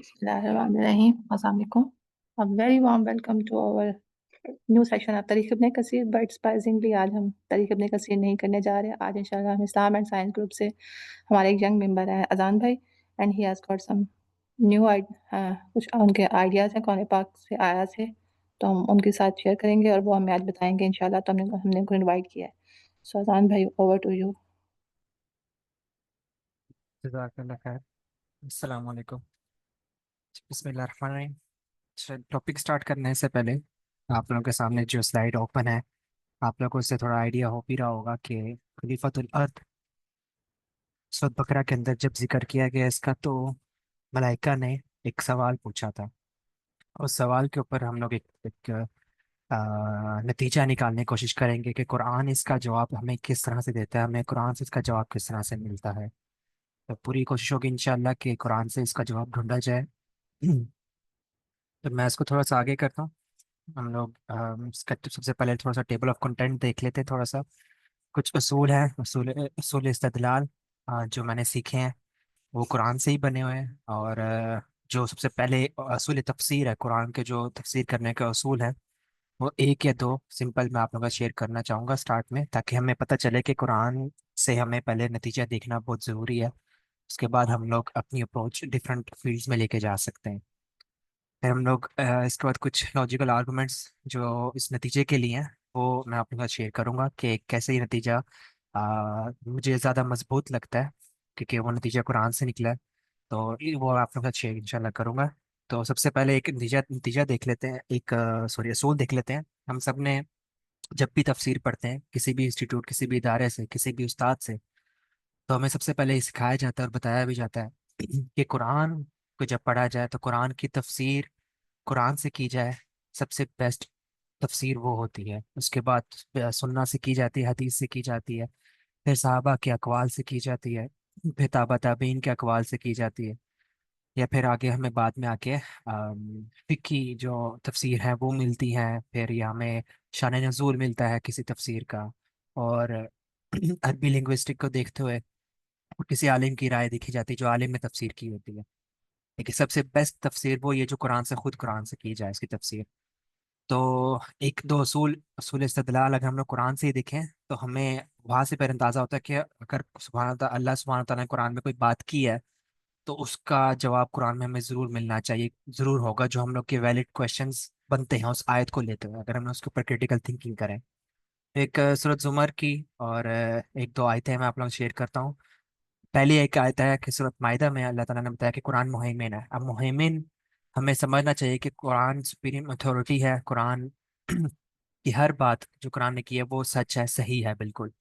बिस्मिल्लाहिर्रहमानिर्रहीम। अस्सलाम वालेकुम। A very warm welcome to our new session of तारीख इब्ने कसीर। बट सरप्राइजिंगली आज हम तारीख इब्ने कसीर नहीं करने जा रहे। आज इंशाल्लाह हम इस्लाम एंड साइंस ग्रुप से हमारे एक यंग मेंबर है अजान भाई, and he has got some new कुछ उनके आइडियाज़ हैं कुरान पाक से आया से, तो हम उनके साथ शेयर करेंगे और वो हमें आज बताएंगे इंशाल्लाह। तो हमने हमने उनको इनवाइट किया है। सो अजान भाई, ओवर टू यू। जज़ाकल्लाह खैर। अस्सलाम वालेकुम। बिस्मिल्लाहिर्रहमानिर्रहीम। टॉपिक स्टार्ट करने से पहले आप लोगों के सामने जो स्लाइड ओपन है, आप लोगों को इससे थोड़ा आइडिया हो भी रहा होगा कि खलीफतुल अर्द सूरह बकरा के अंदर जब जिक्र किया गया इसका, तो मलाइका ने एक सवाल पूछा था। उस सवाल के ऊपर हम लोग एक नतीजा निकालने की कोशिश करेंगे कि कुरान इसका जवाब हमें किस तरह से देता है, हमें कुरान से इसका जवाब किस तरह से मिलता है। तो पूरी कोशिश होगी इंशाल्लाह कि कुरान से इसका जवाब ढूंढा जाए। तो मैं इसको थोड़ा सा आगे करता हूँ। हम लोग इसका सबसे पहले थोड़ा सा टेबल ऑफ कंटेंट देख लेते हैं। थोड़ा सा कुछ उसूल हैं, उसूल इस्तेदलाल जो मैंने सीखे हैं वो कुरान से ही बने हुए हैं। और जो सबसे पहले असूल तफसीर है, कुरान के जो तफसीर करने के असूल हैं, वो एक या दो सिंपल मैं आप लोगों का शेयर करना चाहूँगा स्टार्ट में, ताकि हमें पता चले कि कुरान से हमें पहले नतीजा देखना बहुत ज़रूरी है। उसके बाद हम लोग अपनी अप्रोच डिफरेंट फील्ड्स में लेके जा सकते हैं। फिर हम लोग इसके बाद कुछ लॉजिकल आर्गुमेंट्स जो इस नतीजे के लिए हैं वो मैं अपने साथ शेयर करूंगा कि कैसे ये नतीजा मुझे ज़्यादा मजबूत लगता है, क्योंकि वो नतीजा कुरान से निकला है। तो वो आप लोगों के साथ शेयर इंशाल्लाह करूंगा। तो सबसे पहले एक नतीजा नतीजा देख लेते हैं, एक सॉरी असूल देख लेते हैं। हम सब ने जब भी तफसीर पढ़ते हैं किसी भी इंस्टीट्यूट, किसी भी इदारे से, किसी भी उस्ताद से, तो हमें सबसे पहले ये सिखाया जाता है और बताया भी जाता है कि कुरान को जब पढ़ा जाए तो कुरान की तफसीर कुरान से की जाए, सबसे बेस्ट तफसीर वो होती है। उसके बाद सुन्ना से की जाती है, हदीस से की जाती है, फिर सहाबा के अकवाल से की जाती है, फिर ताबा ताबीन के अकवाल से की जाती है, या फिर आगे हमें बाद में आके फिक की जो तफसीर है वो मिलती है। फिर या हमें शान नज़ूल मिलता है किसी तफसीर का। और अरबी लिंग्विस्टिक को देखते हुए किसी आलिम की राय देखी जाती है जो आलिम ने तफसीर की होती है। लेकिन सबसे बेस्ट तफसीर वो ये जो कुरान से, खुद कुरान से की जाए इसकी तफसीर। तो एक दो असूल असूल इस्तेदलाल अगर हम लोग कुरान से ही देखें तो हमें वहां से फिर अंदाजा होता है कि अगर अल्लाह सुब्हानहू तआला ने कुरान में कोई बात की है तो उसका जवाब कुरान में हमें जरूर मिलना चाहिए, जरूर होगा। जो हम लोग के वैलिड क्वेश्चंस बनते हैं उस आयत को लेते हुए, अगर हम उसके ऊपर क्रिटिकल थिंकिंग करें। एक सूरत जुमर की और एक दो आयतें मैं आप लोगों से शेयर करता हूँ। पहली एक आयत है कि सूरत माइदा में अल्लाह ताला ने बताया कि कुरान मुहैमिन है। अब मुहैमिन हमें समझना चाहिए कि कुरान सुप्रीम अथॉरिटी है। कुरान की हर बात जो कुरान ने की है वो सच है, सही है बिल्कुल।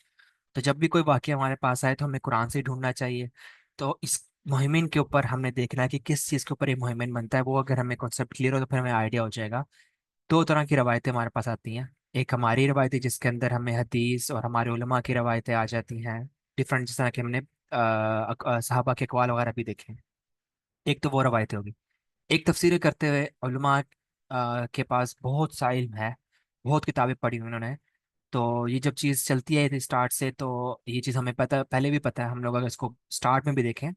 तो जब भी कोई वाक़या हमारे पास आए तो हमें कुरान से ही ढूंढना चाहिए। तो इस मुहिमिन के ऊपर हमने देखना है कि किस चीज़ के ऊपर ये मुहिमिन बनता है। वो अगर हमें कॉन्सेप्ट क्लियर हो तो फिर हमें आइडिया हो जाएगा। दो तरह की रवायतें हमारे पास आती हैं। एक हमारी रवायतें जिसके अंदर हमें हदीस और हमारे उलमा की रवायतें आ जाती हैं डिफरेंट, जिस तरह की हमने सहाबा के अक़वाल वगैरह भी देखे हैं। एक तो वो रवायतें होगी। एक तफसीरें करते हुए उलमा के पास बहुत सा इल्म है, बहुत किताबें पढ़ी हुई उन्होंने। तो ये जब चीज़ चलती है स्टार्ट से, तो ये चीज़ हमें पता पहले भी पता है। हम लोग अगर इसको स्टार्ट में भी देखें,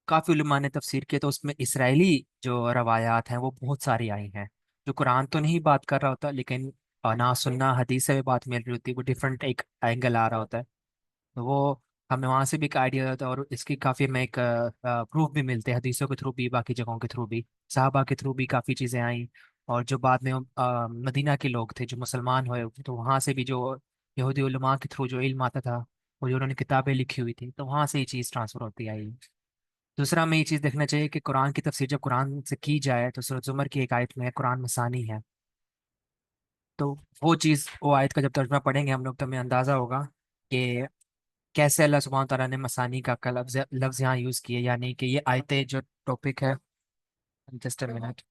काफ़ी उलमा ने तफसीर किया तो उसमें इसराइली जो रवायात हैं वो बहुत सारी आई हैं, जो कुरान तो नहीं बात कर रहा होता, लेकिन ना सुन्ना हदीस से भी बात मिल रही होती है, वो डिफरेंट एक एंगल आ रहा होता है। तो वो हमें वहाँ से भी एक आइडिया होता है और इसकी काफ़ी हमें एक प्रूफ भी मिलते हैं, हदीसों के थ्रू भी, बाकी जगहों के थ्रू भी, साहबा के थ्रू भी काफ़ी चीज़ें आई। और जो बाद में मदीना के लोग थे जो मुसलमान हुए, तो वहाँ से भी जो यहूदी उलमा के थ्रू जो इल्म आता था और जो उन्होंने किताबें लिखी हुई थी, तो वहाँ से ये चीज़ ट्रांसफ़र होती आई। दूसरा हमें ये चीज़ देखना चाहिए कि कुरान की तफसीर जब कुरान से की जाए तो सूरह जुमर की एक आयत में है कुरान मसानी है। तो वो चीज़, वो आयत का जब तर्जुमा पढ़ेंगे हम लोग तो हमें अंदाज़ा होगा कि कैसे अल्लाह सुब्हानहू तआला ने मसानी का लफ्ज़ लफ्ज़ यहाँ यूज़ किए, यानी कि ये आयतें जो टॉपिक है। Just a minute.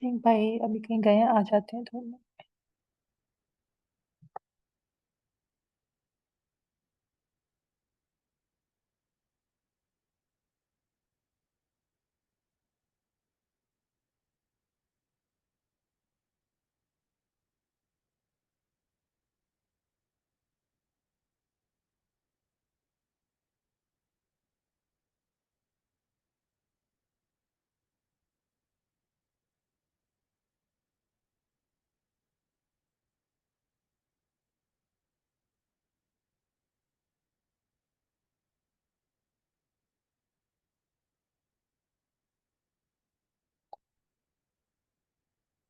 एक भाई अभी कहीं गए हैं, आ जाते हैं थोड़ा।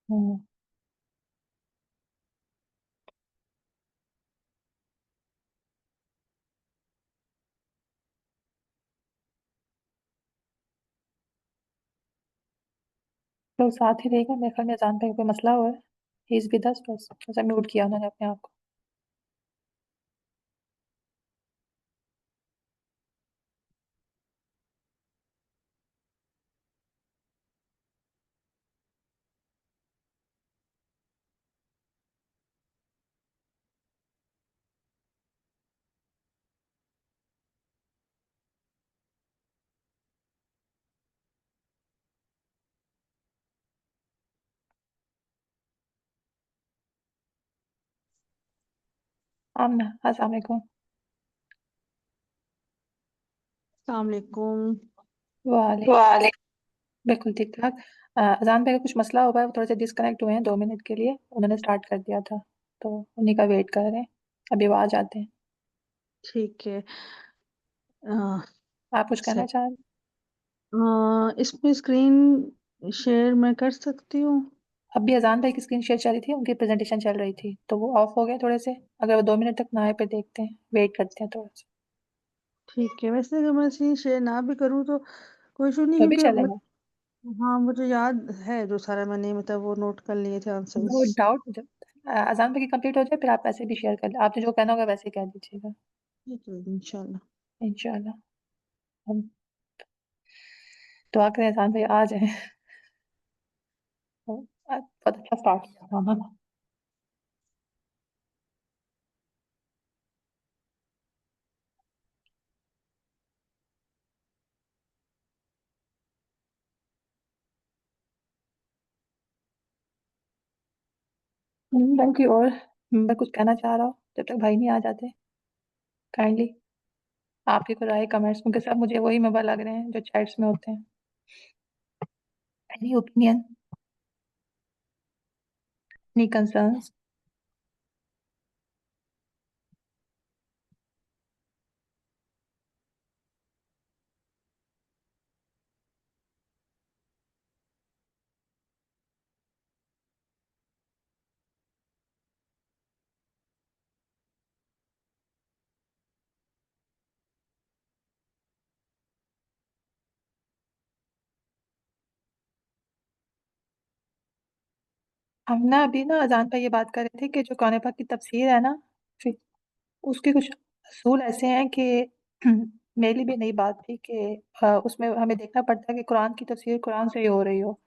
हम्म। तो साथ ही रहेगा मेरे ख्याल में, अजान पे कोई मसला हुआ है। ही इज विद अस, बस ऐसा म्यूट किया उन्होंने अपने आप को। आमना, अस्सलाम वालेकुम। अस्सलाम वालेकुम। वाले वालेकुम। बिल्कुल ठीक ठाक। अजान पे का कुछ मसला हुआ है, वो थोड़े से डिस्कनेक्ट हुए हैं 2 मिनट के लिए, उन्होंने स्टार्ट कर दिया था, तो उन्हीं का वेट कर रहे हैं। अभी वो आ जाते हैं। ठीक है। आप कुछ कहना सर, चाह रहे हैं? इसमें स्क्रीन शेयर मैं कर सकती हूँ? अभी अजान भाई की स्क्रीन शेयर चल रही थी, उनकी प्रेजेंटेशन चल रही थी, तो वो ऑफ हो गए थोड़े से। अगर वो 2 मिनट तक ना आए पे देखते हैं, वेट करते हैं थोड़ा सा। ठीक है। वैसे अगर मैं स्क्रीन शेयर ना भी करूँ तो कोई इशू नहीं, तो भी क्योंकि चलेगा। हाँ, मुझे याद है जो सारा मैंने मतलब वो नोट कर लिए थे नो आंसर्स। डाउट। अजान भाई की कंप्लीट हो जाए फिर आप ऐसे भी शेयर कर ले, आपने जो कहना होगा वैसे ही कह दीजिएगा। ठीक है इंशाल्लाह। इंशाल्लाह। हम दुआ करें अजान भाई आ जाए। तो, बहुत अच्छा स्टार्ट किया था उन्होंने। बल्कि और मैं कुछ कहना चाह रहा हूँ जब तक भाई नहीं आ जाते। काइंडली आपकी कोई राय कमेंट्स, क्योंकि सब मुझे वही मेंबर लग रहे हैं जो चैट्स में होते हैं। Any opinion, any concerns? हम ना अभी ना अजान पर ये बात कर रहे थे कि जो कुरान पाक की तफसीर है ना, फिर उसके कुछ असूल ऐसे हैं कि मेरे लिए भी नई बात थी कि उसमें हमें देखना पड़ता है कि कुरान की तफसीर कुरान से ही हो रही हो,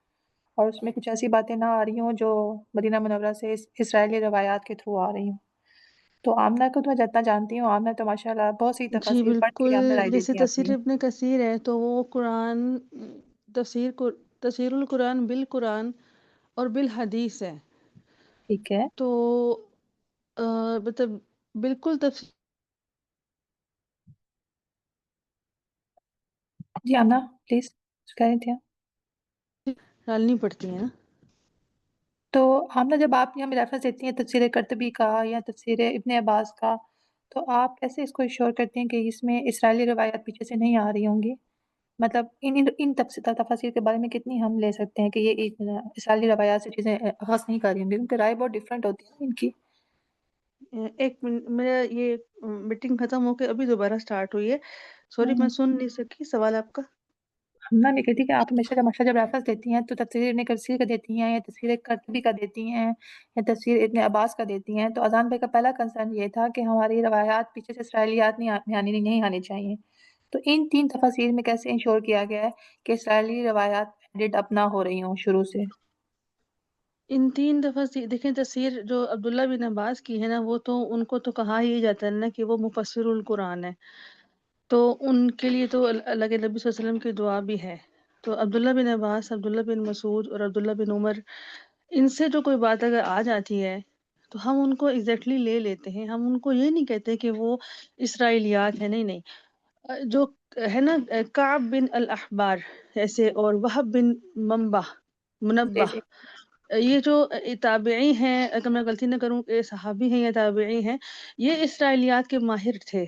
और उसमें कुछ ऐसी बातें ना आ रही हों जो मदीना मुनव्वरा से इसराइली रवायात के थ्रू आ रही हों। तो आमना को तो मैं जितना जानती हूँ, आमना तो माशाल्लाह बहुत सी जी तफसीर पढ़ के बिल्कुल। आमना राय जैसे देती है तफसीर अपनी। इब्ने कसीर है तो वो कुरान, तफसीर को तफसीरुल कुरान बिल कुरान और बिल हदीस है। ठीक है। तो अ, मतलब बिल्कुल तफसीर जी आमना, प्लीज कह रही थी आप। डालनी पड़ती है ना। तो आमना, जब आप यहाँ रेफरेंस देती हैं तफसीर कर्तबी का या तफसीर इब्ने अब्बास का, तो आप कैसे इसको इंश्योर करती हैं कि इसमें इसराइली रवायत पीछे से नहीं आ रही होंगी? मतलब इन तफसीर के बारे में कितनी हम ले सकते हैं कि ये इसराइली रवायात से चीज़ें अखज़ नहीं कर रही होंगी, क्योंकि राय बहुत डिफरेंट होती है इनकी। एक मिनट, मेरा ये मीटिंग खत्म होके अभी दोबारा स्टार्ट हुई है। सॉरी, मैं हम्म। सुन नहीं सकी सवाल आपका। हमना नहीं कहती कि आप हमेशा जब रेफरेंस देती हैं तो तफसीर इब्ने कसीर का देती हैं या तफसीर कर्तबी का देती हैं या तफसीर इब्ने अब्बास का देती हैं, तो अजान भाई का पहला कंसर्न ये था कि हमारी रवायात पीछे से इसराइलियात नहीं आनी चाहिए। तो इन 3 तफासीर में कैसे इंश्योर किया गया है कि इसराइली रवायात एडिट अप ना हो रही हों शुरू से? इन 3 दफ़ा देखें, तफसीर जो अब्दुल्ला बिन अब्बास की है ना, वो तो उनको तो कहा ही जाता है ना कि वो मुफस्सिरुल कुरान है। तो उनके लिए तो अल्लाह के नबी सल्लल्लाहु अलैहि वसल्लम की दुआ भी है। तो अब्दुल्ला बिन अब्बास, अब्दुल्ला बिन मसूद और अब्दुल्ला बिन उमर, इनसे जो कोई बात अगर आ जाती है तो हम उनको एग्जैक्टली ले लेते हैं। हम उनको ये नहीं कहते कि वो इसराइलियात है, नहीं नहीं। जो है ना, काब बिन अल अहबार ऐसे, और वहब बिन मंबा जी मुनब्बा, जी। ये जो ताबेई हैं, अगर मैं गलती ना करूं, ये सहाबी हैं या ताबेई हैं, ये इसराइलियात के माहिर थे।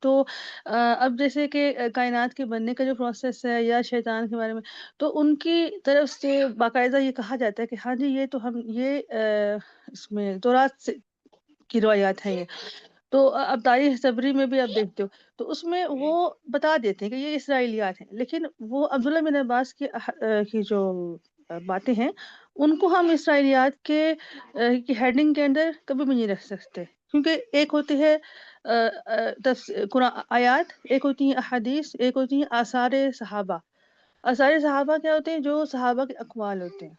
तो अब जैसे कि कायनात के बनने का जो प्रोसेस है या शैतान के बारे में, तो उनकी तरफ से बाकायदा ये कहा जाता है कि हाँ जी, ये तो हम ये इसमें तौरात से की रिवायात है ये। तो अब तारीख सबरी में भी आप देखते हो, तो उसमें वो बता देते हैं कि ये इसराइलियात हैं। लेकिन वो अब्दुल्ला बिन अब्बास की जो बातें हैं, उनको हम इसराइलियात की हेडिंग के अंदर कभी भी नहीं रख सकते। क्योंकि एक होती है आयात, एक होती है अहादीस, एक होती है आसार सहाबा। आसार सहाबा क्या होते हैं? जो सहाबा के अक़वाल होते हैं।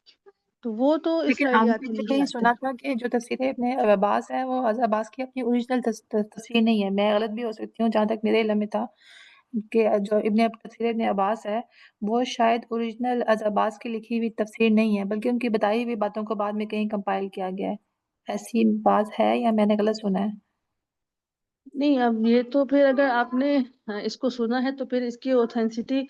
तो वो तो लेकिन हमने इसराइलियात में पीछे नहीं कहीं आते। सुना था कि जो तफसीर इब्न अब्बास है वो हज़रत अब्बास की अपनी ओरिजिनल तफसीर नहीं है। मैं गलत भी हो सकती हूँ, जहाँ तक मेरे इल्म में था कि जो तफसीर इब्न अब्बास है वो शायद ओरिजिनल हज़रत अब्बास की लिखी हुई तफसीर नहीं है, बल्कि उनकी बताई हुई बातों को बाद में कहीं कंपाइल किया गया है। ऐसी बात है या मैंने गलत सुना है? नहीं, अब ये तो फिर अगर आपने इसको सुना है तो फिर इसकी ऑथेंसिटी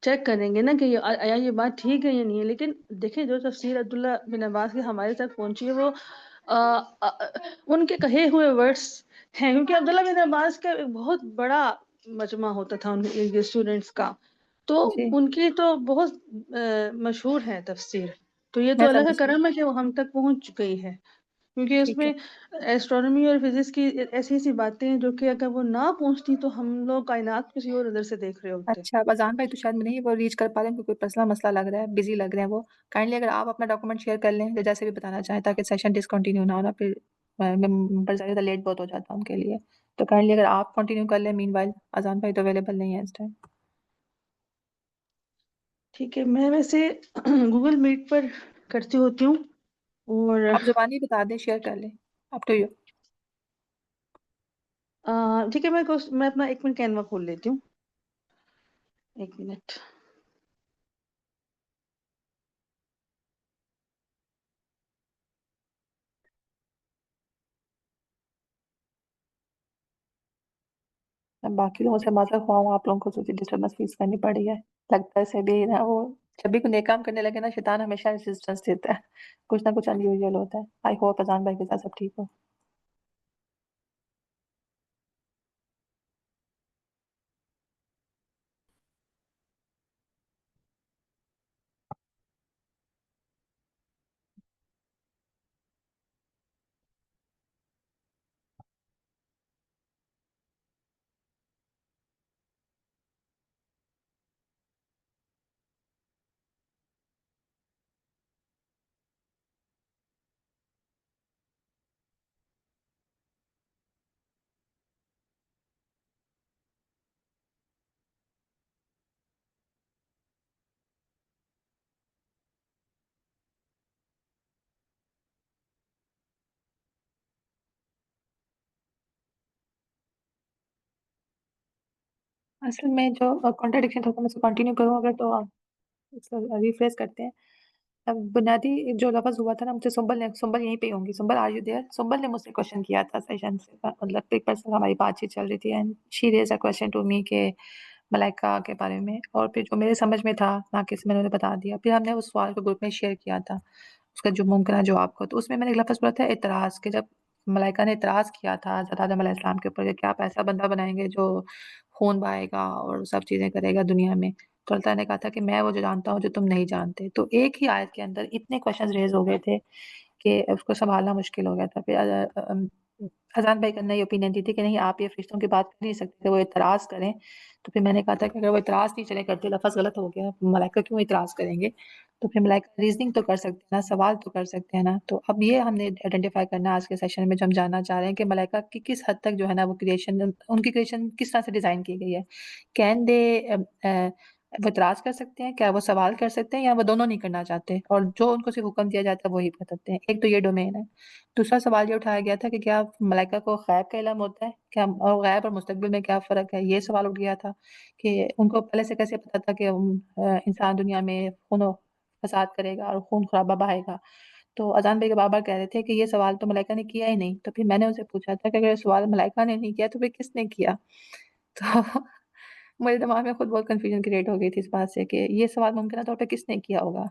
चेक करेंगे ना कि या ये बात ठीक है या नहीं है। लेकिन देखें, जो तफसीर अब्दुल्ला बिन अब्बास की हमारे तक पहुंची है, वो उनके कहे हुए वर्ड्स हैं। क्योंकि अब्दुल्ला बिन अब्बास का एक बहुत बड़ा मजमा होता था उनके स्टूडेंट्स का। तो जी, उनकी तो बहुत मशहूर है तफसीर। तो ये तो मैं अल्लाह का समझी। करम है कि वो हम तक पहुंच गई है। क्योंकि ठीक है। उसमें एस्ट्रोनॉमी और फिजिक्स की ऐसी-ऐसी बातें हैं जो कि अगर वो ना पहुँचती तो हम लोग कायनात किसी और नज़र से देख रहे होते। अच्छा, अब अज़ान भाई तो शायद नहीं वो रीच कर पा रहे हैं, क्योंकि कोई पर्सनल मसला लग रहा है, बिज़ी लग रहे हैं वो। काइंडली अगर आप अपना डॉक्यूमेंट शेयर कर लें या जैसे भी बताना चाहें, ताकि सेशन डिसकंटिन्यू ना हो ना, फिर मेंबर ज़्यादा लेट बहुत हो जाता है उनके लिए। तो काइंडली अगर आप कंटिन्यू कर लें, मीनवाइल अज़ान भाई तो अवेलेबल नहीं है इस टाइम। ठीक है, मैं वैसे गूगल मीट पर करती होती हूँ। और आप ज़ुबानी बता दें, शेयर कर लें, अप टू यू। ठीक है, मैं अपना 1 मिनट कैनवा खोल लेती हूँ। 1 मिनट। अब बाकी लोगों से माज़रत ख़्वाह हूँ, आप लोगों को तो डिस्टर्बेंस फेस करनी पड़ी है। लगता है ऐसे भी ना वो जब भी कोई नेक काम करने लगे ना, शैतान हमेशा रेजिस्टेंस देता है। कुछ ना कुछ अनयूजुअल होता है। आई होप अज़ान भाई के साथ सब ठीक हो। असल में जो कॉन्ट्रडिक्शन था, तो मैं उसको कंटिन्यू करूँ अगर, तो रिफ्रेश करते हैं। अब बुनियादी जो लफ्ज़ हुआ था ना, मुझसे सुंबल यहीं पे ही होंगी। Sumbal, are you there? Sumbal ने मुझसे क्वेश्चन किया था सेशन से, मतलब पेपर से हमारी बातचीत चल रही थी, and she raise a question to me के मलाइका के बारे में, और फिर जो मेरे समझ में था नाक़िस, मैंने उन्हें बता दिया। फिर हमने उस सवाल को ग्रुप में शेयर किया था, उसका जो मुमकिन जवाब को। तो उसमें मैंने एक लफ्ज़ बोला था एतराज़, कि जब मलाइका ने एतराज़ किया था हज़रत आदम अलैहिस्सलाम के ऊपर कि क्या आप ऐसा बंदा बनाएँगे जो खून बहाएगा और सब चीज़ें करेगा दुनिया में। तो अल्लाह ताला ने कहा था कि मैं वो जो जानता हूँ जो तुम नहीं जानते। तो एक ही आयत के अंदर इतने क्वेश्चन्स रेज़ हो गए थे कि उसको सँभालना मुश्किल हो गया था। फिर अज़ान भाई ने ये ओपिनियन दी थी कि नहीं, आप ये फ़रिश्तों की बात कर नहीं सकते, वो एतराज़ करें। तो फिर मैंने कहा था कि अगर वो एतराज़ नहीं चले करते, लफ़्ज़ गलत हो गया, मलाइका क्यों एतराज़ करेंगे? तो फिर मलाइका रीज़निंग तो कर सकते हैं ना, सवाल तो कर सकते हैं ना। तो अब ये हमने आइडेंटिफ़ाई करना है आज के सेशन में, जो हम जानना चाह रहे हैं कि मलाइका की किस हद तक जो है ना वो उनकी क्रिएशन किस तरह से डिज़ाइन की गई है। कैन दे वो एतराज़ कर सकते हैं? क्या वो सवाल कर सकते हैं, या वो दोनों नहीं करना चाहते और जो उनको सिर्फ़ हुक्म दिया जाता है वही करते हैं? एक तो ये डोमेन है। दूसरा सवाल ये उठाया गया था कि क्या मलाइका को गैब का इल्म होता है? क्या और गैब और मुस्तक़बिल में क्या फ़र्क है? ये सवाल उठ गया था कि उनको पहले से कैसे पता था कि इंसान दुनिया में फ़साद करेगा और खून-खराबा बहाएगा। तो अज़ान भाई बार-बार कह रहे थे कि ये सवाल तो मलाइका ने किया ही नहीं। तो फिर मैंने उनसे पूछा था कि अगर ये सवाल मलाइका ने नहीं किया तो फिर किसने किया? तो मेरे दिमाग में खुद बहुत कन्फ्यूज़न क्रिएट हो गई थी इस बात से कि ये सवाल मुमकिन तौर पे किसने किया होगा?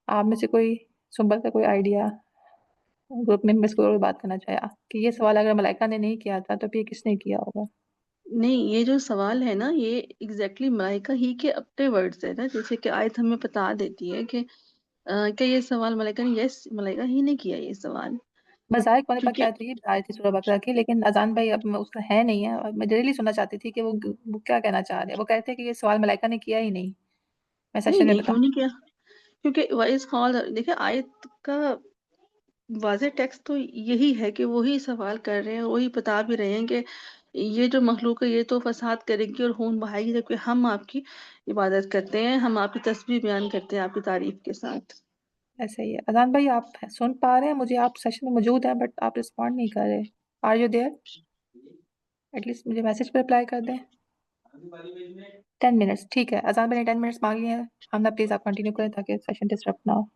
आप में से कोई सुंबल का कोई आइडिया? ग्रुप में मैं इसको और बात करना चाहा कि ये सवाल अगर मलाइका ने नहीं किया था तो फिर किसने किया होगा? नहीं, ये जो सवाल है ना, ये एग्जैक्टली मलाइका ही के अपने वर्ड्स है ना, जैसे कि आयत हमें बता देती है कि क्या ये सवाल मलाइका ने, यस, मलाइका ही ने किया ये सवाल। मज़ाक होने पर क्योंकि क्या थी, ये बता रही थी सूरह बकरा की, लेकिन अजान भाई अब मैं उसका है नहीं है, और मैं रियली सुनना चाहती थी कि वो क्या कहना चाह रहे हैं। वो कहते हैं कि ये सवाल मलाइका ने किया ही नहीं। मैं नहीं सेशन में नहीं, बता। क्यों नहीं किया? क्योंकि वाइस कॉल, देखिए आयत का वाज़ेह टेक्स्ट तो यही है कि वही सवाल कर रहे हैं, वही बता भी रहे हैं कि ये जो मखलूक है ये तो फसाद करेगी और खून बहाएगी, जबकि हम आपकी इबादत करते हैं, हम आपकी तस्बीह बयान करते हैं आपकी तारीफ के साथ। ऐसा ही है। अजान भाई आप सुन पा रहे हैं मुझे? आप सेशन में मौजूद हैं बट आप रिस्पॉन्ड नहीं कर रहे। Are you there? एटलीस्ट मुझे मैसेज पर रिप्लाई कर दें। 10 मिनट्स ठीक है। अजान भाई ने 10 मिनट्स मांगी हैं। हमना प्लीज आप कंटिन्यू करें ताकि सेशन डिस्टर्ब ना हो।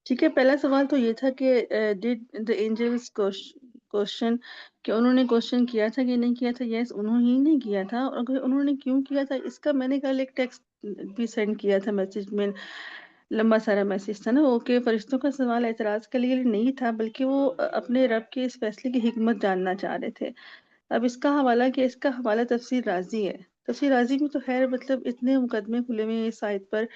ठीक है, पहला सवाल तो ये था कि डिड द एंजल्स क्वेश्चन, कि उन्होंने क्वेश्चन किया था कि नहीं किया था। यस, उन्होंने ही नहीं किया था, और अगर उन्होंने क्यों किया था इसका मैंने कल एक टेक्स्ट भी सेंड किया था, मैसेज में लंबा सारा मैसेज था ना वो, कि फरिश्तों का सवाल एतराज के लिए नहीं था, बल्कि वो अपने रब के इस फैसले की हिकमत जानना चाह रहे थे। अब इसका हवाला तफसीर राजी है। तफसीर राजी में तो खैर मतलब इतने मुकदमे खुले हुए हैं इस साइट पर,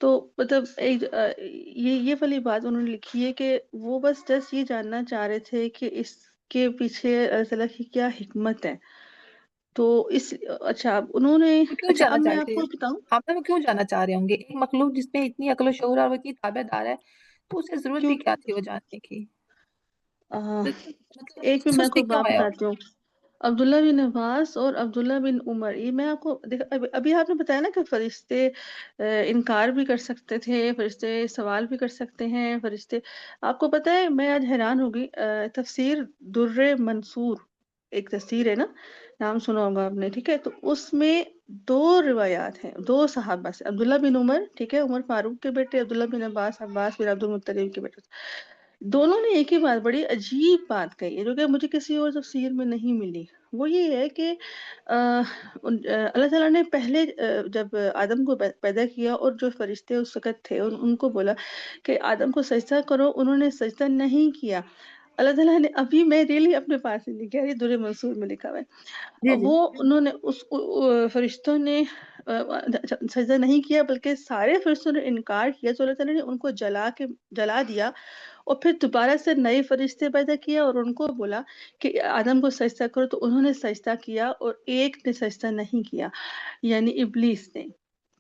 तो मतलब ये वाली बात उन्होंने लिखी है कि वो बस जस्ट ये जानना चाह रहे थे कि इसके पीछे अल्लाह ताला की क्या हिकमत है। तो इस अच्छा, अब उन्होंने, तो क्यों अच्छा जानना अब मैं चाहते हैं? आपको बताऊं। आपने वो क्यों जानना चाह रहे होंगे? एक मखलूक जिसमें इतनी अक्ल और शऊर और वो इतनी ताबेदार है, तो उसे जरूरत भी क्यों? क्या थी वो जानने की? आ, मतलब एक में मैं सोच आपको के क्यों बात आया? बताती हूँ। अब्दुल्ला बिन अब्बास और अब्दुल्ला बिन उमर, ये मैं आपको अभी अभी आपने बताया ना कि फरिश्ते इनकार भी कर सकते थे, फरिश्ते सवाल भी कर सकते हैं, फरिश्ते, आपको पता है मैं आज हैरान हो गई। तफसीर दुर्रे मंसूर, एक तफसीर है ना, नाम सुना होगा आपने, ठीक है? तो उसमें दो रिवायात हैं, दो सहाबा से, अब्दुल्ला बिन उमर, ठीक है, उमर फारूक के बेटे, अब्दुल्ला बिन अब्बास, अब्बास बिन अब्दुल मुत्तलिब के बेटे, दोनों ने एक ही बात, बड़ी अजीब बात कही है, जो कि मुझे किसी और तफसीर में नहीं मिली। वो ये है कि अल्लाह ताला ने पहले जब आदम को पैदा किया और जो फरिश्ते उस वक़्त थे उनको बोला कि आदम को सजदा करो, उन्होंने सजदा नहीं किया। अल्लाह ताला ने, अभी मैं रियली अपने पास ही लिखा है, ये दुर्र मंसूर में लिखा हुआ है। जी जी। वो उन्होंने फरिश्तों ने सजदा नहीं किया, बल्कि सारे फरिश्तों ने इनकार किया, तो अल्लाह ताला ने उनको जला दिया और फिर दोबारा से नए फरिश्ते पैदा किया और उनको बोला कि आदम को सजदा करो, तो उन्होंने सजदा किया और एक ने सजदा नहीं किया, यानी इब्लीस ने।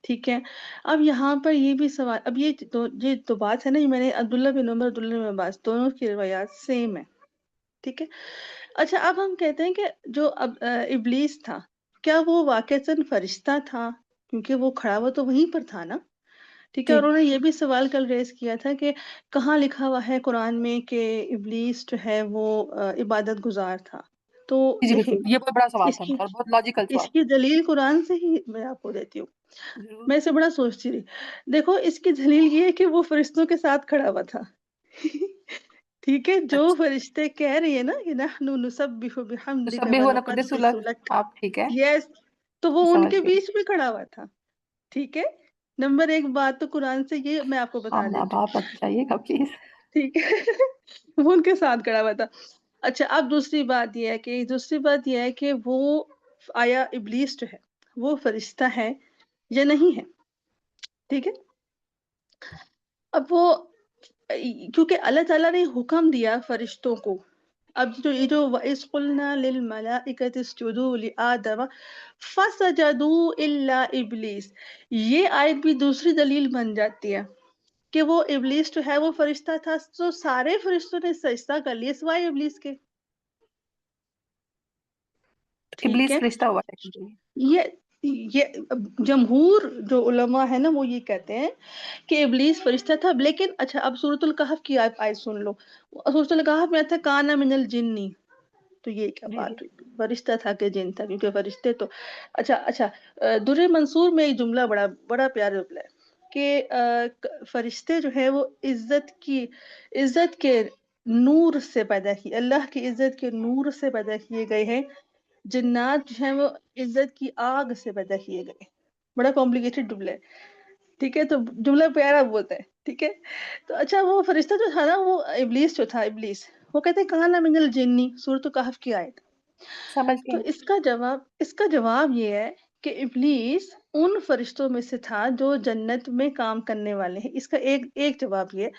ठीक है? अब यहाँ पर ये भी सवाल, अब ये तो बात है ना, ये मैंने अब्दुल्ला बिन उमर, अब्दुल्ला बिन अब्बास दोनों की रिवायात सेम है। ठीक है? अच्छा, अब हम कहते हैं कि जो इब्लीस था, क्या वो वाक़ईतन फरिश्ता था? क्योंकि वो खड़ा हुआ तो वहीं पर था ना। ठीक है? और जी उन्होंने ये भी सवाल कल रेज़ किया था कि कहाँ लिखा हुआ है कुरान में कि इब्लीस जो है वो इबादत गुज़ार था। तो जी जी, देखें, बिल्कुल ये बहुत बड़ा सवाल था इसकी उनका और बहुत लॉजिकल सवाल। इसकी दलील कुरान से ही मैं आपको देती हूँ। जरूर। मैं इसे बड़ा सोचती रही। देखो, इसकी दलील ये है कि वो फरिश्तों के साथ खड़ा हुआ था। ठीक है? जो अच्छा। फरिश्ते कह रही है ना कि नहनु नुसब्बिहु तो बिहम्दिका सभी व हो नकुद्दिसु नुक़द्दिसु लक। लक। आप ठीक है? यस, तो वो समझ उनके गई। बीच में खड़ा हुआ था। ठीक है? नंबर 1 बात तो कुरान से ये मैं आपको बता आमना देती हूँ। आप मत जाइएगा प्लीज। ठीक है? वो उनके साथ खड़ा हुआ था। अच्छा, अब दूसरी बात ये है कि वो आया इब्लीस जो है, वो फरिश्ता है या नहीं है? ठीक है? अब वो क्योंकि अल्लाह ताला ने हुक्म दिया फरिश्तों को। अब जो ये जो वइज़ क़ुल्ना लिल मलाइकति इसजुदू लिआदम फसजदू इल्ला इब्लीस, ये आयत भी दूसरी दलील बन जाती है कि वो इब्लीस जो है वो फरिश्ता था, तो सारे फरिश्तों ने सजदा कर लिया सिवाय इब्लीस के। ठीक इब्लीस है? फरिश्ता हुआ टेक्निकली। ये ये जमहूर जो उलमा है ना, वो ये कहते हैं कि इब्लीस फरिश्ता था, लेकिन अच्छा, अब सूरतुल कहफ की आप आयत सुन लो। सूरतुल कहफ में था काना मिनल जिन्नी, तो ये क्या जी जी। बात हुई? फरिश्ता था कि जिन था? क्योंकि फरिश्ते तो, अच्छा, दुर्र मंसूर में एक जुमला बड़ा बड़ा प्यारा जुमला है कि फरिश्ते जो है वो इज्जत के नूर से पैदा की, अल्लाह की इज्जत के नूर से पैदा किए गए हैं। जिन्नात जो है वो इज्जत की आग से पैदा किए गए। बड़ा कॉम्प्लिकेटेड जुमला है। ठीक है? तो जुमला प्यारा बोलता है। ठीक है? तो अच्छा, वो फरिश्ता जो था ना, वो इब्लीस जो था, इब्लीस, वो कहते हैं काना मिनल जिन्नी, सूरत कहफ की आयत। समझ तो गई। इसका जवाब ये है कि इब्लीस उन फरिश्तों में से था जो जन्नत में काम करने वाले हैं। इसका एक एक जवाब ये है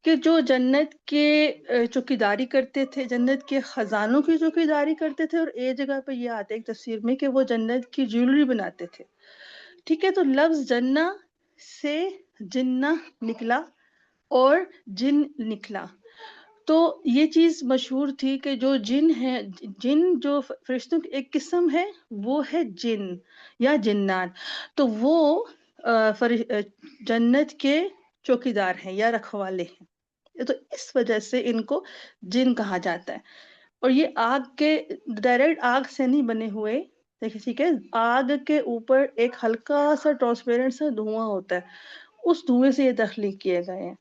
कि जो जन्नत के चौकीदारी करते थे, जन्नत के खजानों की चौकीदारी करते थे, और एक जगह पे ये आता है एक तफसीर में कि वो जन्नत की ज्वेलरी बनाते थे। ठीक है, तो लफ्ज जन्ना से जिन्ना निकला और जिन निकला। तो ये चीज़ मशहूर थी कि जो जिन है, जिन जो फरिश्तों की एक किस्म है, वो है जिन या जिन्नात। तो वो जन्नत के चौकीदार हैं या रखवाले हैं। तो इस वजह से इनको जिन कहा जाता है। और ये आग के, डायरेक्ट आग से नहीं बने हुए। देखिए, ठीक है, आग के ऊपर एक हल्का सा ट्रांसपेरेंट सा धुआं होता है, उस धुएं से ये तख्लीक किए गए हैं।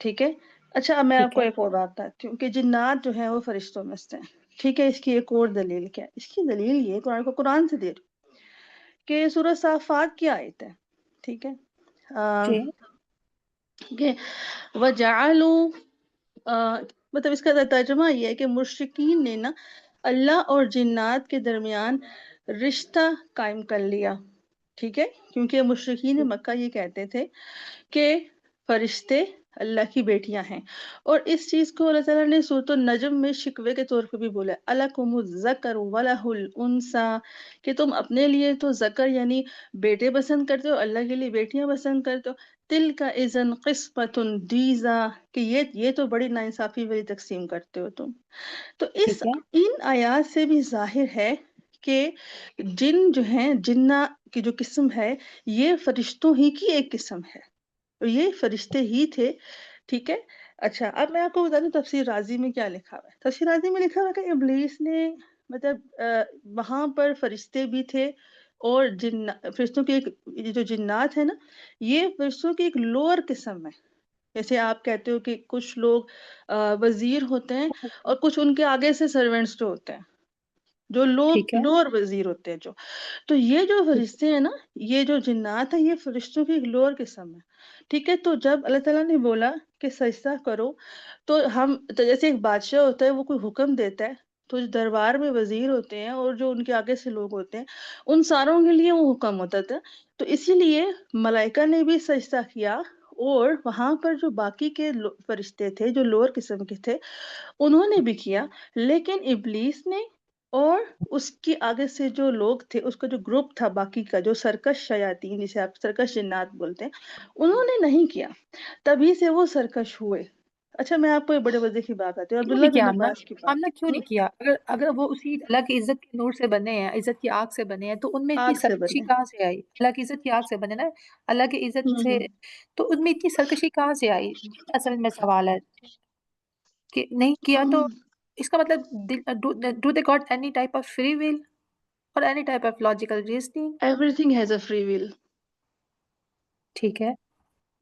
ठीक है। अच्छा, अब मैं ठीक आपको है। एक और बात बताती हूँ कि जिन्नात जो है वो फरिश्तों में से हैं। ठीक है, इसकी एक और दलील क्या है? इसकी दलील ये कुरान से दे रही हूँ कि सूरह साफात की आयत है। ठीक है, जी। कि वजअलू, मतलब इसका तर्जुमा ये है कि मुशरिकीन ने ना अल्लाह और जिन्नात के दरमियान रिश्ता कायम कर लिया। ठीक है, क्योंकि मुशरिकीन मक्का ये कहते थे कि फरिश्ते अल्लाह की बेटियां हैं, और इस चीज को अल्लाह ताला ने सूरत नजम में शिकवे के तौर पे भी बोला, अलकुमुज़्ज़कर वलहुल उनसा, कि तुम अपने लिए तो जकर यानी बेटे पसंद करते हो, अल्लाह के लिए बेटियां पसंद करते हो। तिल का इज़न किस्मतुन दीजा, कि ये तो बड़ी नाइंसाफी वाली तकसीम करते हो तुम। तो इस ठीक है। इन आयात से भी जाहिर है कि जिन जो हैं, जिन्ना की जो किस्म है, ये फरिश्तों ही की एक किस्म है, और ये फरिश्ते ही थे। ठीक है। अच्छा, अब मैं आपको बता दूं तफसीर राजी में क्या लिखा हुआ है। तफसीर राजी में लिखा हुआ है कि इब्लीस ने, मतलब वहां पर फरिश्ते भी थे, और जिन्ना फरिश्तों की एक, ये जो जिन्नात है ना, ये फरिश्तों की एक लोअर किस्म है। जैसे आप कहते हो कि कुछ लोग वजीर होते हैं, और कुछ उनके आगे से सर्वेंट्स जो होते हैं, जो ठीक है। लोअर वजीर होते हैं जो। तो ये जो ठीक। फरिश्ते हैं ना, ये जो जिन्नात है, ये फरिश्तों की एक लोअर किस्म है। ठीक है, तो जब अल्लाह ताला ने बोला कि सजदा करो, तो जैसे एक बादशाह होता है, वो कोई हुक्म देता है, तो जो दरबार में वजीर होते हैं और जो उनके आगे से लोग होते हैं, उन सारों के लिए वो हुक्म होता था। तो इसीलिए मलाइका ने भी सजदा किया, और वहां पर जो बाकी के फरिश्ते थे जो लोअर किस्म के थे, उन्होंने भी किया। लेकिन इब्लीस ने और उसके आगे से जो लोग थे, उसका जो ग्रुप था बाकी का, जो सरकश शयातीन, जिसे आप सरकश जिन्नात बोलते हैं, उन्होंने नहीं किया। तभी से वो सरकश हुए। अच्छा, मैं आपको एक बड़े मजे की बात बताती हूँ, क्यों अब्दुल्ला नहीं किया बिन आमना? अब्बास की बात। आमना क्यों नहीं किया? अगर अगर वो उसी अल्लाह की इज्जत के नूर से बने हैं, इज्जत की आग से बने हैं, तो उनमें इतनी आग से सरकशी बने। कहाँ से आई? अल्लाह की इज्जत की आग से बने ना, अल्लाह की इज्जत से, हम्म। तो उनमें इतनी सरकशी कहाँ से आई? असल में सवाल है कि नहीं किया तो इसका मतलब do they got any type of free will और any type of logical reasoning? Everything has a free will. ठीक है,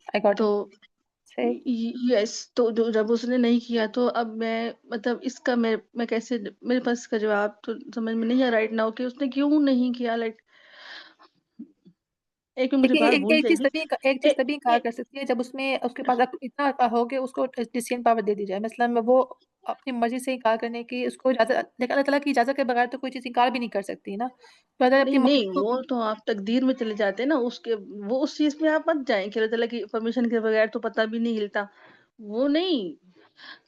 आई गॉट तो इट। सही। यस, तो जो जब उसने नहीं किया, तो अब मैं, मतलब इसका मैं कैसे, मेरे पास इसका जवाब तो समझ में नहीं आ राइट नाउ कि उसने क्यों नहीं किया। लाइक, एक मिनट, मुझे देखिए, बात एक भूल एक चीज जाएगी। तभी एक चीज ए, तभी इनकार ए, कर सकती है जब उसमें उसके पास इतना अक्ल हो कि उसको डिसीजन पावर दे दी जाए। मतलब वो अपनी मर्जी से इनकार करने की, उसको इजाजत, लेकिन अल्लाह ताला की इजाजत के बगैर तो कोई चीज इनकार भी नहीं कर सकती ना। तो अगर अपनी नहीं नहीं, मखलूक वो तो आप तकदीर में चले जाते हैं ना उसके, वो उस चीज में आप मत जाएं कि अल्लाह ताला की परमिशन के बगैर तो पता भी नहीं हिलता, वो नहीं।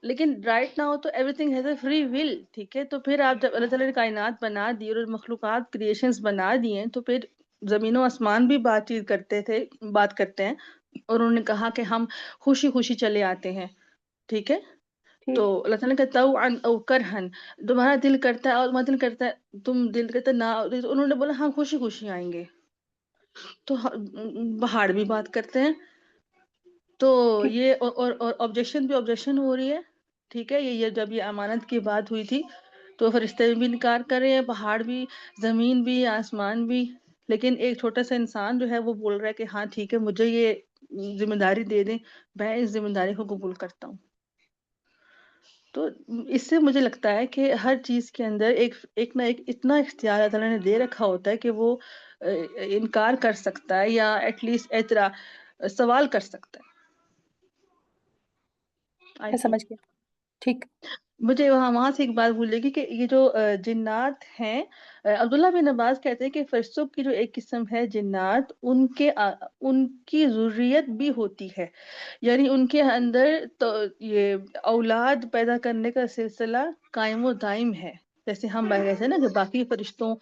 लेकिन राइट नाउ तो everything has a free will. ठीक है, तो फिर आप जब अल्लाह ताला ने कायनात बना दी और मखलूकात क्रिएशंस बना दिए, तो फिर जमीनों आसमान भी बातचीत करते थे, बात करते हैं, और उन्होंने कहा कि हम खुशी खुशी चले आते हैं। ठीक है, तो ठीक। अल्लाह ताला ने कहा तौअन औ करहन, तुम्हारा दिल करता है और तुम्हारा दिल करता है, तुम दिल करता है ना, तो उन्होंने बोला हम खुशी खुशी आएंगे। तो पहाड़ भी बात करते हैं। तो ठीक। ये और ऑब्जेक्शन भी ऑब्जेक्शन हो रही है। ठीक है, ये जब ये अमानत की बात हुई थी, तो फरिश्ते भी इनकार कर रहे हैं, पहाड़ भी, जमीन भी, आसमान भी। लेकिन एक छोटा सा इंसान जो है वो बोल रहा है कि हाँ ठीक है, मुझे ये जिम्मेदारी दे दें, मैं इस जिम्मेदारी को कबूल करता हूँ। तो इससे मुझे लगता है कि हर चीज के अंदर एक एक ना एक इतना इख्तियार अल्लाह ताला ने दे रखा होता है कि वो इनकार कर सकता है, या एटलीस्ट एतरा सवाल कर सकता है। आई मैं थिंक। समझ गया। ठीक। मुझे वहाँ से एक बात भूल गई कि ये जो जिन्नात हैं, अब्दुल्ला बिन अब्बास कहते हैं कि फरिश्तों की जो एक किस्म है जिन्नात, उनकी ज़ुर्रियत भी होती है। यानी उनके अंदर तो ये औलाद पैदा करने का सिलसिला कायम व दाइम है। जैसे हम कहते हैं ना कि बाकी फरिश्तों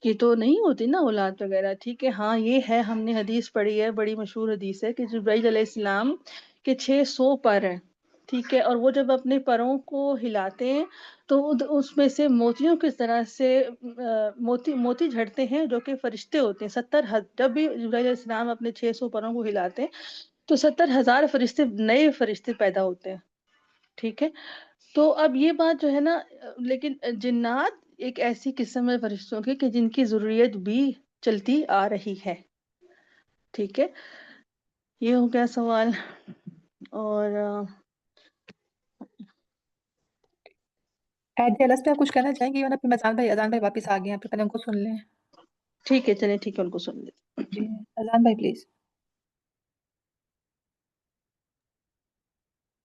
की तो नहीं होती ना औलाद वगैरह, ठीक है। हाँ, ये है, हमने हदीस पढ़ी है, बड़ी मशहूर हदीस है कि जिब्राईल अलैहिस्सलाम के 600 पर हैं, ठीक है। और वो जब अपने पैरों को हिलाते हैं तो उसमें से मोतियों की तरह से मोती मोती झड़ते हैं जो कि फरिश्ते होते हैं। 70 जब भी जिब्राईल अलैहिस्सलाम अपने 600 पैरों को हिलाते हैं तो 70,000 फरिश्ते, नए फरिश्ते पैदा होते हैं, ठीक है। तो अब ये बात जो है ना, लेकिन जिन्नात एक ऐसी किस्म है फरिश्तों की कि जिनकी ज़ुर्रियत भी चलती आ रही है, ठीक है। ये हो गया सवाल। और एडलस पे आप कुछ कहना चाहेंगे, वरना फिर अजान भाई वापस आ गए हैं, फिर पहले उनको सुन लें। ठीक है, चलिए, ठीक है, उनको सुन लेते। जी, अजान भाई प्लीज।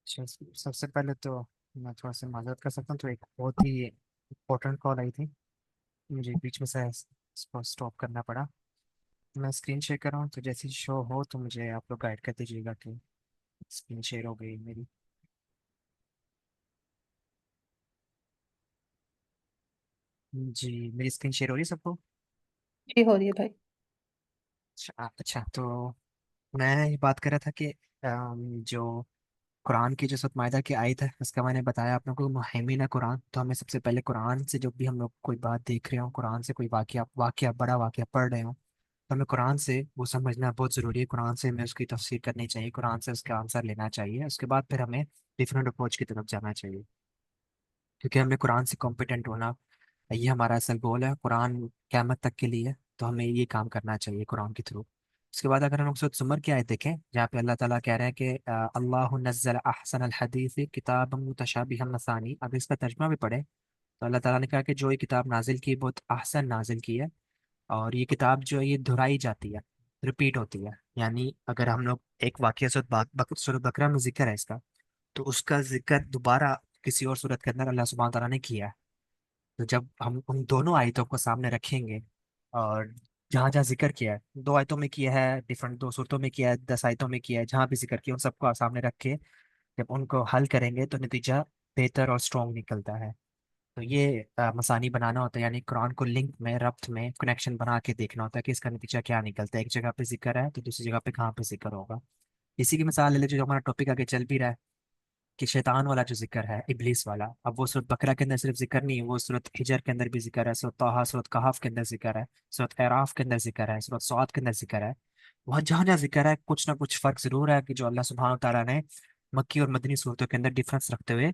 अच्छा, सबसे पहले तो मैं थोड़ा सा माजरत कर सकता हूँ, तो एक बहुत ही इम्पोर्टेंट कॉल आई थी, मुझे बीच में से इसको स्टॉप करना पड़ा। मैं स्क्रीन शेयर कर रहा हूँ, तो जैसे ही शो हो तो मुझे आप लोग गाइड कर दीजिएगा कि स्क्रीन शेयर हो गई मेरी। जी, मेरी स्क्रीन शेयर हो रही है सबको? जी हो रही है भाई। अच्छा, तो मैं ये बात कर रहा था कि जो कुरान की जो सूरत मायदा की आयत है, उसका मैंने बताया आप लोगों को मुहैमिन है कुरान। तो हमें सबसे पहले कुरान से, जब भी हम लोग कोई बात देख रहे हो, कुरान से कोई वाकया वाकया बड़ा वाकया पढ़ रहे हो, तो हमें कुरान से वो समझना बहुत ज़रूरी है। कुरान से हमें उसकी तफसीर करनी चाहिए, कुरान से उसका आंसर लेना चाहिए, उसके बाद फिर हमें डिफरेंट अप्रोच की तरफ जाना चाहिए, क्योंकि हमें कुरान से कॉम्पिटेंट होना, ये हमारा असल गोल है। कुरान क़यामत तक के लिए, तो हमें ये काम करना चाहिए कुरान के थ्रू। उसके बाद अगर हम सूरत ज़ुमर की आयत देखें, जहाँ पे अल्लाह ताला कह रहे हैं कि अल्लाहु नज़्ज़ल अहसन अल हदीस किताबम मुतशाबिहम मसानी। अब इसका तर्जुमा भी पढ़े तो अल्लाह ताला ने कहा कि जो ये किताब नाजिल की बहुत अहसन नाजिल की है, और ये किताब जो है ये दोहराई जाती है, रिपीट होती है। यानी अगर हम लोग एक वाक़या सूरत बकरा में जिक्र है इसका, तो उसका जिक्र दोबारा किसी और सूरत के अंदर अल्लाह सुब्हान तआला ने किया है। तो जब हम उन दोनों आयतों को सामने रखेंगे, और जहाँ जहाँ जिक्र किया है, 2 आयतों में किया है, डिफरेंट 2 सूरतों में किया है, 10 आयतों में किया है, जहाँ भी जिक्र किया उन सबको आप सामने रख के जब उनको हल करेंगे तो नतीजा बेहतर और स्ट्रॉन्ग निकलता है। तो ये मसानी बनाना होता है, यानी कुरान को लिंक में, रब्त में कनेक्शन बना के देखना होता है कि इसका नतीजा क्या निकलता है। एक जगह पे जिक्र है तो दूसरी जगह पे कहाँ पे जिक्र होगा। इसी की मिसाल ले लीजिए, जो हमारा टॉपिक आगे चल भी रहा है कि शैतान वाला जो जिक्र है, इब्लीस वाला, अब वो सूरत बकरा के अंदर सिर्फ जिक्र नहीं है, वो सूरत हिजर के अंदर भी जिक्र है, सूरत ताहा, सूरत कहफ के अंदर जिक्र है, सूरत एराफ के अंदर जिक्र है, सूरत सौद के अंदर जिक्र है। वहाँ जहाँ जहाँ जिक्र है, कुछ ना कुछ फर्क जरूर है कि जो अल्लाह सुब्हानहू तआला ने मक्की और मदनी सूरतों के अंदर डिफरेंस रखते हुए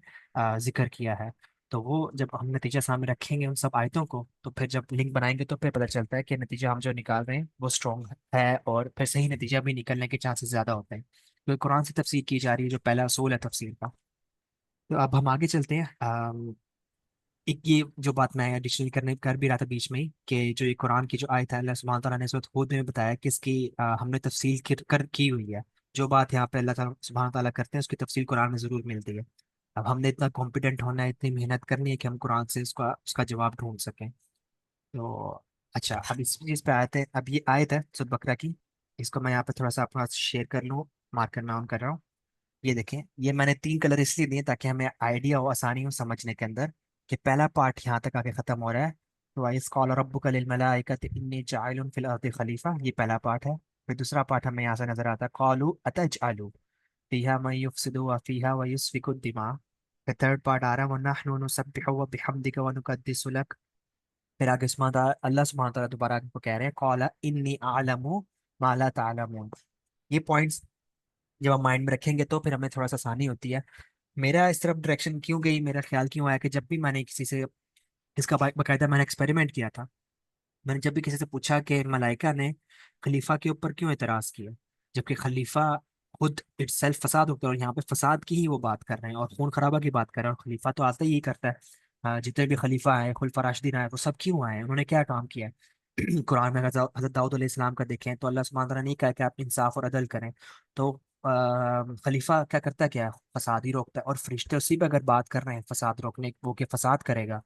जिक्र किया है। तो वो जब हम नतीजा सामने रखेंगे उन सब आयतों को, तो फिर जब लिंक बनाएंगे तो फिर पता चलता है कि नतीजा हम जो निकाल रहे हैं वो स्ट्रॉन्ग है, और फिर सही नतीजा भी निकलने के चांसेस ज़्यादा होते हैं, क्योंकि कुरान से तफसीर की जा रही है, जो पहला असूल है तफसीर का। तो अब हम आगे चलते हैं। एक ये जो बात मैं एडिशनल करने कर भी रहा था बीच में ही, कि जो ये कुरान की जो आयत है, अल्लाह सुब्हानहू तआला ने सूरत हूद में बताया कि इसकी हमने तफसील की हुई है। जो बात यहाँ पे अल्लाह ताला सुब्हानहू तआला करते हैं, उसकी तफसील कुरान में ज़रूर मिलती है। अब हमने इतना कॉम्पिटेंट होना है, इतनी मेहनत करनी है कि हम कुरान से उसका जवाब ढूंढ सकें। तो अच्छा, अब इस चीज़ पे आते हैं। अब ये आयत है सूरत बकरा की, इसको मैं यहाँ पे थोड़ा सा अपना शेयर कर लूँ, मार्कर मैं ऑन कर रहा हूँ। ये देखें, ये मैंने 3 कलर इसलिए दिए ताकि हमें आइडिया हो, आसानी हो समझने के अंदर, कि पहला पार्ट यहाँ तक आके खत्म हो रहा है। तो वाइस कॉल रब्बुका लिल मलाइकति इन्नी जाइलुन फिल अर्दि खलीफा, ये पहला पार्ट है। फिर दूसरा पार्ट हमें यहाँ से नजर आता है, कॉलू अतजअलु फीहा मन युफसिदु व फीहा व युस्फिकु दिमा। फिर थर्ड पार्ट आ रहा है, व नहनु नुसब्बिहु व बिहम्दिका व नुकद्दिसु लक। फिर आगे अल्लाह सुब्हानहू तआला दोबारा को कह रहे हैं, कॉला इन्नी अअलमु मा ला तअलमून। ये पॉइंट्स जब हम माइंड में रखेंगे तो फिर हमें थोड़ा सा आसानी होती है। मेरा इस तरफ डायरेक्शन क्यों गई, मेरा ख्याल क्यों आया कि जब भी मैंने किसी से इसका बाकायदा मैंने एक्सपेरिमेंट किया था, मैंने जब भी किसी से पूछा कि मलाइका ने खलीफा के ऊपर क्यों एतराज किया, जबकि खलीफा खुद इटसेल्फ फसाद होता है, और यहाँ पे फसाद की ही वो बात कर रहे हैं और खून खराबा की बात कर रहे हैं, और खलीफा तो आता ही करता है। जितने भी खलीफा आए, खुलफा राशिदीन आए, वो सब क्यों आए, उन्होंने क्या काम किया है? कुरान में अगर हजरत दाऊद अलैहिस्सलाम का देखें तो अल्लाह सुब्हानहू तआला ने नहीं कहा कि आप इंसाफ और अदल करें। तो खलीफा क्या करता है, क्या फसाद ही रोकता है। और फरिश्ते उसी पे अगर बात कर रहे हैं फसाद रोकने, वो के फसाद करेगा,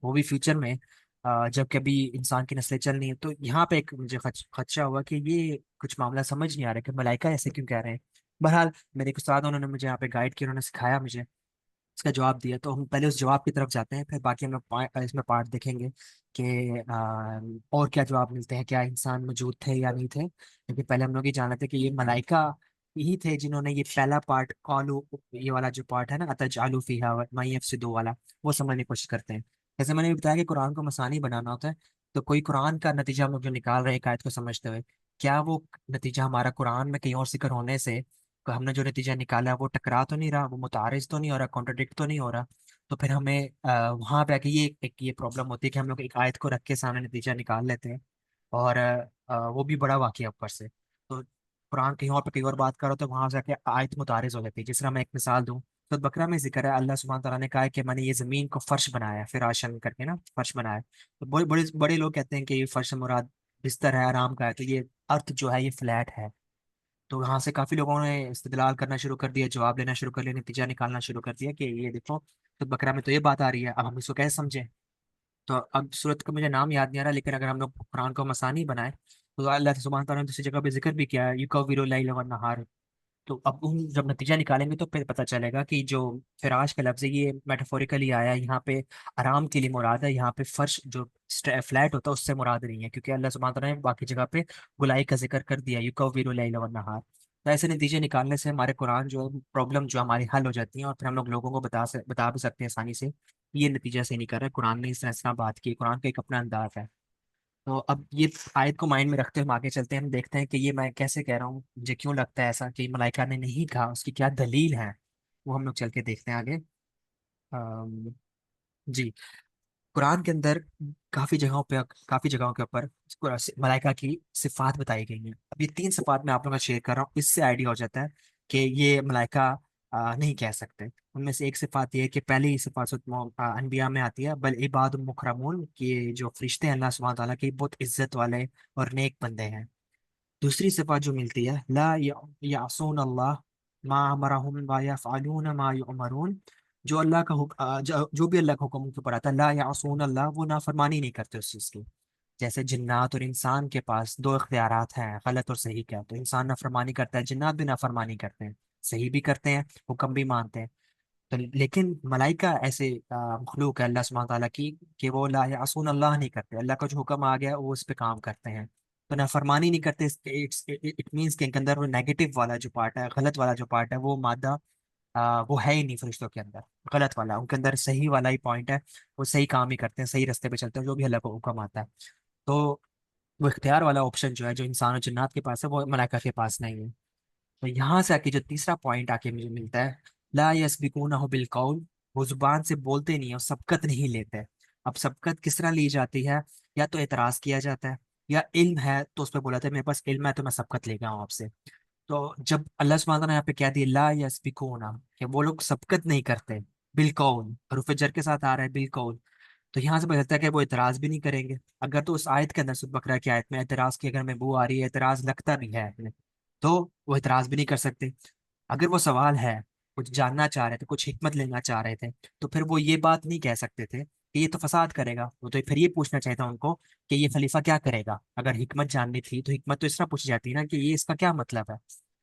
वो भी फ्यूचर में, जब कभी इंसान की नस्लें चलनी है। तो यहाँ पे एक मुझे खदशा हुआ कि ये कुछ मामला समझ नहीं आ रहा कि मलाइका ऐसे क्यों कह रहे हैं। बहरहाल मेरे एक उस्ताद, उन्होंने मुझे यहाँ पे गाइड किया, उन्होंने सिखाया मुझे, इसका जवाब दिया। तो हम पहले उस जवाब की तरफ जाते हैं, फिर बाकी हम लोग इसमें पार्ट देखेंगे कि और क्या जवाब मिलते हैं, क्या इंसान मौजूद थे या नहीं थे। लेकिन पहले हम लोग ये जान लेते हैं कि ये मलाइका ही थे जिन्होंने ये पहला पार्ट कालू, ये वाला जो पार्ट है ना, अतजालू फीहा माई यफ्सिदू वाला, वो समझने की कोशिश करते हैं। जैसे मैंने भी बताया कि कुरान को मसानी बनाना होता है, तो कोई कुरान का नतीजा हम लोग जो निकाल रहे हैं एक आयत को समझते हुए, क्या वो नतीजा हमारा कुरान में कहीं और जिक्र होने से, तो हमने जो नतीजा निकाला है वो टकरा तो नहीं रहा, वो मुतारिज तो नहीं हो रहा, कॉन्ट्रडिक्ट तो नहीं हो रहा। तो फिर हमें वहां पे आके ये एक ये प्रॉब्लम होती है कि हम लोग एक आयत को रख के सामने नतीजा निकाल लेते हैं, और वो भी बड़ा वाकया ऊपर से। तो कुरान कहीं और पे कहीं और बात करो तो वहां जाके आयत मुतारिज हो जाती है। जिस तरह मैं एक मिसाल दूं, तो बकरा में जिक्र है, अल्लाह सुब्हान तआला ने कहा है कि मैंने ये जमीन को फर्श बनाया, फिराशन करके ना फर्श बनाया। तो बड़े बड़े बड़े लोग कहते हैं कि ये फर्श से मुराद बिस्तर है, आराम का है, तो ये अर्थ जो है ये फ्लैट है। तो यहाँ से काफी लोगों ने इस्तेदलाल करना शुरू कर दिया, जवाब लेना शुरू कर लिया, नतीजा निकालना शुरू कर दिया कि ये देखो, तो बकरा में तो ये बात आ रही है, अब हम इसको कैसे समझें। तो अब सूरत का मुझे नाम याद नहीं आ रहा, लेकिन अगर हम लोग कुरान को मसानी बनाए, तो अल्लाह सुब्हान तआला ने दूसरी जगह पे जिक्र भी किया है, युकव्विरु लैल वन नहार। तो अब हम जब नतीजा निकालेंगे तो फिर पता चलेगा कि जो फिराश का लफ्ज़ है ये मेटाफोरिकली आया है, यहाँ पे आराम के लिए मुराद है, यहाँ पे फर्श जो फ्लैट होता है उससे मुराद नहीं है, क्योंकि अल्लाह सुब्हान तआला ने बाकी जगह पे गुलाई का जिक्र कर दिया, युकव्विरु लैल वन नहार। तो ऐसे नतीजे निकालने से हमारे कुरान जो प्रॉब्लम जो हमारी हल हो जाती है, और फिर हम लोग लोगों को बता भी सकते हैं आसानी से, ये नतीजा सही नहीं कर रहा है, कुरान ने इस तरह बात की, कुरान का एक अपना अंदाज है। तो अब ये आयत को माइंड में रखते हुए हम आगे चलते हैं, हम देखते हैं कि ये मैं कैसे कह रहा हूँ, मुझे क्यों लगता है ऐसा कि मलाइका ने नहीं कहा, उसकी क्या दलील है, वो हम लोग चल के देखते हैं आगे। अम, जी, कुरान के अंदर काफी जगहों के ऊपर मलाइका की सिफात बताई गई हैं। अब ये 3 सिफात मैं आप लोगों का शेयर कर रहा हूँ, इससे आइडिया हो जाता है कि ये मलाइका नहीं कह सकते। उनमें से एक सिफात ये है कि पहली सिफात अनबिया में आती है, बल इबाद मुकरमून, कि जो फरिश्ते हैं अल्लाह सुब्हान तआला की बहुत इज्जत वाले और नेक बंदे हैं। दूसरी सिफात जो मिलती है, ला यासून अल्लाह मा अमरहुम व यफअलून मा युअमरून, जो अल्लाह का जो भी अल्लाह का हुक्म उनके ऊपर आता है, ला यासून अल्लाह, वो नाफरमानी नहीं करते उस चीज़ की। जैसे जिन्नात और इंसान के पास 2 इख्तियारात हैं, गलत और सही क्या, तो इंसान नाफरमानी करता है, जिन्नात भी नाफरमानी करते हैं, सही भी करते हैं, हुक्म भी मानते हैं। तो लेकिन मलाइका ऐसे मखलूक है अल्लाह सुब्हान तआला की, कि वो ला यासून अल्लाह नहीं करते, अल्लाह का जो हुक्म आ गया वो उस पे काम करते हैं। तो नाफरमानी नहीं करते, इट मीन्स के इनके अंदर वो नेगेटिव वाला जो पार्ट है, गलत वाला जो पार्ट है, वो मादा वो है ही नहीं फरिश्तों के अंदर, गलत वाला उनके अंदर सही वाला ही पॉइंट है। वो सही काम ही करते हैं, सही रास्ते पे चलते हैं, जो भी अल्लाह को हुक्म आता है। तो वो इख्तियार वाला ऑप्शन जो है, जो इंसान और जन्नात के पास है, वो मलाइका के पास नहीं है। तो यहाँ से आके जो तीसरा पॉइंट आके मुझे मिलता है, ला यस्बिकूनहु बिल कौल, वो जुबान से बोलते नहीं है और सबकत नहीं लेते। अब सबकत किस तरह ली जाती है, या तो एतराज किया जाता है, या इल्म है तो उस पर बोला था मेरे पास इल्म है तो मैं सबकत ले गया हूँ आपसे। तो जब अल्लाह सुब्हानहू तआला ने यहाँ पे क्या दिया, ला यस्बिकूना, कि वो लोग सबकत नहीं करते, बिल कौल, हरूफ जर के साथ आ रहा है बिल कौल। तो यहाँ से पता चलता है कि वो एतराज भी नहीं करेंगे। अगर तो उस आयत के अंदर, सूरह बकरा की आयत में एतराज की अगर मैं बू आ रही है, एतराज लगता भी है हमें, तो वो एतराज भी नहीं कर सकते। अगर वो सवाल है, कुछ जानना चाह रहे थे, कुछ हिकमत लेना चाह रहे थे, तो फिर वो ये बात नहीं कह सकते थे कि ये तो फसाद करेगा। वो तो फिर ये पूछना चाहिए था उनको कि ये खलीफा क्या करेगा। अगर हिकमत जाननी थी तो हिकमत तो इस तरह पूछी जाती है ना कि ये इसका क्या मतलब है।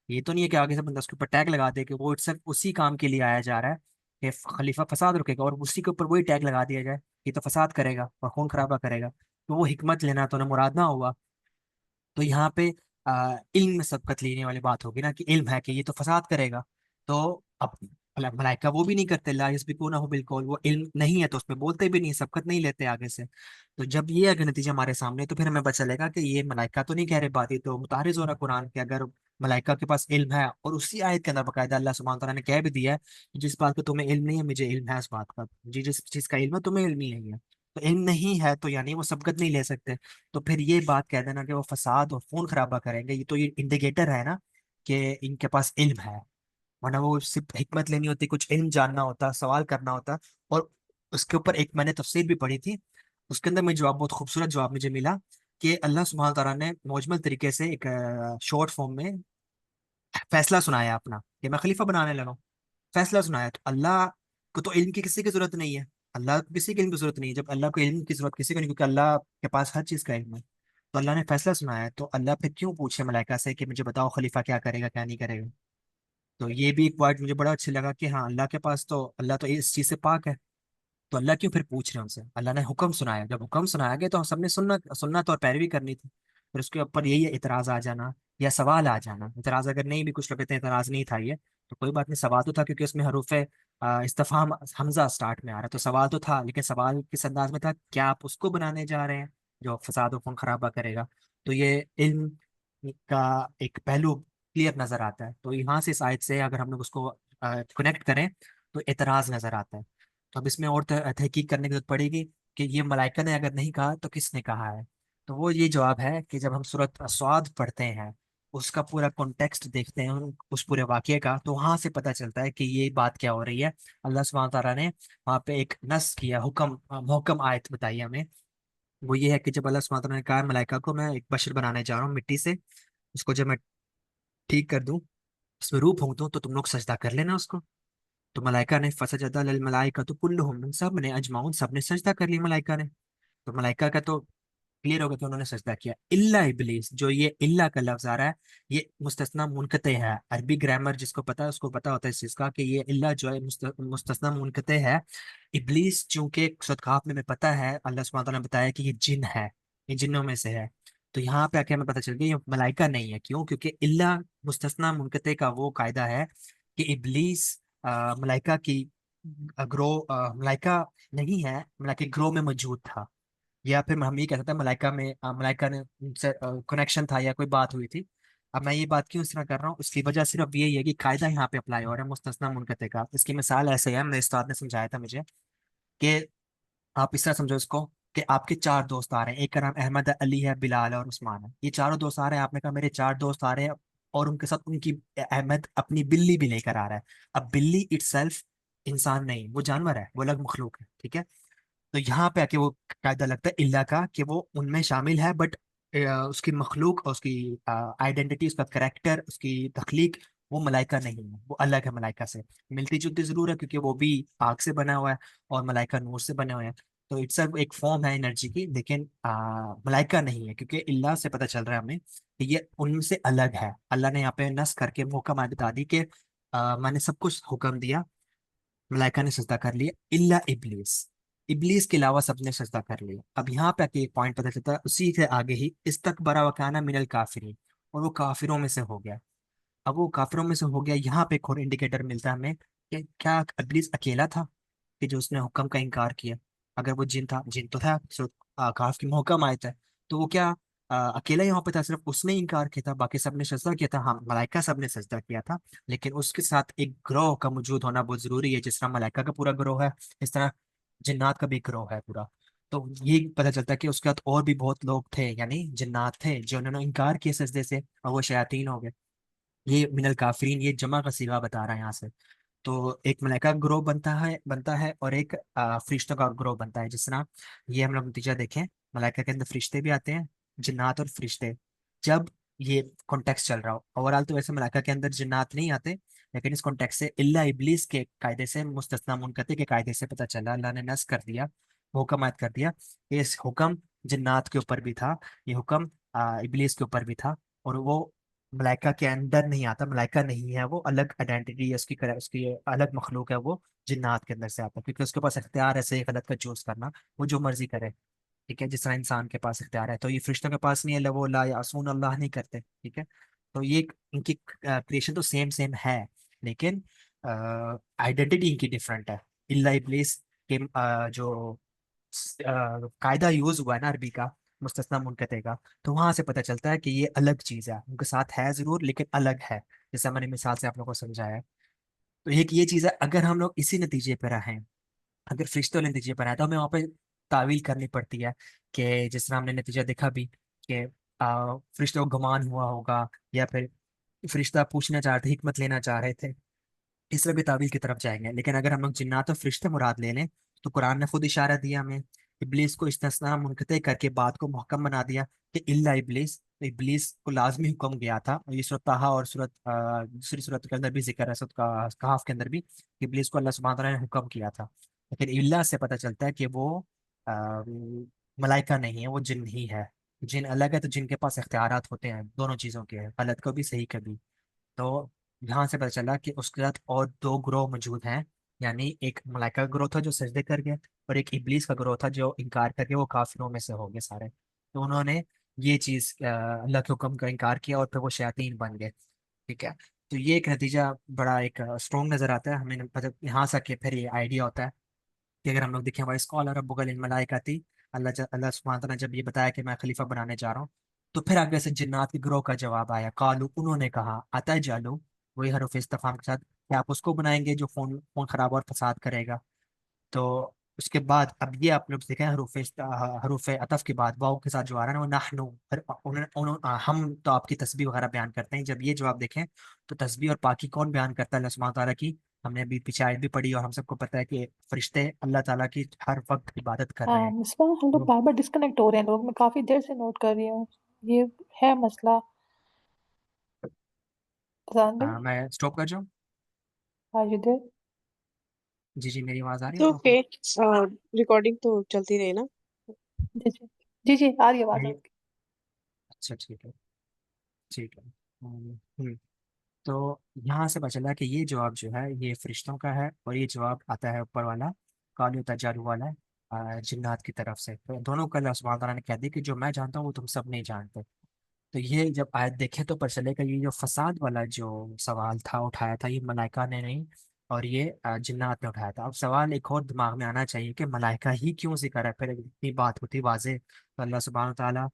ये तो नहीं है कि आगे से बंदा उसके ऊपर टैग लगा दे कि वो सिर्फ उसी काम के लिए आया जा रहा है कि खलीफा फसाद रुकेगा, और उसी के ऊपर वही टैग लगा दिया जाए, ये तो फसाद करेगा और खून खराबा करेगा। तो वो हिकमत लेना तो ना मुराद ना हुआ। तो यहाँ पे इल्म में सबकत लेने वाली बात होगी ना, कि इल्म है कि ये तो फसाद करेगा। तो अब मलाइका वो भी नहीं करते, ला यस्बिकूनहु बिल्कुल, वो इल्म नहीं है तो उसमें बोलते भी नहीं, सबकत नहीं लेते आगे से। तो जब ये अगर नतीजा हमारे सामने, तो फिर हमें पता चलेगा कि ये मलाइका तो नहीं कह रहे बात, ये तो मुतारिज हो रहा कुरान के। अगर मलाइका के पास इल्म है, और उसी आयत के अंदर बकायदा अल्लाह सुब्हानहू तआला ने कह भी दिया है कि जिस बात का तुम्हें इल्म नहीं है मुझे इल्म है, उस बात का जी, जिस चीज का इल्म है तुम्हें इल्म नहीं है। तो इल्म नहीं है तो यानी वो सबकत नहीं ले सकते। तो फिर ये बात कह देना कि वो फसाद और खून खराबा करेंगे, ये तो ये इंडिकेटर है ना कि इनके पास इल्म है। वरना वो सिर्फ हिकमत लेनी होती, कुछ इल्म जानना होता, सवाल करना होता। और उसके ऊपर एक मैंने तफसीर भी पढ़ी थी, उसके अंदर मुझे जवाब, बहुत खूबसूरत जवाब मुझे मिला कि अल्लाह सुब्हानहू तआला ने मौजमल तरीके से एक शॉर्ट फॉर्म में फैसला सुनाया अपना कि मैं खलीफा बनाने लगा हूँ, फैसला सुनाया। तो अल्लाह को तो इल्म की किसी की जरूरत नहीं है, अल्लाह को किसी के इल्म की जरूरत नहीं है। जब अल्लाह को इल्म की जरूरत किसी को नहीं, क्योंकि अल्लाह के पास हर चीज का इल्म है, तो अल्लाह ने फैसला सुनाया, तो अल्लाह फिर क्यों पूछे मलाइका से कि मुझे बताओ खलीफा क्या करेगा क्या नहीं करेगा। तो ये भी एक पॉइंट मुझे बड़ा अच्छा लगा कि हाँ, अल्लाह के पास तो, अल्लाह तो इस चीज से पाक है, तो अल्लाह क्यों फिर पूछ रहे हैं उनसे। अल्लाह ने हुक्म सुनाया, जब हुक्म सुनाया गया तो हम सबने सुनना सुनना तो और पैरवी करनी थी। फिर उसके ऊपर यही है इतराज आ जाना या सवाल आ जाना। इतराज अगर नहीं भी, कुछ लोग कहते हैं इतराज नहीं था ये, तो कोई बात नहीं, सवाल तो था, क्योंकि उसमें हरूफ इस्तिफहाम हमजा स्टार्ट में आ रहा है, तो सवाल तो था, लेकिन सवाल किस अंदाज में था, क्या आप उसको बनाने जा रहे हैं जो फसाद और खून खराबा करेगा। तो ये इल्म का एक पहलू क्लियर नजर आता है। तो यहाँ से इस आयत से अगर हम लोग उसको कनेक्ट करें तो एतराज नजर आता है। तो अब इसमें और तहकीक करने की जरूरत पड़ेगी कि ये मलाइका ने अगर नहीं कहा तो किसने कहा है। तो वो ये जवाब है कि जब हम सूरत स्वाद पढ़ते हैं, उसका पूरा कॉन्टेक्स्ट देखते हैं उस पूरे वाक्य का, तो वहां से पता चलता है कि ये बात क्या हो रही है। अल्लाह सुब्हानहू तआला ने वहाँ पे एक नस किया, हुक्म मुहक्कम आयत बताई हमें। वो ये है कि जब अल्लाह सुब्हानहू तआला ने कहा मलाइका को मैं एक बशर बनाने जा रहा हूँ मिट्टी से, उसको जब मैं ठीक कर दूं, उसमें रूह फूंक दूं, तो तुम लोग सजदा कर लेना उसको। तो मलाइका ने फसजदा लिल मलाइका तो कुल्लुहुम, सब ने अजमाउन, सब ने सजदा कर ली मलाइका ने। तो मलाइका का तो क्लियर हो गया कि उन्होंने सजदा किया, इल्ला इबलीस। जो ये इल्ला का लफ्ज आ रहा है, ये मुस्तस्ना मुनकते है। अरबी ग्रामर जिसको पता है उसको पता होता है इस चीज का कि ये इल्ला जो है मुस्तस्ना मुनकते है। इबलीस चूंकि सूरत कहफ में पता है, अल्लाह सुब्हानहू तआला ने बताया कि ये जिन है, ये जिन्नों में से है। तो यहाँ पे आके हमें पता चल गया ये मलाइका नहीं है। क्यों? क्योंकि इल्ला मुस्तस्ना मुनकते का वो कायदा है कि इबलीस मलाइका की मलाइका नहीं है, मलाइका ग्रो में मौजूद था। या फिर हम ये कह सकते हैं मलाइका में मलाइका ने उनसे कनेक्शन था या कोई बात हुई थी। अब मैं ये बात क्यों इस तरह कर रहा हूँ, उसकी वजह सिर्फ यही है कि कायदा यहाँ पे अप्लाई हो रहा है मुस्तस्ना मुनकते का। इसकी मिसाल ऐसे है, मेरे उस्ताद ने समझाया था मुझे कि आप इस तरह समझो इसको कि आपके चार दोस्त आ रहे हैं, एक का नाम अहमद है, अली है, बिलाल है और उस्मान है। ये चारों दोस्त आ रहे हैं, आपने कहा मेरे चार दोस्त आ रहे हैं, और उनके साथ उनकी अहमद अपनी बिल्ली भी लेकर आ रहा है। अब बिल्ली इटसेल्फ इंसान नहीं, वो जानवर है, वो अलग मखलूक है, ठीक है। तो यहाँ पे आके वो कायदा लगता है इल्ला का कि वो उनमें शामिल है, बट उसकी मखलूक और उसकी आइडेंटिटी, उसका करेक्टर, उसकी तख्लीक, वो मलाइका नहीं है, वो अलग है मलाइका से। मिलती जुलती जरूर है क्योंकि वो भी आग से बना हुआ है और मलाइका नूर से बने हुए हैं। तो इट्स एक फॉर्म है एनर्जी की, लेकिन मलाइका नहीं है, क्योंकि इल्ला से पता चल रहा है हमें कि ये उनसे अलग है। अल्लाह ने यहाँ पे नस करके मुहक्कम बता दी कि मैंने सब कुछ हुक्म दिया, मलाइका ने सजदा कर लिया, इल्ला इबलीस। इबलीस के अलावा सबने सजदा कर लिया। अब यहाँ पे आके एक पॉइंट पता चलता है, उसी से आगे ही इस्तकबरा वकाना मिनल काफिरीन, और वो काफिरों में से हो गया। अब वो काफिरों में से हो गया, यहाँ पे एक और इंडिकेटर मिलता है हमें कि क्या इबलीस अकेला था कि जो उसने हुक्म का इनकार किया। अगर वो जिन था, जिन तो था, सो काफ की मुहक्कम आयत है, तो वो क्या अकेला यहाँ पे था? सिर्फ उसने इनकार किया था, बाकी सबने सजदा किया था? हाँ, मलाइका सबने सजदा किया था, लेकिन उसके साथ एक ग्रोह का मौजूद होना बहुत जरूरी है। जिस तरह मलाइका का पूरा ग्रोह है, इस तरह जिन्नात का भी ग्रोह है पूरा। तो ये पता चलता है कि उसके साथ और भी बहुत लोग थे, यानी जिन्नात थे जो उन्होंने इनकार किया सजदे से, और वो शयातीन हो गए। ये मिनल काफरीन, ये जमा का सीगा बता रहा है यहाँ से। तो एक मलाइका ग्रोह बनता है और एक फरिश्तों का ग्रोह बनता है। जिस तरह ये हम लोग नतीजा देखें, मलाइका के अंदर फरिश्ते भी आते हैं, जिन्नात और फरिश्ते। जब ये कॉन्टेक्स्ट चल रहा हो, ओवरऑल तो वैसे मलाइका के अंदर जिन्नात नहीं आते, लेकिन इस कॉन्टेक्स्ट से इल्ला इबलीस के कायदे से, मुस्तस्ना मुनकते के कायदे से पता चला, अल्लाह ने नस कर दिया, हुक्म आयत कर दिया कि इस हुक्म जिन्नात के ऊपर भी था, ये हुक्म इबलीस के ऊपर भी था। और वो मलाइका के अंदर नहीं आता, मलाइका नहीं है, वो अलग आइडेंटिटी है उसकी, उसकी अलग मखलूक है वो, जिन्नात के अंदर से आता है, क्योंकि उसके पास इख्तियार है सही गलत का चूज करना, वो जो मर्जी करे, ठीक है, जिस तरह इंसान के पास इख्तियार है। तो ये फरिश्तों के पास नहीं है, वो ला यासून अल्लाह नहीं करते, ठीक है। तो ये इनकी क्रिएशन तो सेम सेम है, लेकिन आइडेंटिटी इनकी डिफरेंट है। इल्ला इब्लीस के जो कायदा यूज हुआ है ना अरबी का, मुस्तस्ना मुनकते का, तो वहां से पता चलता है कि ये अलग चीज है, उनके साथ है जरूर लेकिन अलग है, जैसे मैंने मिसाल से आप लोगों को समझाया है। तो एक ये चीज है, अगर हम लोग इसी नतीजे पर रहें, अगर फरिश्ते वाले नतीजे पर आए, तो हमें वहाँ पे तावील करनी पड़ती है कि जिस तरह हमने नतीजा देखा भी कि फरिश्तों को गुमान हुआ होगा, या फिर फरिश्ता पूछना चाह रहे थे, हिकमत लेना चाह रहे थे, इस तरह भी तावील की तरफ जाएंगे। लेकिन अगर हम लोग जिन्नात और फरिश्ते मुराद ले लें, तो कुरान ने खुद इशारा दिया हमें, इब्लीस को इस्तिस्ना मुनक़ते करके बात को मुहक्कम बना दिया कि इल्ला इब्लीस, तो इब्लीस को लाजमी हुक्म गया था, और ये सूरत ताहा और सूरत दूसरी सूरत के अंदर भी जिक्र है, सूरत का कहफ के अंदर भी, कि इब्लीस को अल्लाह सुब्हानहू तआला ने हुक्म किया था। लेकिन इल्ला से पता चलता है कि वो आ, मलाइका नहीं है, वो जिन ही है। जिन अलग है, तो जिनके पास इख्तियारात होते हैं दोनों चीज़ों के, गलत को भी सही का भी। तो यहाँ से पता चला कि उसके साथ और दो ग्रोह मौजूद हैं, यानी एक मलाइका का ग्रोह था जो सजदे कर गया, और एक इब्लीस का ग्रोह था जो इनकार करके वो काफिरों में से हो गए सारे। तो उन्होंने ये चीज अल्लाह के हुक्म का इनकार किया, और फिर वो शयातीन बन गए। ठीक है। तो ये एक नतीजा बड़ा एक स्ट्रॉन्ग नजर आता है हमें, मतलब यहाँ से के फिर ये आइडिया होता है कि अगर हम लोग देखें, वाइस कॉल रब्बुकल लिल मलाइकाती, अल्लाह सुब्हानहू तआला ने जब ये बताया कि मैं खलीफा बनाने जा रहा हूँ, तो फिर आगे से जिन्नात के ग्रोह का जवाब आया, कालू, उन्होंने कहा, अतः जालू, वही हरूफ इस्तिफाम के साथ, क्या आप उसको बनाएंगे जो फोन फोन खराब और फसाद करेगा। तो उसके बाद अब ये आप लोग देखें, हरूफ अतफ के बाद वाव के साथ जो आ रहा है ना, वो नाहनु, हम तो आपकी तस्बीह वगैरह बयान करते हैं। जब ये जवाब देखें, तो तस्बीह और पाकी कौन बयान करता है? अल्लाह सुब्हानहू तआला की। हमने अभी पीछे आयत भी पढ़ी, और हम सबको पता है कि फरिश्ते अल्लाह ताला की हर वक्त इबादत कर रहे हाँ हैं। मिसबा, हम लोग तो बार बार डिस्कनेक्ट हो रहे हैं लोग, मैं काफी देर से नोट कर रही हूँ। ये है मसला। अजान भाई, मैं स्टॉप कर जाऊँ? Are you there? जी जी, मेरी आवाज़ आ रही है तो आप लोग को? ओके, रिकॉर्डिंग तो चलती रही ना। जी जी जी जी, आ रही है आवाज ये आपकी। अच्छा, ठीक है, ठीक है। तो यहाँ से पता चला कि ये जवाब जो है ये फरिश्तों का है, और ये जवाब आता है ऊपर वाला, कालू तजारू वाला, जिन्नात की तरफ से। तो दोनों का अल्लाह सुब्हानहू तआला ने कह दी कि जो मैं जानता हूँ वो तुम सब नहीं जानते। तो ये जब आयत देखे तो पता चलेगा, ये जो फसाद वाला जो सवाल था उठाया था, ये मलाइका ने नहीं, और ये जिन्नात ने उठाया था। अब सवाल एक और दिमाग में आना चाहिए कि मलाइका ही क्यों जिक्र है, फिर इतनी बात होती वाजे तो अल्लाह सुब्हानहू तआला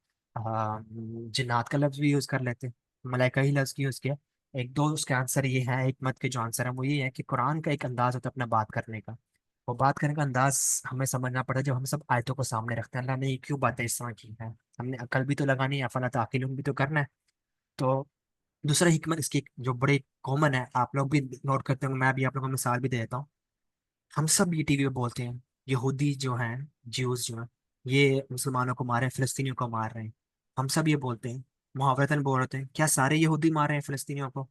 जिन्नात का लफ्ज भी यूज कर लेते, मलाइका ही लफ्ज यूज किया। एक दो उसके आंसर ये है, एक मत के जो आंसर है वो ये है कि कुरान का एक अंदाज होता है अपना बात करने का। वो बात करने का अंदाज हमें समझना पड़ता है जब हम सब आयतों को सामने रखते हैं, अल्लाह ने ये क्यों बातें इस तरह की हैं, हमने अकल भी तो लगानी है, अफला ताकिलून भी तो करना है। तो दूसरा हिकमत इसकी जो बड़े कॉमन है, आप लोग भी नोट करते होंगे, मैं भी आप लोगों को मिसाल भी दे देता हूँ। हम सब ये टीवी पे बोलते हैं, यहूदी जो हैं, ज्यूज जो हैं, ये मुसलमानों को मार रहे हैं, फिलिस्तीनियों को मार रहे हैं। हम सब ये बोलते हैं, मुहावरतन बोल रहे हैं, क्या सारे यहूदी मार रहे हैं फिलिस्तीनियों को?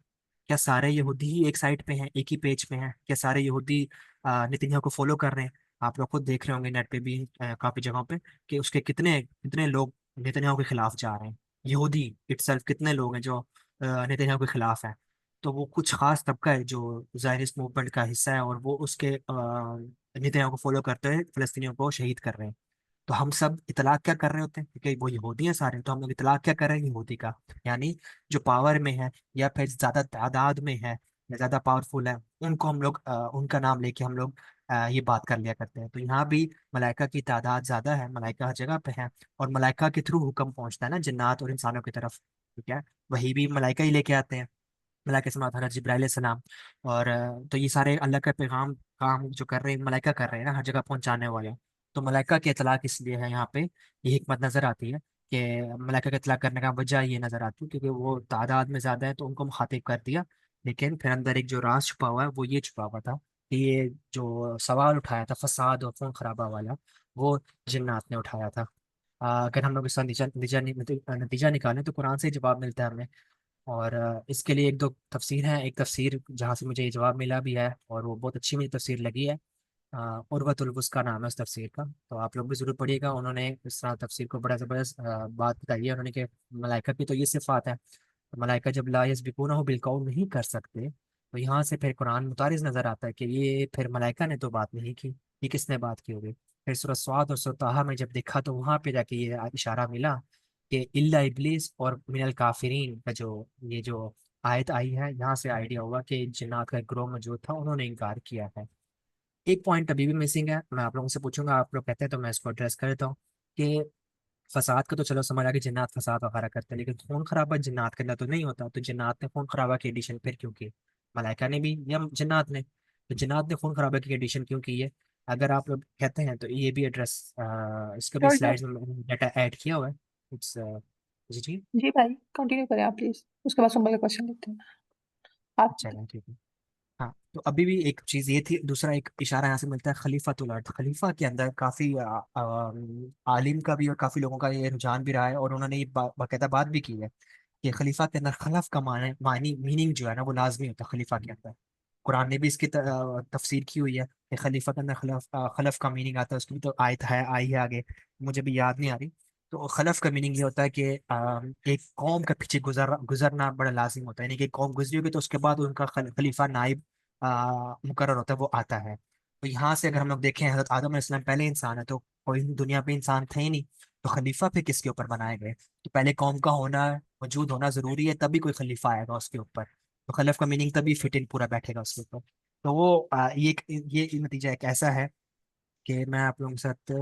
क्या सारे यहूदी ही एक साइड पे हैं, एक ही पेज पे हैं? क्या सारे यहूदी नेतन्याहू को फॉलो कर रहे हैं? आप लोग खुद देख रहे होंगे नेट पे भी, काफी जगहों पे, कि उसके कितने कितने लोग नेतन्याहू के खिलाफ जा रहे हैं। यहूदी इटसेल्फ कितने लोग हैं जो नेतन्याहू के खिलाफ हैं। तो वो कुछ खास तबका है जो ज़ायनिस्ट मूवमेंट का हिस्सा है, और वो उसके नेतन्याहू को फॉलो करते हुए फिलिस्तीनियों को शहीद कर रहे हैं। तो हम सब इतलाक क्या कर रहे होते हैं, क्योंकि वो यहूदी हैं सारे, तो हम लोग इतलाक क्या कर रहे हैं यहूदी का, यानी जो पावर में है, या फिर ज्यादा तादाद में है, या ज्यादा पावरफुल है, उनको हम लोग उनका नाम लेके हम लोग ये बात कर लिया करते हैं। तो यहाँ भी मलाइका की तादाद ज्यादा है, मलाइका हर जगह पे है, और मलाइका के थ्रू हुक्म पहुंचता है ना जिन्नात और इंसानों की तरफ। ठीक है। वही भी मलाइका ही लेके आते हैं, मलाइका से हज़रत जिब्राइल सलाम। और तो ये सारे अल्लाह का पैगाम काम जो कर रहे हैं मलाइका कर रहे हैं ना, हर जगह पहुंचाने वाले। तो मलाइका के इतलाक इसलिए है यहाँ पे, ये हिकमत नजर आती है कि मलाइका का इतलाक करने का वजह ये नजर आती है क्योंकि वो तादाद में ज्यादा है, तो उनको मुखातिब कर दिया। लेकिन फिर अंदर एक जो राज छुपा हुआ है, वो ये छुपा हुआ था कि ये जो सवाल उठाया था फसाद और खून खराबा वाला, वो जिन्नात ने उठाया था। अगर हम लोग इसका नतीजा निकालें तो कुरान से ही जवाब मिलता है हमें। और इसके लिए एक दो तफसीर हैं, एक तफसीर जहाँ से मुझे ये जवाब मिला भी है, और वो बहुत अच्छी मुझे तफसीर लगी है। उर्वतुल वुस्का नाम है उस तफसीर का, तो आप लोग भी जरूर पढ़िएगा। उन्होंने इस तरह तफसीर को बड़ा ज़बरदस्त बात बताई है उन्होंने, कि मलाइका की तो ये सिफात है, तो मलाइका जब ला यस्बिकूनहु बिलकौल नहीं कर सकते, तो यहाँ से फिर कुरान मुतारिज नजर आता है कि ये फिर मलाइका ने तो बात नहीं की, ये किसने बात की होगी? फिर सूरह स्वाद और सूरह ताहा में जब देखा, तो वहाँ पे जाके ये इशारा मिला कि इल्ला इब्लीस और मिनल काफिरीन का जो ये जो आयत आई है, यहाँ से आइडिया हुआ कि जिन्नात का एक ग्रोह मौजूद था, उन्होंने इनकार किया है। एक पॉइंट अभी भी मिसिंग है, मैं आप लोगों से पूछूंगा, आप लोग कहते हैं तो मैं इसको एड्रेस कर देता हूँ कि फसाद का तो चलो समझ आ कि जिन्नात फसाद वगैरह करते हैं, लेकिन खून खराबा जिन्नात के अंदर तो नहीं होता, तो जिन्नात ने खून खराबा की एडिशन फिर क्यों की? मलाइका ने भी या जिन्नात ने? तो जिन्नात ने खून खराबा की एडिशन क्यों की है? अगर आप लोग कहते हैं तो ये भी एड्रेस, इसका भी श्योर श्योर। स्लाइड्स में मैंने डाटा ऐड किया हुआ है। इट्स जी जी। जी भाई, कंटिन्यू करें आप प्लीज, उसके बाद सुन के क्वेश्चन लेते हैं आपकी। चलें, ठीक है। हाँ, तो अभी भी एक चीज ये थी, दूसरा एक इशारा यहाँ से मिलता है खलीफतुल अर्द। खलीफा के अंदर काफी आलिम का भी और काफी लोगों का ये रुझान भी रहा है, और उन्होंने ये बाकायदा बात भी की है कि खलीफा के अंदर खलफ का मानी मीनिंग जो है ना वो लाजमी होता है खलीफा के अंदर। कुरान ने भी इसकी तफसीर की हुई है कि खलीफा के अंदर खलफ का मीनिंग आता है। उसकी भी तो आयत है, आई है आगे, मुझे भी याद नहीं आ रही। तो खलफ का मीनिंग ये होता है कि एक कौम का पीछे गुजरना बड़ा लाजिम होता है, यानी कि एक कौम गुजरी होगी तो उसके बाद उनका खलीफा नाइब मुकर्रर होता है, वो आता है। तो यहाँ से अगर हम लोग देखें, हजरत आदम अलैहिस्सलाम पहले इंसान है, तो कोई दुनिया पे इंसान थे ही नहीं, तो खलीफा फिर किसके ऊपर बनाए गए? तो पहले कौम का होना, वजूद होना जरूरी है, तभी कोई खलीफा आएगा उसके ऊपर। तो खलफ का मीनिंग तभी फिट इन पूरा बैठेगा उसके ऊपर। तो वो ये नतीजा एक ऐसा है कि मैं आप लोगों के साथ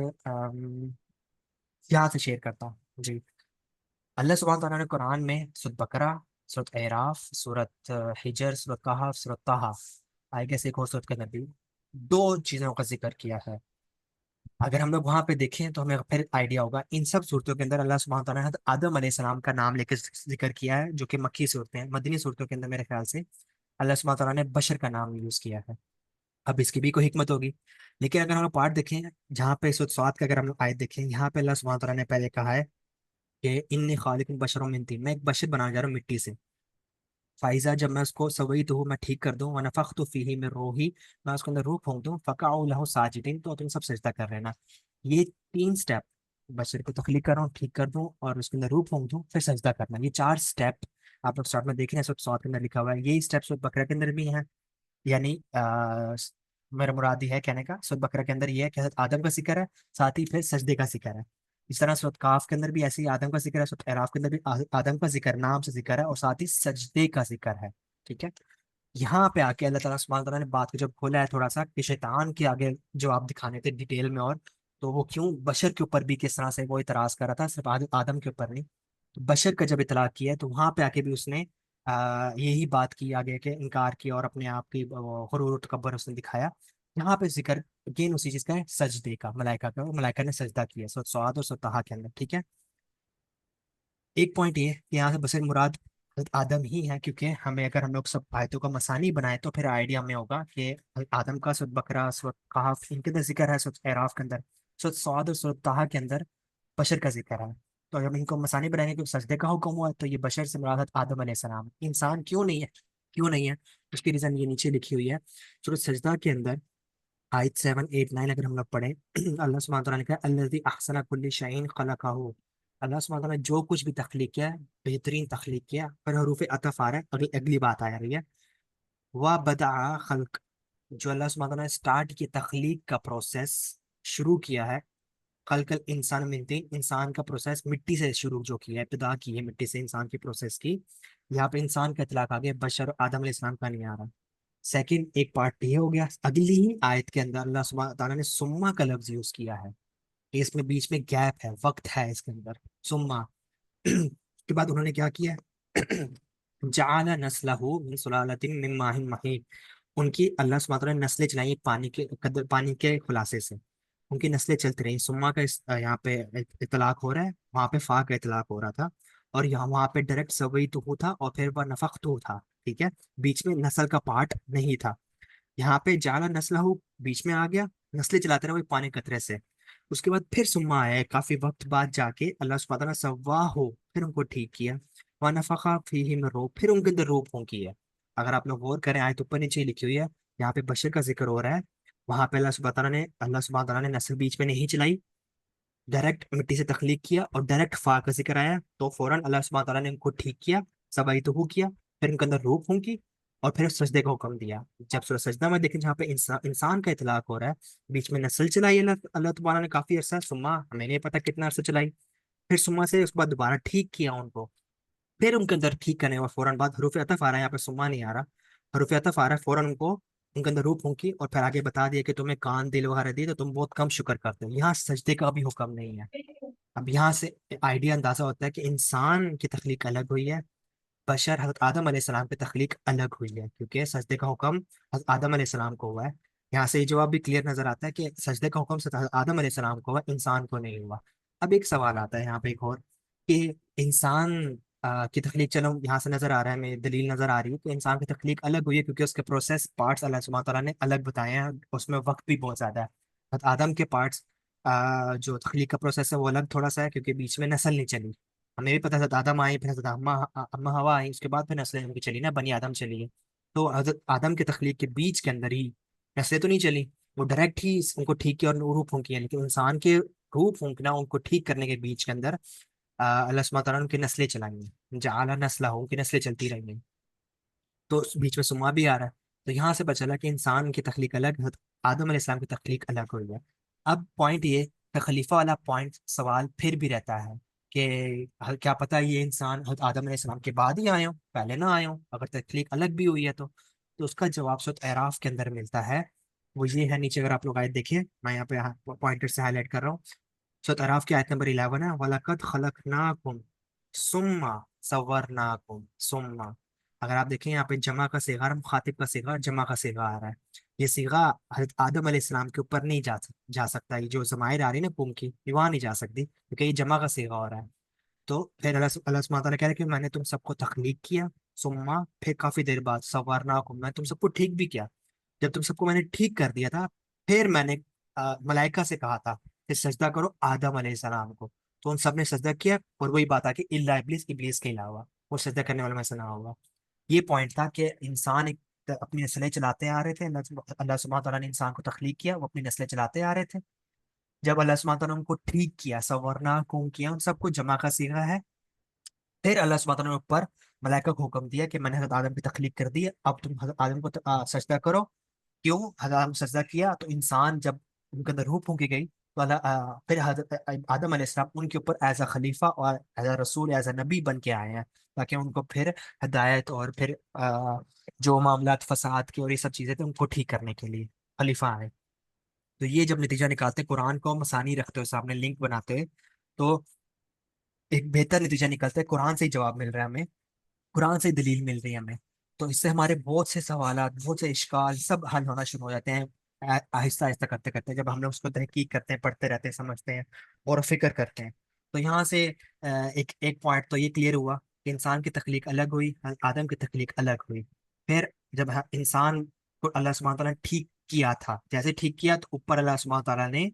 यहाँ से शेयर करता हूँ जी। अल्लाह सुब्हानहू तआला ने कुरान में सूरत बकरा, सूरत एराफ, सूरत हिजर, सूरत कहफ, सूरत ताहा, आई गेस एक और सूरत के अंदर भी दो चीजों का जिक्र किया है। अगर हम लोग वहां पे देखें तो हमें फिर आइडिया होगा। इन सब सूरतों के अंदर अल्लाह सुब्हानहू तआला ने हज़रत आदम अलैहिस्सलाम का नाम लेकर जिक्र किया है, जो कि मक्की सूरतें हैं। मदनी सूरतों के अंदर मेरे ख्याल से अल्लाह सुब्हानहू तआला ने बशर का नाम यूज किया है। अब इसकी भी कोई हिकमत होगी। लेकिन अगर हम लोग पार्ट देखें, जहाँ पे सूरत स्वाद का अगर हम लोग आयत देखें, यहाँ पे अल्लाह सुब्हानहू तआला ने पहले कहा है कि इन्नी खालिकुम बशरम मिन तीन, मैं एक बशर बनाने जा रहा हूँ मिट्टी से। फाइजा, जब मैं उसको सवई तो मैं ठीक कर दूं, व नफख्तु फीही में रूही, मैं उसके अंदर रूह फूंक दूं, फकाउ लहु साजिदीन, तो तुम सब सजदा कर लेना। ये तीन स्टेप, बशर को तख्लीक कर रहा हूँ, ठीक कर दूं, और उसके अंदर रूह फूंक दूं, फिर सजदा करना, ये चार स्टेप आप लोग स्टार्ट में देख रहे हैं। सूरत के अंदर लिखा हुआ है, यही स्टेप सूरत बकरा के अंदर भी है। यानी मेरा मुराद ये है कहने का, सूरत बकरा के अंदर ये है कि हज़रत आदम का जिक्र है, साथ ही फिर सजदे का जिक्र है। इस तरह सूरत काफ के अंदर भी ऐसे ही आदम का जिक्र है, सूरत अराफ के अंदर भी आदम का जिक्र, नाम से जिक्र है, और साथ ही सजदे का जिक्र है। ठीक है। यहाँ पे आके अल्लाह ताला सुब्हानहू तआला ने बात को जब खोला है थोड़ा सा, कि शैतान के आगे जो आप दिखाने थे डिटेल में, और तो वो क्यों बशर के ऊपर भी किस तरह से वो इतराज कर रहा था, सिर्फ आदम के ऊपर नहीं, तो बशर का जब इतलाक किया है, तो वहां पे आके भी उसने यही बात की आगे के, इनकार किया, और अपने आप की गुरूर और तकब्बुर उसने दिखाया। यहाँ पे जिक्र अगेन उसी चीज का है, सजदे का, मलाइका का, मलाइका ने सजदा किया सूरत सवाद और सूरत तहा के अंदर। ठीक है। एक पॉइंट ये है कि यहाँ से बसर मुराद हज़रत आदम ही है, क्योंकि हमें अगर हम लोग सब आयतों का मसानी बनाए तो फिर आइडिया में होगा कि हज़रत आदम का सूरत बकरा, सूरत कहफ, इनके अंदर जिक्र है, सूरत एराफ के अंदर, सूरत सवाद और सूरत तहा के अंदर बशर का जिक्र है। तो जब इनको मसानी बनाएंगे, क्योंकि सजदे का हुक्म हुआ है, तो ये बशर से मुराद हज़रत आदम अलैहिस्सलाम। इंसान क्यों नहीं है? क्यों नहीं है? उसकी रीजन ये नीचे लिखी हुई है सूरत सजदा के अंदर, आयत 7, 8, 9 अगर हम लोग पढ़ें। अल्लाह सुब्हानहू तआला ने कहा अल्लज़ी अहसना कुल्ली शैइन खलक़हू, अल्लाह सुब्हानहू तआला ने जो कुछ भी तख्लीक किया है, बेहतरीन तख्लीक किया। पर हरूफ अतफ आ रहा है, अगली अगली बात आ रही है, व बदा खल्क, जो अल्लाह सुब्हानहू तआला ने स्टार्ट किया तख्लीक का प्रोसेस, शुरू किया है। खलकल इंसान मिनती, इंसान का प्रोसेस मिट्टी से शुरू जो किया है, इब्तिदा की है मिट्टी से इंसान की प्रोसेस की। यहाँ पे इंसान का इतलाक आ गया, बशर आदम अलैहिस्सलाम का नहीं आ रहा। सेकंड एक पार्ट ये हो गया। अगली ही आयत के अंदर अल्लाह सुब्हानहू तआला ने सुम्मा का लफ्ज यूज किया है, कि इसमें बीच में गैप है, वक्त है इसके अंदर, सुम्मा। के बाद उन्होंने क्या किया? जाअल नस्लहु मिन सुलालतिन मिन माहिन महीन, उनकी अल्लाह सुब्हानहू तआला ने नस्लें चलाई पानी के कदर, पानी के खुलासे से, उनकी नस्लें चलती रही। सुम्मा का यहाँ पे इतलाक हो रहा है, वहां पे फा का इतलाक हो रहा था, और यहाँ वहां पे डायरेक्ट सवई तो था, और फिर वह नफक तो था। ठीक है। बीच में नस्ल का पार्ट नहीं था। यहाँ पे जाला नस्ल हो बीच में आ गया, नस्लें चलाते रहे वही पानी कतरे से। उसके बाद फिर सुम्मा आया है, काफी वक्त बाद जाके अल्लाह सुब्हानहू तआला सव्वा हो, फिर उनको ठीक किया। व नफखा फीही में रूह, फिर उनके अंदर रूह फूंकी है। अगर आप लोग गौर करें, आयत ऊपर नीचे लिखी हुई है, यहाँ पे बशर का जिक्र हो रहा है, वहां पे अल्लाह सुब्हानहू तआला ने नस्ल बीच में नहीं चलाई, डायरेक्ट मिट्टी से तख्लीक किया, और डायरेक्ट फा का जिक्र आया, तो फौरन अल्लाह सुब्हानहू तआला ने उनको ठीक किया, सबाई तो किया, फिर उनके अंदर रूह फूंकी, और फिर सजदे का हुक्म दिया। जब सूरह सजदा में देखें, जहाँ पे इंसान का इतलाक हो रहा है, बीच में नस्ल चलाई अल्लाह अल्लाह तआला ने काफी अरसा, सुम्मा हमें नहीं पता कितना अरसा चलाई, फिर सुम्मा से उसके बाद दोबारा ठीक किया उनको, फिर उनके अंदर ठीक करने के फौरन बाद हरूफ अतफ आ रहा है, यहाँ पे सुम्मा नहीं आ रहा, हरूफ अतफ आ रहा है, फौरन उनको उनके अंदर रूह फूंकी, और फिर आगे बता दिया कि तुम्हें कान दिल वगैरह दिए, तो तुम बहुत कम शुक्र करते हो। यहाँ सजदे का भी हुक्म नहीं है। अब यहाँ से आइडिया अंदाजा होता है कि इंसान की तख्लीक अलग हुई है, बशर हज़रत आदम अलैहिस्सलाम पे तख्लीक अलग हुई है, क्योंकि सजदे का हुक्म हज़रत आदम अलैहिस्सलाम को हुआ है। यहाँ से ये जवाब भी क्लियर नजर आता है कि सजदे का हुक्म हज़रत आदम अलैहिस्सलाम को हुआ, इंसान को नहीं हुआ। अब एक सवाल आता है यहाँ पे एक और, कि इंसान की तख्लीक, चलो यहाँ से नजर आ रहा है, हमें दलील नजर आ रही है कि इंसान की तख्लीक अलग हुई है क्योंकि उसके प्रोसेस पार्ट्स अल्लाह सुब्हानहू तआला ने अलग बताए हैं, उसमें वक्त भी बहुत ज्यादा है। आदम के पार्ट्स, जो तख्लीक का प्रोसेस है वो अलग थोड़ा सा है क्योंकि बीच में नस्ल नहीं चली। हमें भी पता था आदम आई, फिर हज़रत अम्मा अम्मा हवा आई, उसके बाद फिर नस्लें उनकी चली ना, बनी आदम चली है। तो हज़रत आदम की तख्लीक के बीच के अंदर ही नस्लें तो नहीं चली, वो डायरेक्ट ही उनको ठीक किया और रूह फूंकी है, लेकिन इंसान के रूह फूंकना, उनको ठीक करने के बीच के अंदर अल्लाह सुब्हानहू तआला ने उनकी नस्लें चलाई, जआला नस्ला हो, उनकी नस्लें चलती रही। तो उस बीच में सुमा भी आ रहा है। तो यहाँ से पता चला कि इंसान की तख्लीक अलग, हज़रत आदम अलैहिस्सलाम की तख्लीक अलग हुई है। अब पॉइंट ये कि खलीफा वाला पॉइंट सवाल फिर भी रहता है कि क्या पता ये इंसान हज़रत आदम अलैहिस्सलाम के बाद ही आए हो, पहले ना आए हो, अगर तख्लीक अलग भी हुई है तो उसका जवाब सूरह अराफ के अंदर मिलता है। वो ये है, नीचे अगर आप लोग आयत देखिए, मैं यहाँ पे पॉइंटर से हाईलाइट कर रहा हूँ। सूरह अराफ की आयत नंबर 11 है, वलकद खलकनाकुम सुम्मा सव्वरनाकुम सुम्मा। अगर आप देखें यहाँ पे जमा का सीगा, मुखातिब का सीगा, जमा का सीगा आ रहा है। ये सीगा हज़रत आदम अलैहिस्सलाम के ऊपर नहीं जा सकता, ये जो जमायर आ रही है ना कुम की, ये वहां नहीं जा सकती क्योंकि ये जमा का सीगा हो रहा है। तो फिर अल्लाह सुब्हानहू तआला कह रहे हैं कि मैंने तुम सबको तख्लीक किया, सुम्मा, फिर काफी देर बाद सव्वरनाकुम, मैं तुम सबको ठीक भी किया। जब तुम सबको मैंने ठीक कर दिया था, फिर मैंने मलाइका से कहा था कि सजदा करो आदम अलैहिस्सलाम को, तो उन सब ने सजदा किया। और वही बात आ कि इल्ला इब्लीस, इब्लीस के अलावा, वो सजदा करने वाला में से ना होगा। ये पॉइंट था कि इंसान एक अपनी नस्लें चलाते आ रहे थे, अल्लाह सुब्हानहू तआला ने इंसान को तख्लीक किया, वो अपनी नस्लें चलाते आ रहे थे। जब अल्लाह सुब्हानहू तआला ने उनको ठीक किया, सवरना कुम किया, उन सबको जमा का सीगा है, फिर अल्लाह सुब्हानहू तआला ने ऊपर मलाइका को हुक्म दिया कि मैंने हज़रत आदम की तख्लीक कर दी है, अब तुम हज़रत आदम को सजदा करो। क्यों हज़रत आदम सजदा किया? तो इंसान जब उनके अंदर रूह फूंकी गई तो फिर हज़रत आदम अलैहिस्सलाम उनके ऊपर एज अ खलीफा और एज अ रसूल, एज अ नबी बन के आए हैं, ताकि उनको फिर हदायत और फिर जो मामलात फसाद के और ये सब चीज़ें थे उनको ठीक करने के लिए खलीफा आए। तो ये जब नतीजा निकालते, कुरान को मसानी रखते हो सामने, लिंक बनाते हैं, तो एक बेहतर नतीजा निकलता है। कुरान से ही जवाब मिल रहा है हमें, कुरान से ही दलील मिल रही है हमें। तो इससे हमारे बहुत से सवालात, बहुत से इश्काल सब हल होना शुरू हो जाते हैं, आहिस्ता आहिस्ता करते करते, जब हम लोग उसको तहकीक करते हैं, पढ़ते रहते हैं, समझते हैं और फिक्र करते हैं। तो यहाँ से एक एक पॉइंट तो ये क्लियर हुआ कि इंसान की तख्लीक अलग हुई, आदम की तख्लीक अलग हुई। फिर जब इंसान को अल्लाह सुब्हानहू तआला ने ठीक किया था, जैसे ठीक किया तो ऊपर अल्लाह सुब्हानहू तआला ने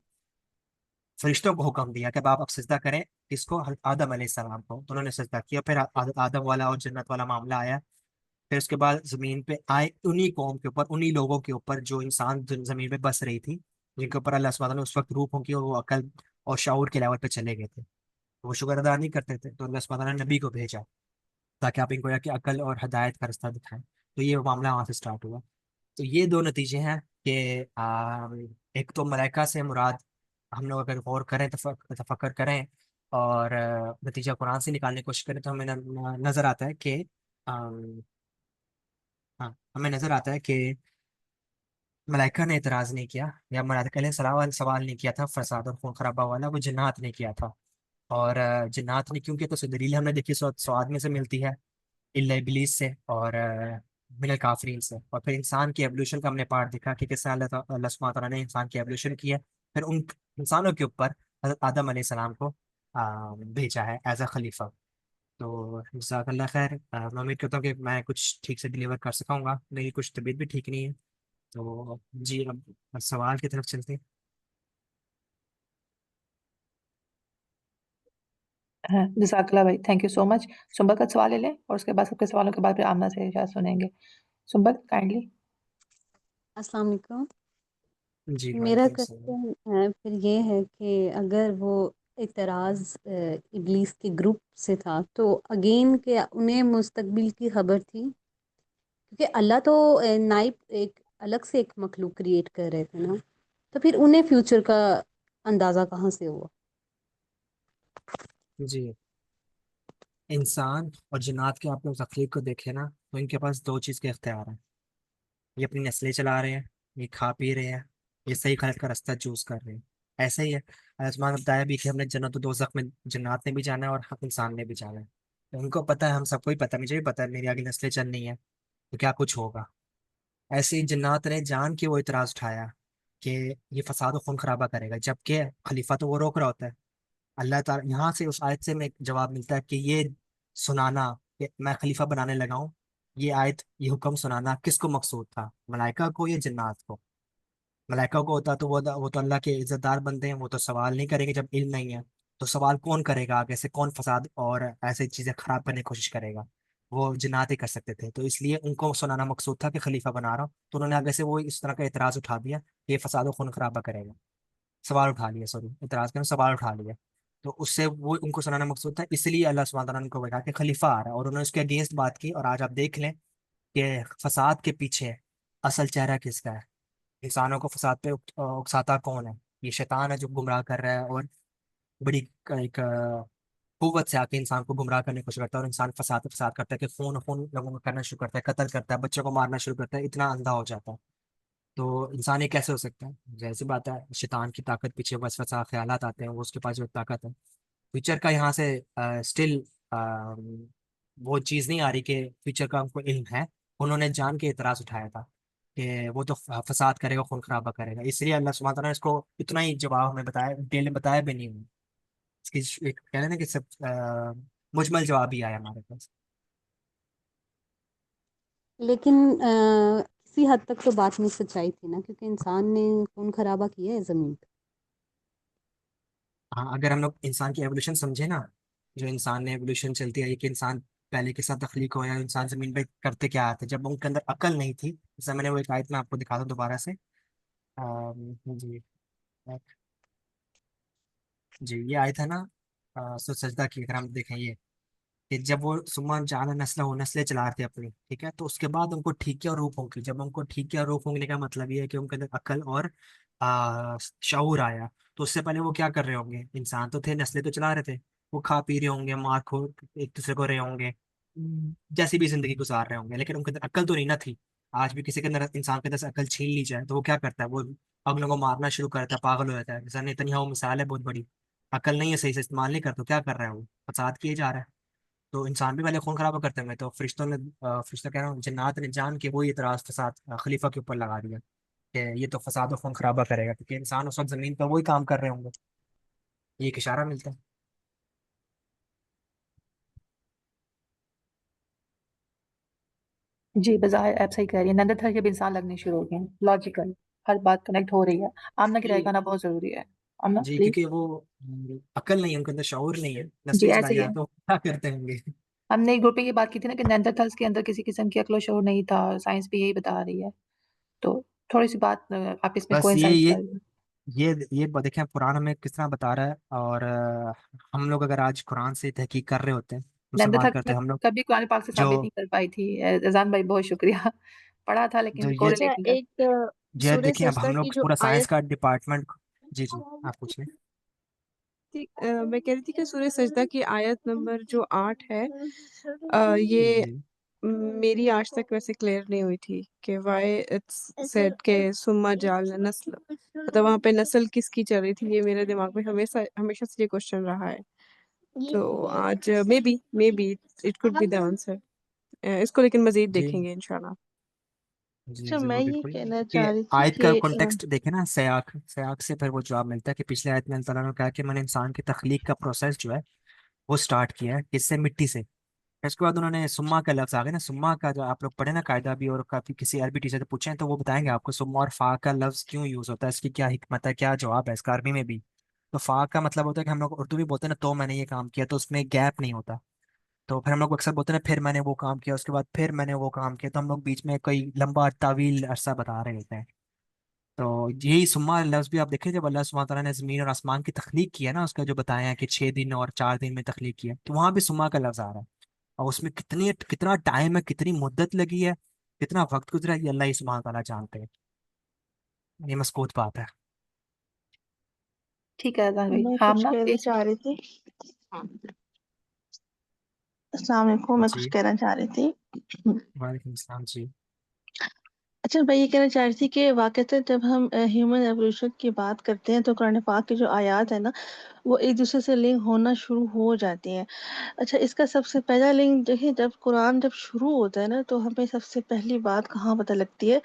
फरिश्तों को हुक्म दिया कि आप सजदा करें, किसको? आदम अलैहिस्सलाम को। तो उन्होंने सजदा किया, फिर आदम वाला और जन्नत वाला मामला आया। फिर उसके बाद जमीन पे आए, उन्हीं कौम के ऊपर, उन्हीं लोगों के ऊपर जो इंसान जमीन पे बस रही थी, जिनके ऊपर अल्लाह सुब्हानहू तआला ने उस वक्त रूह फूंकी और वो अकल और शऊर के लेवल पे चले गए थे। तो वो शुक्र अदा नहीं करते थे, तो अल्लाह सुब्हानहू तआला ने नबी को भेजा ताकि आप इनको कि अकल और हदायत का रास्ता दिखाएं। तो ये मामला वहां से स्टार्ट हुआ। तो ये दो नतीजे हैं कि एक तो मलाइका से मुराद, हम लोग अगर गौर करें, तफक्कर करें और नतीजा कुरान से निकालने की कोशिश करें, तो हमें नजर आता है कि हाँ, हमें नजर आता है कि मलाइका ने एतराज नहीं किया, या मलाइका ने सवाल सवाल नहीं किया था फसाद और खून खराबा वाला, वो जिन्नात ने किया था। और जिन्नात ने क्यों किया, तो उसकी दलील हमने देखी स्वाद में से मिलती है, इल्ला इब्लीस से और मिनल काफरीन से। और फिर इंसान की एवोल्यूशन का हमने पार्ट देखा कि कैसे अल्लाह सुब्हानहू तआला ने इंसान की एवोल्यूशन की है, फिर उन इंसानों के ऊपर हज़रत आदम अलैहिस्सलाम को भेजा है एज अ खलीफा। तो जज़ाकल्लाह खैर, मैं उम्मीद करता हूँ कि मैं कुछ ठीक से डिलीवर कर सकाऊंगा, मेरी कुछ तबीयत भी ठीक नहीं है। तो जी, अब सवाल की तरफ चलते हैं। हाँ, जज़ाकल्लाह भाई, thank you so much. Sumba का सवाल ले लें और उसके बाद सबके सवालों के बाद फिर आमना से इजाज़त सुनेंगे। सुंबा, काइंडली। अस्सलाम वालेकुम। जी मेरा वालेकुम सलाम। क्वेश्चन फिर ये है कि अगर वो इतराज़ इब्लीस के ग्रुप से था, तो अगेन के उन्हें मुस्तकबिल की खबर थी, क्योंकि अल्लाह तो नाइब एक अलग से एक मखलूक क्रिएट कर रहे थे ना, तो फिर उन्हें फ्यूचर का अंदाज़ा कहाँ से हुआ? जी, इंसान और जिन्नात के आप लोग तख्लीक को देखें ना, तो इनके पास दो चीज़ के इख्तियार हैं। ये अपनी नस्लें चला रहे हैं, ये खा पी रहे हैं, ये सही गलत का रास्ता चूज कर रहे हैं। ऐसा ही है, आसमान ने बताया भी कि हमने जन्नत और दोज़ख में जन्नात ने भी जाना है और हम इंसान ने भी जाना है। तो उनको पता है, हम सबको ही पता है, मुझे भी पता है, मेरी आगे नस्लें चलनी है तो क्या कुछ होगा। ऐसे ही जन्नात ने जान के वो इतराज उठाया कि ये फसाद और खून खराबा करेगा, जबकि खलीफा तो वो रोक रहा होता है। अल्लाह ताला यहाँ से उस आयत से में एक जवाब मिलता है कि ये सुनाना कि मैं खलीफा बनाने लगा हूँ, ये आयत, ये हुक्म सुनाना किसको मकसूद था, मलाइका को या जिन्नात को? मलाइका को होता तो वो तो अल्लाह के इज्जतदार बंदे हैं, वो तो सवाल नहीं करेंगे जब इल्म नहीं है। तो सवाल कौन करेगा आगे से, कौन फसाद और ऐसी चीजें खराब करने की कोशिश करेगा? वो जिन्नात ही कर सकते थे। तो इसलिए उनको सुनाना मकसूद था कि खलीफा बना रहा हूँ, तो उन्होंने आगे से वो इस तरह का एतराज उठा दिया कि ये फसाद और खून खराबा करेगा। सवाल उठा लिया, सॉरी इतराज करें, सवाल उठा लिया। तो उससे वो उनको सुनाना मकसूद था, इसलिए अल्लाह सुब्हानहू तआला ने उनको बैठा के खलीफा आ रहा है, और उन्होंने उसके अगेंस्ट बात की। और आज आप देख लें कि फसाद के पीछे असल चेहरा किसका है, इंसानों को फसाद पे उकसाता कौन है? ये शैतान है जो गुमराह कर रहा है, और बड़ी एक कुव्वत से आके इंसान को गुमराह करने की कोशिश करता है, और इंसान फसाद पे फसाद करता है कि खून खून लोगों को करना शुरू करता है, कत्ल करता है, बच्चों को मारना शुरू करता है, इतना अंधा हो जाता है। तो इंसान ये कैसे हो सकता है? जैसी बात है, शैतान की ताकत पीछे वसवसा ख्यालात आते हैं, वो उसके पास जो ताकत है। फ्यूचर का यहाँ से स्टिल वो चीज़ नहीं आ रही कि फ्यूचर का हमको इल्म है। उन्होंने जान के इतराज उठाया था कि वो तो फसाद करेगा, खून खराबा करेगा, इसलिए अल्लाह सुब्हानहू तआला ने इसको इतना ही जवाब हमें बताया, डिटेल में बताया भी नहीं हमें। इसकी एक कह रहे ना कि सब मुजमल जवाब ही आया हमारे पास। लेकिन किसी हद तक तो बात में सच्चाई थी ना, क्योंकि इंसान ने खून खराबा किया है जमीन पे। हाँ, अगर हम लोग इंसान की एवोल्यूशन समझे ना, जो इंसान ने एवोल्यूशन चलती है कि इंसान पहले के साथ तख्लीक हो, या इंसान जमीन पे करते क्या आते, जब उनके अंदर अकल नहीं थी। जैसे मैंने वो एक आयत में आपको दिखा दूं दोबारा से। जी, जी ये आयत है ना, सो सजदा की, अगर हम देखें ये, कि जब वो सुम्मा जान नस्ल हो, नस्लें चला रहे थे अपनी, ठीक है, तो उसके बाद उनको ठीक किया और रूप होंगी। जब उनको ठीक किया और रूप होंगने का मतलब ये है कि उनके अंदर अकल और शऊर आया। तो उससे पहले वो क्या कर रहे होंगे? इंसान तो थे, नस्लें तो चला रहे थे, वो खा पी रहे होंगे, मार खो एक दूसरे को रहे होंगे, जैसी भी जिंदगी गुजार रहे होंगे, लेकिन उनके अंदर अकल तो नहीं ना थी। आज भी किसी के अंदर, इंसान के अंदर से अकल छीन ली जाए तो वो क्या करता है? वो अगलों को मारना शुरू करता है, पागल हो जाता है। जैसा नेतन्याहू मिसाल है बहुत बड़ी, अकल नहीं है, सही से इस्तेमाल नहीं करता, तो क्या कर रहा है? वो फसाद किए जा रहा है। तो इंसान भी पहले खून खराबा करते होंगे, तो फरिश्तों ने फरिश्ता कह रहा हूँ, जिन्नात ने जान के वो इतराज फसाद खलीफा के ऊपर लगा दिया कि ये तो फसाद और खून खराबा करेगा, क्योंकि इंसान उस वक्त जमीन पर वही काम कर रहे होंगे। ये एक इशारा मिलता है। जी, बज़ाहिर आप सही कह रही हैं, नेanderthal के भी इंसान लगने शुरू हो गए हैं, लॉजिकल, हर बात कनेक्ट हो रही है। आमना की राय जी, कहना बहुत ज़रूरी है। आमना जी, प्लीज़। क्योंकि वो अकल नहीं है उनके अंदर, शऊर नहीं है, जी, नस्लें ऐसे चलाई ही जा है। तो क्या करते होंगे? हमने एक ग्रुप पे ये बात की थी ना कि नेanderthals के अंदर किसी किस्म की अक्ल और शऊर नहीं था, साइंस भी यही बता रही है। तो थोड़ी-सी बात आप इसमें बस कोइंसाइड कर रही हैं। देखें कुरान हमें किस तरह बता रहा है, और हम लोग अगर आज कुरान से तहकीक कर रहे होते हैं तो सवाल नेanderthal करते मैं हैं हम लोग। कभी कुरान पाक से जो साबित नहीं कर पाई थी। अज़ान भाई बहुत शुक्रिया। पढ़ा था जो लेकिन ये अच्छा, कोरिलेट नहीं कर। एक ये सूर्य देखिए, अब हम सजदा की लोग जो पूरा साइंस आयत का डिपार्टमेंट। जी, जी, आप पूछ लें। थी, मैं कह रही थी कि सूर्य सजदा की आयत नंबर जो 8 है, ये जी, मेरी आज तक वैसे क्लियर नहीं हुई थी कि व्हाई इट्स सेड के सुम्मा जाल नस्ल, मतलब वहाँ पे नस्ल किसकी चल रही थी। ये मेरे दिमाग में हमेशा हमेशा से ये क्वेश्चन रहा है। तो आज may be it could be the answer. इसको लेकिन मजीद जी, देखेंगे इंशाल्लाह। जी, अच्छा, मैं जरूर, ये बिल्कुल, कहना कि चाह रही थी आयत का कि कॉन्टेक्स्ट देखे ना, सयाक सयाक से फिर वो जवाब मिलता है कि पिछले आयत में अल्लाह ताला ने कहा कि मैंने इंसान की तख्लीक का प्रोसेस जो है वो स्टार्ट किया है, किससे? मिट्टी से। फिर उसके बाद उन्होंने सुम्मा का लफ्ज आ गया ना, सुम्मा का जो आप लोग पढ़े ना कायदा भी, और काफी किसी अरबी टीचर से पूछे तो वो बताएंगे आपको सुम्मा और फा का लफ्ज क्यों यूज होता है, इसकी क्या हिकमत है, क्या जवाब है इसका अरबी में भी। तो फा का मतलब होता है कि हम लोग उर्दू भी बोलते हैं ना, तो मैंने ये काम किया, तो उसमें गैप नहीं होता। तो फिर हम लोग अक्सर बोलते हैं ना, फिर मैंने वो काम किया, उसके बाद फिर मैंने वो काम किया, तो हम लोग बीच में कोई लंबा तावील अरसा बता रहे होते हैं। तो यही सुम्मा लफ्ज भी आप देखें, जब अल्लाह सुब्हानहू तआला ने जमीन और आसमान की तख्लीक किया ना, उसका जो बताया है कि 6 दिन और 4 दिन में तख्लीक किया, तो वहां भी सुम्मा का लफ्ज आ रहा है। और उसमें कितना टाइम है, कितनी मुद्दत लगी है, कितना वक्त गुजरा है, ये अल्लाह ही सुब्हानहू तआला जानते हैं। ये मसकूत बात है। ठीक है अज़ान भाई। मैं हाँ, कुछ आमना कहना प्लीज़। चाह रही थी। अस्सलाम वालेकुम, मैं कुछ जी, कहना चाह रही थी। वालेकुम सलाम जी। अच्छा, मैं ये कहना चाह रही थी कि वाक़ईतन जब हम ह्यूमन एवोल्यूशन की बात करते हैं तो कुरान पाक की जो आयत है ना, वो एक दूसरे से लिंक होना शुरू हो जाती हैं। अच्छा, इसका सबसे पहला लिंक देखिए, जब कुरान जब शुरू होता है ना, तो हमें सबसे पहली बात कहाँ पता लगती है?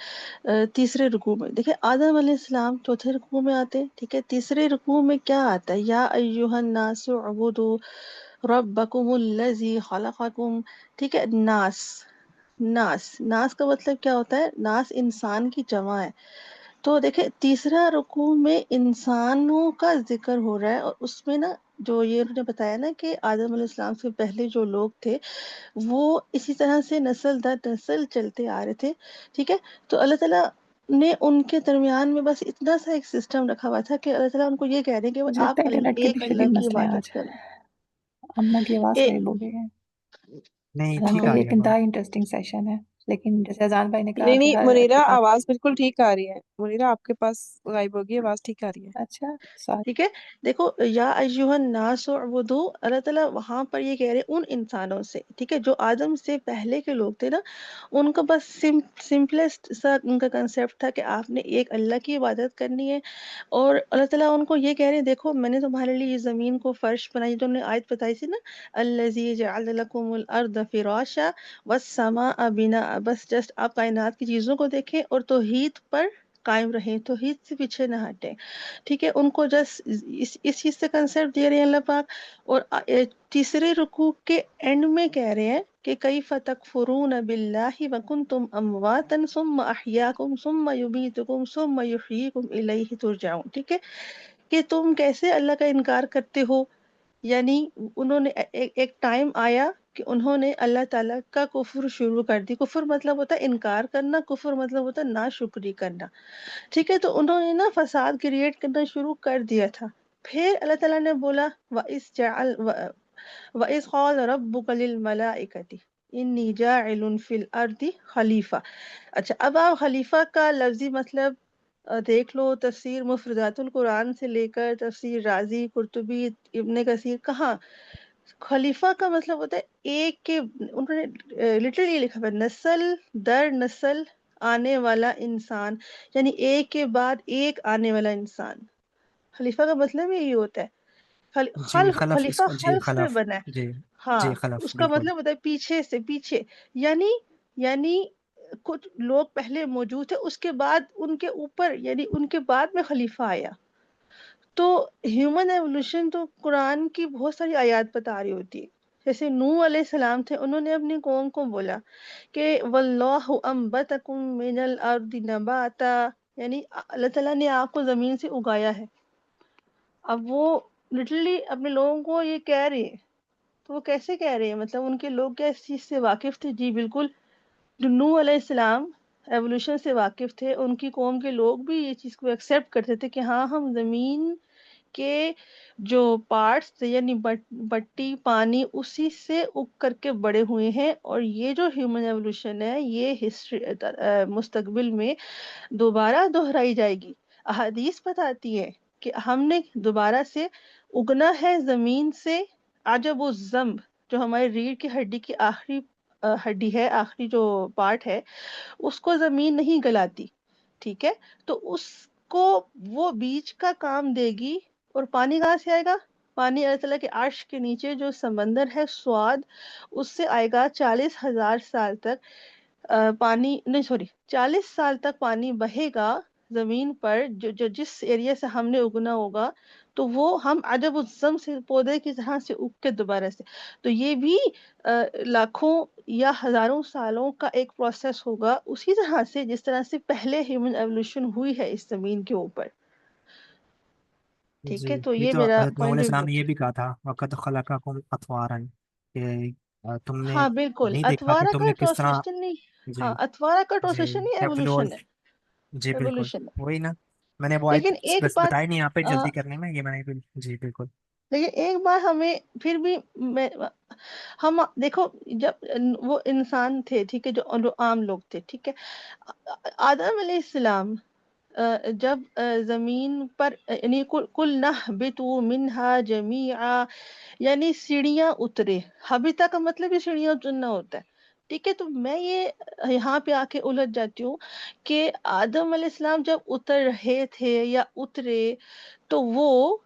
तीसरे रुकू में। देखिए, आदम अलैहिस्सलाम चौथे रुकू में आते हैं, ठीक है? तीसरे रुकू में क्या आता है? या अय्युहन नासु उबुदू रब्बकुमुल्लज़ी खलक़कुम, ठीक है। नास, नास का मतलब क्या होता है? नास इंसान की जमा है। तो देखिए तीसरा रुकू में इंसानों का जिक्र हो रहा है, और उसमें ना जो ये उन्होंने बताया ना कि आदम अलैहिस्सलाम से पहले जो लोग थे वो इसी तरह से नस्ल दर नस्ल चलते आ रहे थे, ठीक है। तो अल्लाह ताला ने उनके दरमियान में बस इतना सा एक सिस्टम रखा हुआ था कि अल्लाह ताला उनको ये कह रहे हैं कि मुझे लगता आप है इंटरनेट के एक बुनियादी अल्लाह की मसले हैं इबादत आज। करें। अम्मा की आवाज़ ए, गायब हो गई है। नहीं, ठीक अलहमदिल्ला आ ये रही एक है आवाज़। इंतहाई इंटरेस्टिंग सेशन है, लेकिन जैसे अजान भाई ने कहा नहीं कि नहीं हर मुनीरा, एपिसोड। आवाज बिल्कुल ठीक आ रही है। मुनीरा आपके पास गायब होगी, आवाज ठीक आ रही है। अच्छा, सॉरी। ठीक है। देखो या अय्युहन नास उअबुदू, अल्लाह ताला वहां पर ये कह रहे हैं उन इंसानों से, ठीक है, जो आदम से पहले के लोग थे ना, उनका बस सिंपलेस्ट सा उनका कंसेप्ट था कि आपने एक अल्लाह की इबादत करनी है। और अल्लाह ताला उनको ये कह रहे हैं, देखो मैंने तुम्हारे लिए ये जमीन को फर्श बनाई, जो हमने आयत बताई थी ना, अल्लज़ी जअल लकुमुल अर्द फिराशा वस्समाअ बिना, बस जस्ट आप कायनात की चीजों को देखें और तौहीद पर कायम रहें, तौहीद से पीछे ना हटें, ठीक है। उनको जस्ट इस चीज से कंसेप्ट दे रहे हैं अल्लाह पाक। और तीसरे रुकू के एंड में कह रहे हैं कि कैफ तकफुरून बिल्लाहि व कुंतुम अमवातन सुम्मा अहयाकुम सुम्मा युमीतुकुम सुम्मा युहयीकुम इलैहि तुरजाऊन, ठीक है, कि तुम कैसे अल्लाह का इनकार करते हो। यानी उन्होंने एक टाइम आया कि उन्होंने अल्लाह ताला का कुफ्र शुरू कर दी। कुफ्र मतलब होता है इनकार करना, कुफ्र मतलब होता है नाशुक्री करना, ठीक है। तो उन्होंने ना फसाद क्रिएट करना शुरू कर दिया था। फिर अल्लाह ताला ने बोला व इस क़ाल रब्बुका लिल मलाइकति इन्नी जाइलुन फिल अर्दी खलीफा। अच्छा, अब आप खलीफा का लफ्जी मतलब देख लो, तफसीर मुफरदातुल कुरान से लेकर तफसीर राजी, कुर्तुबी, इब्ने कसीर, कहाँ खलीफा का मतलब होता है एक के, उन्होंने लिटरली लिखा है नस्ल दर नस्ल आने वाला इंसान, यानी एक के बाद एक आने वाला इंसान। खलीफा का मतलब यही होता है। जी खलफ, खलीफा इसका जी खल्फ से खलफ। बना है। जी। जी हाँ, खलफ, उसका बिल्कुल। मतलब होता है पीछे से पीछे, यानी यानी कुछ लोग पहले मौजूद थे, उसके बाद उनके ऊपर, यानी उनके बाद में खलीफा आया। तो ह्यूमन एवोल्यूशन तो कुरान की बहुत सारी आयत बता रही होती है। जैसे नूह अलैहिस्सलाम थे, उन्होंने अपनी कौम को बोला कि वल्लाहु अंबतकुम मिनल अर्दि नबाता, यानी अल्लाह ताला ने आपको जमीन से उगाया है। अब वो लिटरली अपने लोगों को ये कह रहे हैं, तो वो कैसे कह रहे हैं, मतलब उनके लोग क्या इस चीज से वाकिफ थे? जी बिल्कुल। जो नूह अलैहिस्सलाम एवोल्यूशन से वाकिफ थे, उनकी कौम के लोग भी ये चीज को एक्सेप्ट करते थे कि हाँ, हम जमीन के जो पार्ट्स थे, यानी बट्टी पानी, उसी से उग करके बड़े हुए हैं। और ये जो ह्यूमन एवोल्यूशन है, ये हिस्ट्री मुस्तकबिल में दोबारा दोहराई जाएगी। अहादीस बताती है कि हमने दोबारा से उगना है जमीन से। अजब जो हमारी रीढ़ की हड्डी की आखिरी हड्डी है, आखिरी जो पार्ट है, उसको जमीन नहीं गलाती, ठीक है। तो उसको वो बीज का काम देगी। और पानी कहाँ से आएगा? पानी अल्लाह ताला के अर्श के नीचे जो समंदर है स्वाद, उससे आएगा। 40,000 साल तक पानी नहीं, सॉरी, 40 साल तक पानी बहेगा जमीन पर, जो जिस एरिया से हमने उगना होगा। तो वो हम अजब उज्जम से पौधे की तरह से उग के दोबारा से, तो ये भी लाखों या हजारों सालों का एक प्रोसेस होगा, उसी तरह से जिस तरह से पहले ह्यूमन एवोल्यूशन हुई है इस जमीन के ऊपर, ठीक जी, है। तो ये ये तो मेरा हज़रत नूह पॉइंट ऑफ अलैहिस्सलाम व्यू। ने ये भी कहा था, वक़द खलक़कुम अतवारन, कि तुमने हाँ बिल्कुल, नहीं देखा कि अतवारा का तुमने किस तरह। ट्रांसलेशन नहीं। जी। हाँ, अतवारा का जी। ट्रांसलेशन नहीं, टेबलोज। एवोल्यूशन है। जी बिल्कुल। एवोल्यूशन है। वही ना, मैंने वो आयत लेकिन एक बस बात बताई नहीं यहाँ पे अ, जल्दी करने में, ये मैंने जी बिल्कुल। लेकिन एक बार हमें फिर भी हम देखो, जब वो इंसान थे, ठीक है, जो आम लोग थे, ठीक है। आदम अलैहिस्सलाम जब जमीन पर, यानी कुल नहबितु मिनहा जमीआ, यानी सीढ़ियां उतरे। हबिता का मतलब ही सीढ़ियां उतरना होता है, ठीक है। तो मैं ये यहाँ पे आके उलझ जाती हूँ कि आदम अलैहिस्सलाम जब उतर रहे थे या उतरे, तो वो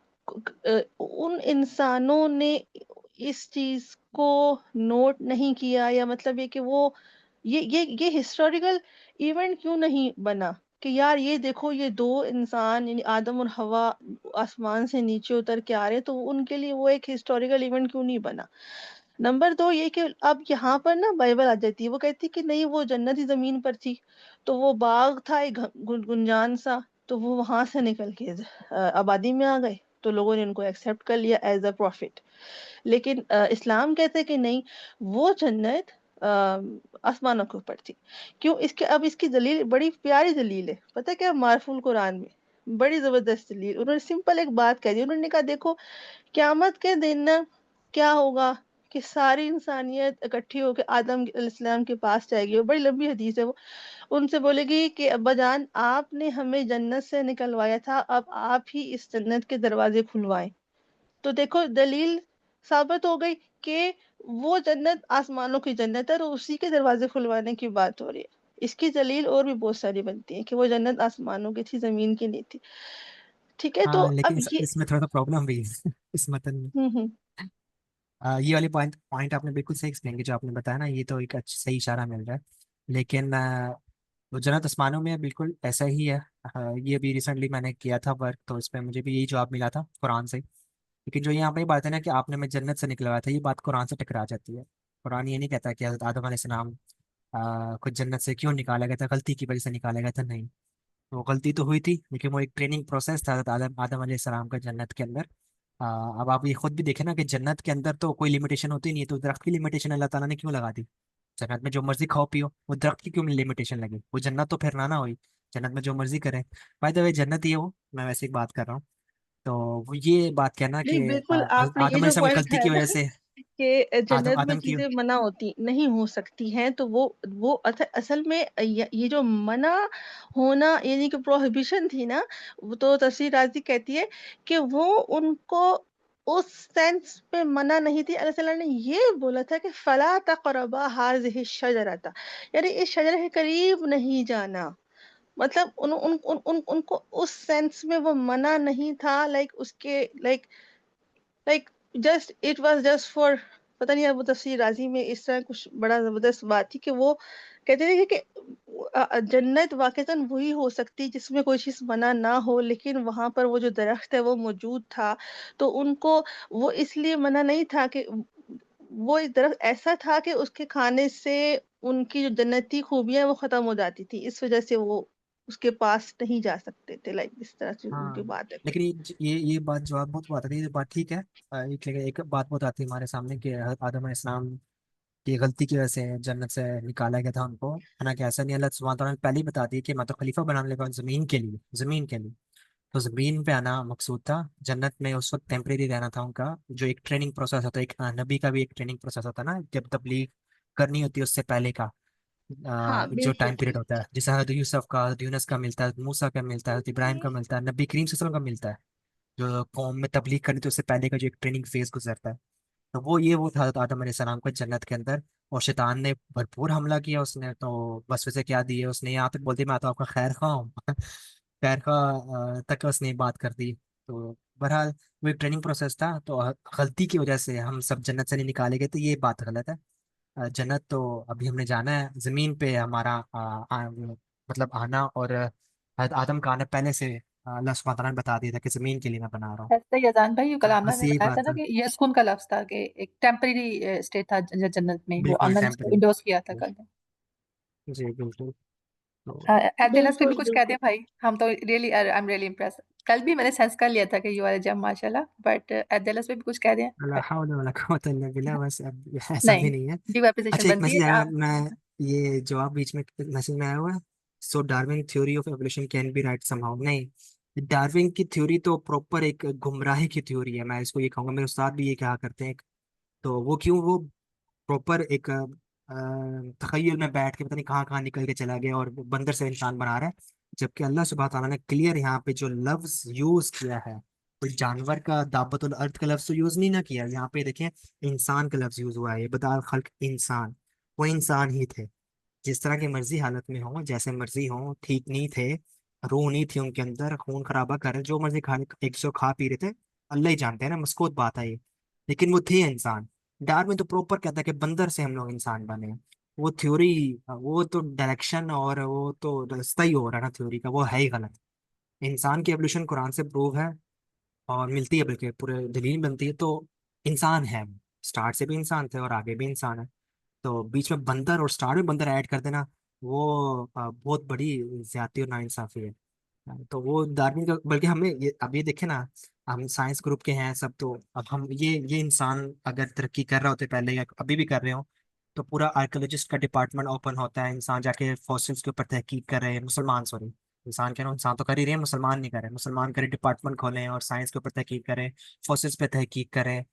उन इंसानों ने इस चीज को नोट नहीं किया, या मतलब ये कि वो ये हिस्टोरिकल इवेंट क्यों नहीं बना? कि यार ये देखो ये 2 इंसान यानी आदम और हवा आसमान से नीचे उतर के आ रहे हैं, तो उनके लिए वो एक हिस्टोरिकल इवेंट क्यों नहीं बना? नंबर 2 ये कि अब यहाँ पर ना बाइबल आ जाती है, वो कहती है कि नहीं वो जन्नत ही ज़मीन पर थी, तो वो बाग था एक गुंजान सा, तो वो वहाँ से निकल के आबादी में आ गए, तो लोगों ने उनको एक्सेप्ट कर लिया एज़ अ प्रॉफिट। लेकिन इस्लाम कहते हैं कि नहीं, वो जन्नत आसमानों के ऊपर थी। क्यों? इसके अब इसकी दलील बड़ी प्यारी दलील है, पता है क्या? मारुफुल कुरान में, बड़ी ज़बरदस्त दलील। उन्होंने सिंपल एक बात कह दी, उन्होंने कहा देखो क़यामत के दिन ना क्या होगा कि सारी इंसानियत इकट्ठी होके आदम अलैहिस्सलाम के पास जाएगी, और बड़ी लंबी हदीस है वो। उनसे बोलेगी कि अब्बा जान आपने हमें जन्नत से निकलवाया था, अब आप ही इस जन्नत के दरवाज़े खुलवाएँ। तो देखो दलील साबित हो गई कि वो जन्नत आसमानों की जन्नत है और उसी के दरवाजे खुलवाने की बात हो रही है। इसकी दलील और भी बहुत सारी बनती है कि वो जन्नत आसमानों की थी, जमीन की नहीं थी। ठीक है, तो हाँ, लेकिन अब ये इसमें थोड़ा सा प्रॉब्लम भी है इस मतन में। हम्म। ये वाली पॉइंट पॉइंट आपने बिल्कुल सही एक्सप्लेन की जो आपने बताया ना, ये तो एक अच्छा सही इशारा मिल रहा है। लेकिन वो जन्नत आसमानों में बिल्कुल ऐसा ही है। ये भी रिसेंटली मैंने किया था वर्क, तो इस पे मुझे भी यही जवाब मिला था कुरान से। लेकिन जो यहाँ पे बात है ना कि आपने मैं जन्नत से निकलवाया था, ये बात कुरान से टकरा जाती है। कुरान ये नहीं कहता कि हज़रत आदम अलैहिस्सलाम को जन्नत से क्यों निकाला गया था, गलती की वजह से निकाला गया था, नहीं। वो गलती तो हुई थी, लेकिन वो एक ट्रेनिंग प्रोसेस था हज़रत आदम आदम अलैहिस्सलाम का जन्नत के अंदर। अब आप ये खुद भी देखें ना कि जन्नत के अंदर तो कोई लिमिटेशन होती नहीं है, तो दरख्त की लिमिटेशन अल्लाह ताला ने क्यों लगा दी? जन्नत में जो मर्जी खाओ पियो, वो दरख्त की क्यों लिमिटेशन लगी? वो जन्नत तो फिर ना हुई, जन्नत में जो मर्जी करें। बाय द वे जन्नत ही हो, मैं वैसे एक बात कर रहा हूँ। तो वो ये बात कहना नहीं, कि बिल्कुल आपने ये आदम जो अलैहिस्सलाम की पॉइंट गलती उठाया की ना वजह से कि आदम जन्नत में आदम की। चीजें मना होती नहीं हो सकती हैं, तो वो असल में ये जो मना होना यानी कि प्रोहिबिशन थी ना, वो तो तफसीर राजी कहती है कि वो उनको उस सेंस में मना नहीं थी। अल्लाह ताला ने ये बोला था कि फला तक़रबा हाज़िहि शजरता, यानी इस शजर के करीब नहीं जाना। मतलब उन उन उन उन उनको उस सेंस में वो मना नहीं था, लाइक उसके like like just it was just for, पता नहीं अब वो तफसीर राज़ी में इस तरह कुछ बड़ा ज़बरदस्त बात थी कि वो कहते थे कि जन्नत वाक़ईतन वही हो सकती है जिसमें कोई चीज़ मना ना हो, लेकिन वहाँ पर वो जो दरख़्त है वो मौजूद था, तो उनको वो इसलिए मना नहीं था कि वो एक दरख़्त ऐसा था कि उसके खाने से उनकी जो जन्नती खूबियाँ वो ख़त्म हो जाती थी। इस वज़ह से वो उसके पास नहीं जा सकते थे, लाइक इस तरह से उनकी हाँ, बात है लेकिन कुछ। ये बात जो आप बहुत बात आती है, ये बात ठीक है। एक बात बहुत आती है हमारे सामने कि आदम अलैहिस्सलाम की गलती की वजह से जन्नत से निकाला गया था उनको, है ना? कि ऐसा नहीं, अल्लाह सुब्हानहू तआला ने पहले ही बता दिया कि मैं तो खलीफा बनाने लगा हूं जमीन के लिए, जमीन के लिए। तो जमीन पे आना मकसूद था, जन्नत में उस वक्त टेम्परेरी रहना था उनका। जो एक ट्रेनिंग प्रोसेस होता है, एक नबी का भी एक ट्रेनिंग प्रोसेस होता है ना, जब तबलीग करनी होती है उससे पहले का हाँ, जो टाइम बिल्कुल, पीरियड होता है, जैसे हज़रत यूसुफ का, हज़रत यूनुस का मिलता है, मूसा का मिलता है, हज़रत इब्राहिम का मिलता है, नबी करीम सल्लल्लाहु अलैहि वसल्लम का मिलता है। जो कौम में तबलीग करनी थी उससे पहले का जो एक ट्रेनिंग फेज गुजरता है, तो वो था हज़रत आदम अलैहिस्सलाम को जन्नत के अंदर। और शैतान ने भरपूर हमला किया उसने, तो बस वैसे क्या दिए उसने, यहाँ तक बोलती मैं तो आपका खैर खा हूँ खैर खा तक उसने बात कर दी। तो बहरहाल वो एक ट्रेनिंग प्रोसेस था, तो गलती की वजह से हम सब जन्नत से नहीं निकाले गए, तो ये बात गलत है। जन्नत तो अभी हमने जाना है, जमीन पे हमारा मतलब आना, और हज़रत आदम का आना पहले से अल्लाह सुब्हानहू तआला ने बता दिया था कि जमीन के लिए मैं बना रहा हूँ। ऐसा ही अज़ान भाई कलामनामे बस में यही बताया था बात ना था। कि यस्कुन का लफ्ज़ था कि एक टेम्परेरी स्टेट था जन्नत में, वो बिल्कुल अल्लाह ने उसको टेम्परेरी। इंडोर्स किया था कल। जी बिल्कुल। तो एटेलस पे भी बिल्कुल, कुछ कहते बिल्कुल। हैं भाई, हम तो really I am really impress. कल भी मैंने सेंस कर लिया था कि यू आर अ जेम माशाल्लाह, बट एटेलस पे भी कुछ कह रहे हैं ला हौला वला कुव्वता इल्ला बिल्लाह, बस अब ऐसा भी नहीं, नहीं है। ड्यू एप्रिसिएशन अच्छा, एक बनती मैसेज है आया, मैं ये जवाब बीच में मैसेज में आया हुआ है। So Darwin theory of evolution can be right somehow, नहीं, डार्विन की थ्योरी तो प्रॉपर एक गुमराही की थ्योरी है, मैं इसको ये कहूंगा, मेरे उस्ताद भी ये कहा करते हैं। तो वो क्यों, वो प्रॉपर एक तखय्युल में बैठ के पता नहीं कहाँ कहाँ निकल के चला गया और बंदर से इंसान बना रहा है। जबकि अल्लाह सुब्हान तआला ने क्लियर यहाँ पे जो लफ्ज यूज किया है, कोई जानवर का दाबतुल अर्द का लफ्ज तो यूज नहीं ना किया, यहाँ पे देखें इंसान का लफ्ज यूज हुआ है, बदाल खल्क इंसान, वो इंसान ही थे, जिस तरह की मर्जी हालत में हो, जैसे मर्जी हो, ठीक नहीं थे, रूह नहीं थी उनके अंदर, खून खराबा कर रहे, जो मर्जी खाने एक सौ खा पी रहे थे, अल्लाह ही जानते हैं ना, मस्कूत बात है ये। लेकिन वो थे इंसान। डार्विन तो प्रॉपर कहता है कि बंदर से हम लोग इंसान बने हैं। वो थ्योरी, वो तो डायरेक्शन और वो तो रास्ता ही हो रहा है ना थ्योरी का, वो है ही गलत। इंसान की एवोल्यूशन कुरान से प्रूव है और मिलती है, बल्कि पूरे दलील बनती है। तो इंसान है, स्टार्ट से भी इंसान थे और आगे भी इंसान है। तो बीच में बंदर और स्टार में बंदर ऐड कर देना, वो बहुत बड़ी ज्यादती और नाइंसाफी है। तो वो डार्विन का, बल्कि हमें ये अब ये देखे ना, हम साइंस ग्रुप के हैं सब, तो अब हम ये इंसान अगर तरक्की कर रहे होते पहले या अभी भी कर रहे हो, तो पूरा आर्कियोलॉजिस्ट का डिपार्टमेंट ओपन होता है, इंसान जाके फॉसिल्स के ऊपर तहकीक कर रहे हैं, मुसलमान सॉरी, इंसान कह रहा हूँ, इंसान तो कर ही रहे हैं, मुसलमान नहीं कर रहे, मुसलमान करे डिपार्टमेंट खोलें और साइंस के ऊपर तहकीक करें, फॉसिल्स पे तहकीक करें।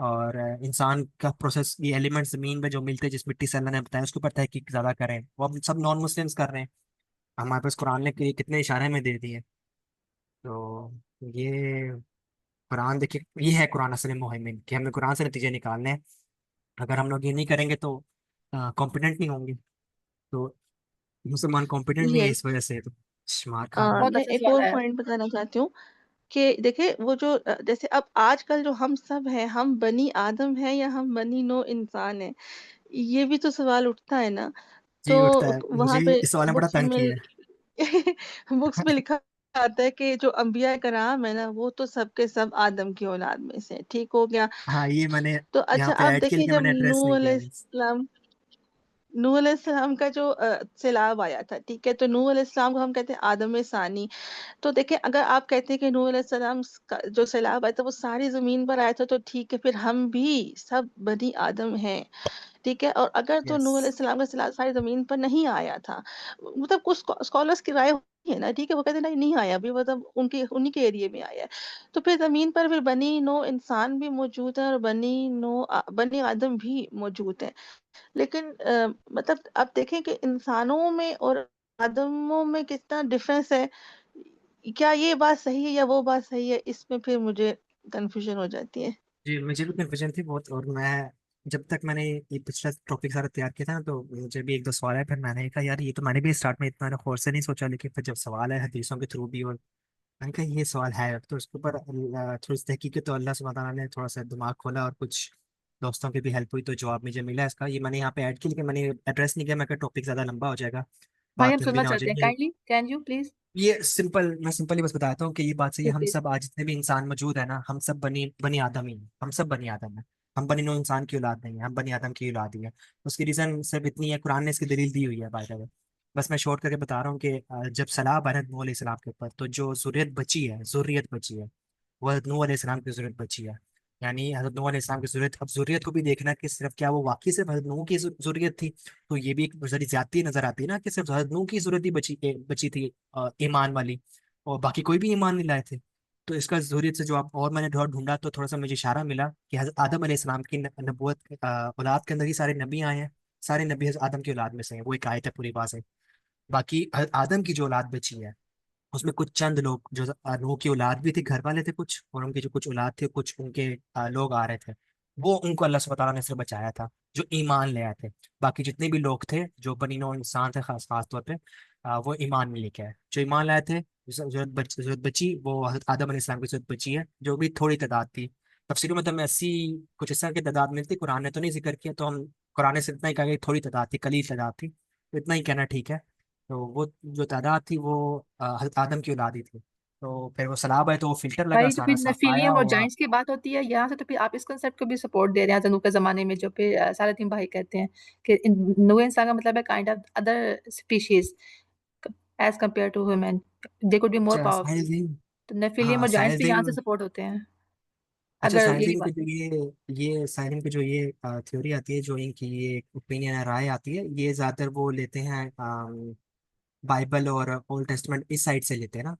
और इंसान का प्रोसेस, ये एलिमेंट जमीन में जो मिलते हैं जिस मिट्टी से अल्लाह ने बताया, उसके ऊपर तहकीक ज्यादा करें, वो अब सब नॉन मुस्लिम्स कर रहे हैं। हमारे पास कुरान ने कितने इशारे में दे दिए। तो ये कुरान देखिए, ये है कुरान असल मुहिम कि हमें कुरान से नतीजे निकालने हैं। अगर हम लोग ये नहीं करेंगे तो कॉम्पिटेंट नहीं होंगे। तो मुसलमान कॉम्पिटेंट नहीं है यस। इस वजह से, तो मार खा रहे हैं। बहुत मैं अच्छा एक सवाल और है। पॉइंट बताना चाहती हूँ कि देखिए वो जो जैसे अब आजकल जो हम सब हैं, हम बनी आदम हैं या हम बनी नो इंसान हैं, ये भी तो सवाल उठता है ना। जी उठता है, तो मुझे वहां भी पे इस सवाल ने बड़ा बुक्स तंग में किया बुक्स में है। लिखा आता है कि जो अंबिया कराम है ना, वो तो सबके सब आदम की औलाद में से हैं। ठीक हो गया। हाँ, ये मैंने तो यहाँ अच्छा पे आप ऐड किया, देखिए लेकिन जब मैंने एड्रेस नहीं किया मीन्स। नूह अलैहिस्सलाम का जो सैलाब आया था, ठीक है, तो नूह अलैहिस्सलाम को हम कहते हैं आदम सानी। तो देखिए अगर आप कहते हैं कि नूह अलैहिस्सलाम का जो सैलाब आया था वो सारी जमीन पर आया था, तो ठीक है, फिर हम भी सब बनी आदम हैं। ठीक है, और अगर तो यस। नूह अलैहिस्सलाम का सैलाब सारी जमीन पर नहीं आया था, मतलब कुछ स्कॉलर्स की राय होती है ना, ठीक है, वो कहते हैं नहीं नहीं आया, अभी मतलब उनके उन्हीं के एरिया में आया है। तो फिर जमीन पर फिर बनी नो इंसान भी मौजूद है और बनी आदम भी मौजूद है। लेकिन मतलब आप देखें कि इंसानों में और आदमों में कितना डिफरेंस है। क्या ये बात सही है या वो बात सही है, इसमें फिर मुझे कंफ्यूजन हो जाती है। जी, मुझे भी कन्फ्यूजन थी बहुत, और मैं जब तक मैंने ये पिछला टॉपिक सारा तैयार किया था ना, तो मुझे भी एक दो सवाल है, फिर मैंने कहा यार ये तो मैंने भी स्टार्ट में इतना गौर से नहीं सोचा, लेकिन फिर जब सवाल है हदीसों के थ्रू भी, और मैंने कहा ये सवाल है, तो उसके ऊपर थोड़ी सी तहकीक की, तो अल्लाह सुब्हानहू तआला ने थोड़ा सा दिमाग खोला और कुछ दोस्तों की भी हेल्प हुई, तो जवाब मुझे मिला इसका। ये मैंने यहाँ पे ऐड किया, लेकिन मैंने एड्रेस नहीं किया, मैं टॉपिक ज़्यादा लंबा हो जाएगा, भाई बात हम लंबी सुनना ना हो चाहते हैं, जाए। Kindly can you please. ये सिंपल, मैं सिंपली बस बताता हूँ कि ये बात सही है। हम प्लीज। सब आज जितने भी इंसान मौजूद है ना, हम सब बनी बनी आदम ही हैं। हम सब बनी आदम है। हम बनी नो इंसान की औलाद नहीं है, हम बनी आदम की औलाद ही है। उसकी रीजन सिर्फ इतनी है, कुरान ने इसकी दलील दी हुई है बाय द वे। बस मैं शॉर्ट करके बता रहा हूँ कि जब सलाह आया नूह अलैहिस्सलाम के ऊपर, तो जो जुर्रियत बची है, वो हज़रत नूह अलैहिस्सलाम की जरूरत बची है। यानी हज़रत नूह अलैहिस्सलाम की जरूरत, अब जरूरत को भी देखना कि सिर्फ क्या वो वाकई सिर्फ हज़रत नूह की जरूरत थी। तो ये भी एक बड़ी ज्यादती नजर आती है ना, कि सिर्फ हज़रत नूह की जरूरत ही बची थी ईमान वाली, और बाकी कोई भी ईमान नहीं लाए थे। तो इसका जरूरत से जवाब और मैंने ढूंढा, तो थोड़ा सा मुझे इशारा मिला कि हज़रत आदम अलैहिस्सलाम की नबूवत औलाद के अंदर ही सारे नबी आए हैं। सारे नबी हज़रत आदम की औलाद में से हैं, वो एक आयत है पूरी बात है। बाकी हज़रत आदम की जो औलाद बची है, उसमें कुछ चंद लोग जो नूह की औलाद भी थे, घर वाले थे कुछ, और उनकी जो कुछ औलाद थे, कुछ उनके लोग आ रहे थे, वो उनको अल्लाह सुब्हानहू तआला ने सिर्फ बचाया था, जो ईमान ले आए थे। बाकी जितने भी लोग थे जो बनी नौ इंसान थे, खास खास तौर पे वो ईमान नहीं लेके आए। जो ईमान लाए थे, जरूरत बची, वो हज़रत आदम अलैहिस्सलाम की जरूरत बची है, जो भी थोड़ी तादाद थी। तफसीरों में तो हमें 80 कुछ इस तरह की तादाद मिलती, कुरान ने तो नहीं जिक्र किया, तो हम कुरान ने सिर्फ इतना ही कहा कि थोड़ी तादाद थी, कलील तादाद थी, तो इतना ही कहना ठीक है। तो वो जो तादाद थी, वो हज़रत आदम की औलाद ही थी। तो फिर वो सलाब है, तो वो फिल्टर लगा, भाई तो सारा फिर साफ आया नेफिलियम और हुआ। जाइंट्स की बात होती है यहाँ से, तो फिर आप इस कंसेप्ट को भी सपोर्ट दे रहे हैं तनु के जमाने में, जो फिर सालातीन भाई कहते हैं कि नो इंसान का मतलब है kind of other species as compare to human, they could be more अच्छा पावरफुल। साहिल दिन। तो नेफिलियम हाँ और जाइंट्स साहिल भी यहाँ से दिन। सपोर्ट होते हैं, अच्छा अगर साहिल यही दिन की बात जो है। ये साहिल दिन की जो ये थ्योरी आती है, जो इनकी ये ओपिनियन है, राय आती है, ये ज़्यादातर वो लेते हैं बाइबल और ओल्ड टेस्टमेंट, इस साइड से लेते हैं ना।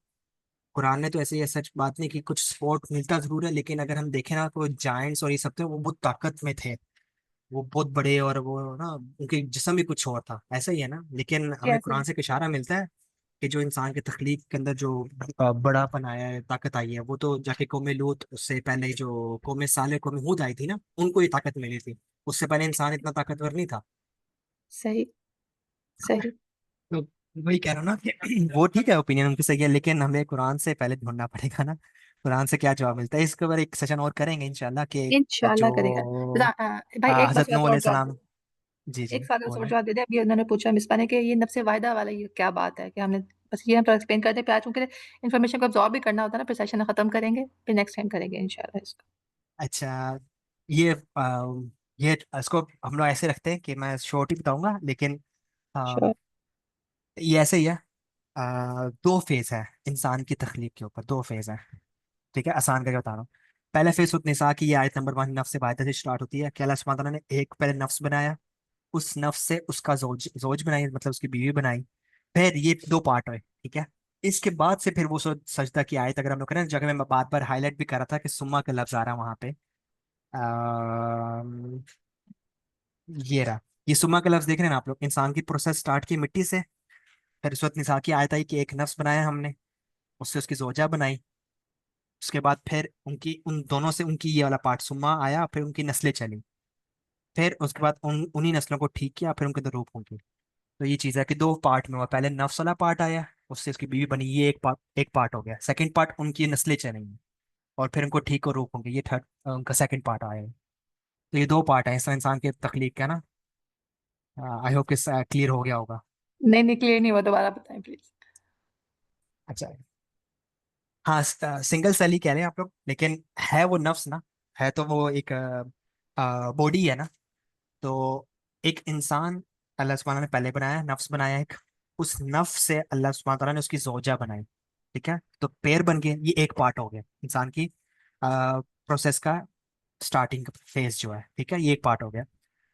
कुरान ने तो ऐसे ये सच बात नहीं कि कुछ सपोर्ट मिलता जरूर है, लेकिन अगर हम देखें ना, तो जायंट्स और ये सब थे, वो बहुत ताकत में थे, वो बहुत बड़े, और वो ना उनके जिस्म भी कुछ और था, ऐसा ही है ना। लेकिन हमें कैसे? कुरान से एक इशारा मिलता है कि जो इंसान के तख्लीक के अंदर जो बड़ापन आया है, ताकत आई है, वो तो जाके कौम लूत से पहले जो कौम साले कौम हूद आई थी ना, उनको ये ताकत मिली थी। उससे पहले इंसान इतना ताकतवर नहीं था। सही। सही। तो वही कह रहा हूँ ना कि वो ठीक है, ओपिनियन उनकी सही है, लेकिन हमें कुरान से पहले ढूंढना पड़ेगा ना, कुरान से क्या जवाब मिलता है। इसके ऊपर एक सेशन और करेंगे इंशाल्लाह, कि इंशाल्लाह करेगा। जो भाई एक बार हजरत थोड़ा नूह सा और ड्रॉप अलैहिस्सलाम। दो। जी जी एक सवाल का और बोलें। जवाब दे दे। अभी उन्होंने पूछा मिसबा ने कि ये नफ्स वाहिदा वाला ये क्या बात है, कि हमने बस ये हम थोड़ा एक्सप्लेन कर दें, फिर आज चूंकि इन्फॉर्मेशन को अब्सॉर्ब भी करना होता है ना, फिर सेशन खत्म करेंगे, फिर नेक्स्ट टाइम करेंगे इंशाल्लाह इसको। अच्छा, ये ये इसको हम लोग ऐसे रखते हैं कि मैं शॉर्ट ही बताऊंगा, लेकिन आ, श्योर। ये ऐसे ही है। दो फेज है इंसान की तख्लीक के ऊपर, दो फेज है। ठीक है, आसान करके बता रहा हूँ। पहला फेज सूरत निसा की, ये आयत नंबर 1 नफ्स से वाहिदा से स्टार्ट होती है कि अल्लाह सुब्हानहू तआला ने एक पहले नफ्स बनाया, उस नफ्स से उसका जोज बनाई, मतलब उसकी बीवी बनाई। फिर ये दो पार्ट हुए, ठीक है। इसके बाद से फिर वो सजदा की आयत अगर हम लोग करें, जगह मैं बार बार हाईलाइट भी कर रहा था कि सुम्मा का लफ्ज आ रहा है वहां पे। अम, ये रहा, ये सुम्मा का लफ्ज देख रहे हैं ना आप लोग। इंसान की प्रोसेस स्टार्ट की मिट्टी से, फिर सूरत निसा की आयत आई कि एक नफ्स बनाया हमने, उससे उसकी जोजा बनाई। उसके बाद फिर उनकी उन दोनों से उनकी ये वाला पार्ट सुम्मा आया, फिर उनकी नस्लें चली। फिर उसके बाद उन्हीं नस्लों को ठीक किया, फिर उनके अंदर रूप होंगी। तो ये चीज़ है कि दो पार्ट में हुआ, पहले नफ्स वाला पार्ट आया, उससे उसकी बीवी बनी, ये एक पार्ट हो गया। सेकंड पार्ट उनकी नस्लें चलेंगी और फिर उनको ठीक और रूप होंगे, ये थर्ड उनका सेकंड पार्ट आया। तो ये दो पार्ट है इस इंसान के तख्लीक का ना। आई होप कि क्लियर हो गया होगा। नहीं नहीं, क्लियर नहीं हुआ, दोबारा बताएं प्लीज। अच्छा, हाँ, सिंगल सेल ही कह रहे हैं आप लोग, लेकिन है वो नफ्स ना, है तो वो एक बॉडी है ना। तो एक इंसान अल्लाह सुब्हानहू ने पहले बनाया, नफ्स बनाया एक, उस नफ्स से अल्लाह सुब्हानहू तआला ने उसकी जोजा बनाई। ठीक है, तो पैर बन गए, ये एक पार्ट हो गया इंसान की प्रोसेस का, स्टार्टिंग फेज जो है। ठीक है, ये एक पार्ट हो गया।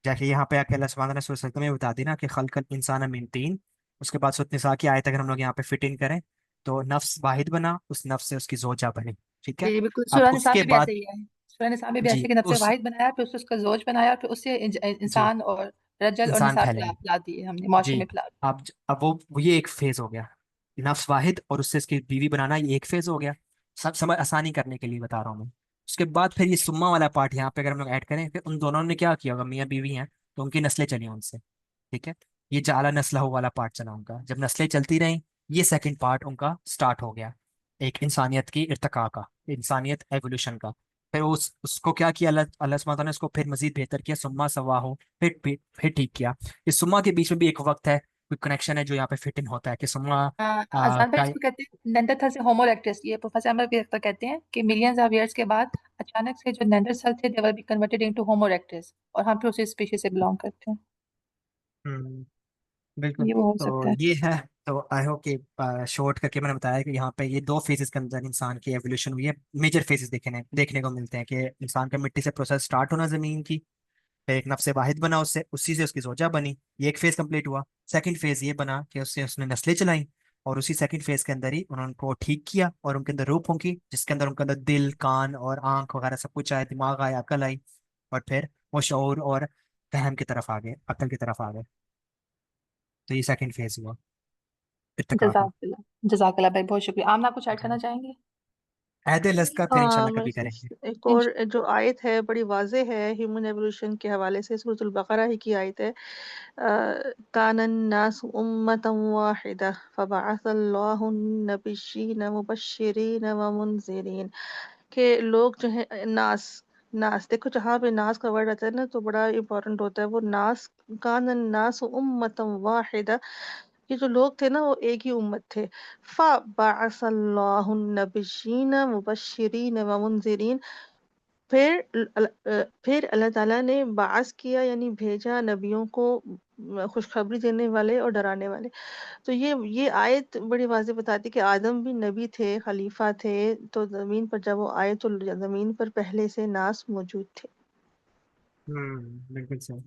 जैसे यहाँ पे आके अल्लाह सुब्हानहू तआला ने सूरह सजदा में बता दी ना कि खलकल इंसान मिन तीन। उसके बाद सूरह निसा की आयत अगर हम लोग यहाँ पे फिट इन करें, तो नफ्स वाहिद बना, उस नफ्स से उसकी जोजा बनी। ठीक है, जी बिल्कुल, अब सूरह निसा उसके में भी ऐसे बाद, ही है। सूरह निसा में भी जी, ऐसे कि नफ्स उस, वाहिद बनाया, फिर उससे उसका जोज बनाया, फिर उससे जी, इंसान और रजल और इंसान निसा फैले। फिला दिए हमने, माशरे जी, में फिला दिए। अब वो ये एक फेज हो गया, नफ्स वाहिद और उससे इसकी बीवी बनाना, ये एक फेज हो गया। सब समझ आसानी करने के लिए बता रहा हूँ मैं। उसके बाद फिर ये सुम्मा वाला पार्ट यहाँ पे अगर हम लोग ऐड करें, फिर उन दोनों ने क्या किया होगा, मियाँ बीवी हैं तो उनकी नस्लें चली उनसे। ठीक है, ये जाला नस्ल वाला पार्ट चला उनका, जब नस्लें चलती रहीं, ये सेकंड पार्ट उनका स्टार्ट हो गया, एक इंसानियत की इर्तिका का, इंसानियत एवोल्यूशन का। फिर उसको क्या किया, अल्लाह अल्लाह सुब्हानहू तआला ने उसको फिर मजीद बेहतर किया, सुम्मा सवाहु, फिर ठीक किया। इस सुम्मा के बीच में भी एक वक्त है, कोई कनेक्शन है जो यहाँ पे फिट इन होता है कि सुम्मा आजान भाई, इसको कहते हैं नेंडरथल से होमो इरेक्टस। ये प्रोफेसर अहमद भी कहते हैं कि मिलियंस ऑफ ईयर्स के बाद अचानक से जो नेंडरथल थे, they were be converted into homo erectus, और हम फिर उसी स्पीशीज से बिलोंग करते हैं। हम्म, बिल्कुल। ये वो हो तो सकता है। ये है, तो आई होप कि शॉर्ट करके मैंने बताया कि यहाँ पे ये दो फेजेस के अंदर इंसान की एवोल्यूशन हुई है। मेजर फेजेस देखने को मिलते हैं कि इंसान का मिट्टी से प्रोसेस स्टार्ट होना जमीन की, फिर एक नफ्स वाहिद बना, उससे उसी से उसकी जोजा बनी, ये एक फेज कंप्लीट हुआ। सेकंड फेज ये बना कि उससे उसने नस्लें चलाई, और उसी सेकंड फेज के अंदर ही उन्होंने उनको ठीक किया और उनके अंदर रूप होंगी, जिसके अंदर उनके अंदर दिल, कान और आंख वगैरह सब कुछ आए, दिमाग आया, अकल आई, और फिर वो शऊर और फहम की तरफ आ गए, अकल की तरफ आ गए। तो ये सेकंड फेज हुआ इत्तिका का। जजाकल्लाह, जजाकल्लाह भाई, बहुत शुक्रिया। आमना कुछ ऐड जी, करना चाहेंगे? अहद लस्त का फिर हाँ, इंशाल्लाह मैं कभी करेंगे। एक और जो आयत है बड़ी वाज़ेह है ह्यूमन एवोल्यूशन के हवाले से, सूरतुल बकरा ही की आयत है। कानन नास उम्मतन वाहिदा फबअसल्लाहु नबिय्यीन मुबश्शिरीन व मुनज़िरीन, के लोग जो है नास, नास देखो जहाँ पे नास का वर्ड आता है ना तो बड़ा इम्पोर्टेंट होता है वो नास। कानन नास उम्मतन वाहिदा, ये जो लोग थे ना वो एक ही उम्मत थे। फबअसल्लाहु नबिय्यीन मुबश्शिरीन व मुनज़िरीन, फिर अल्लाह ताला ने बास किया यानी भेजा नबियों को, खुशखबरी देने वाले और डराने वाले। तो ये आयत बड़ी वाज़ेह बताती है कि आदम भी नबी थे, खलीफा थे, तो ज़मीन पर जब वो आए तो ज़मीन पर पहले से नास मौजूद थे। बिल्कुल सही,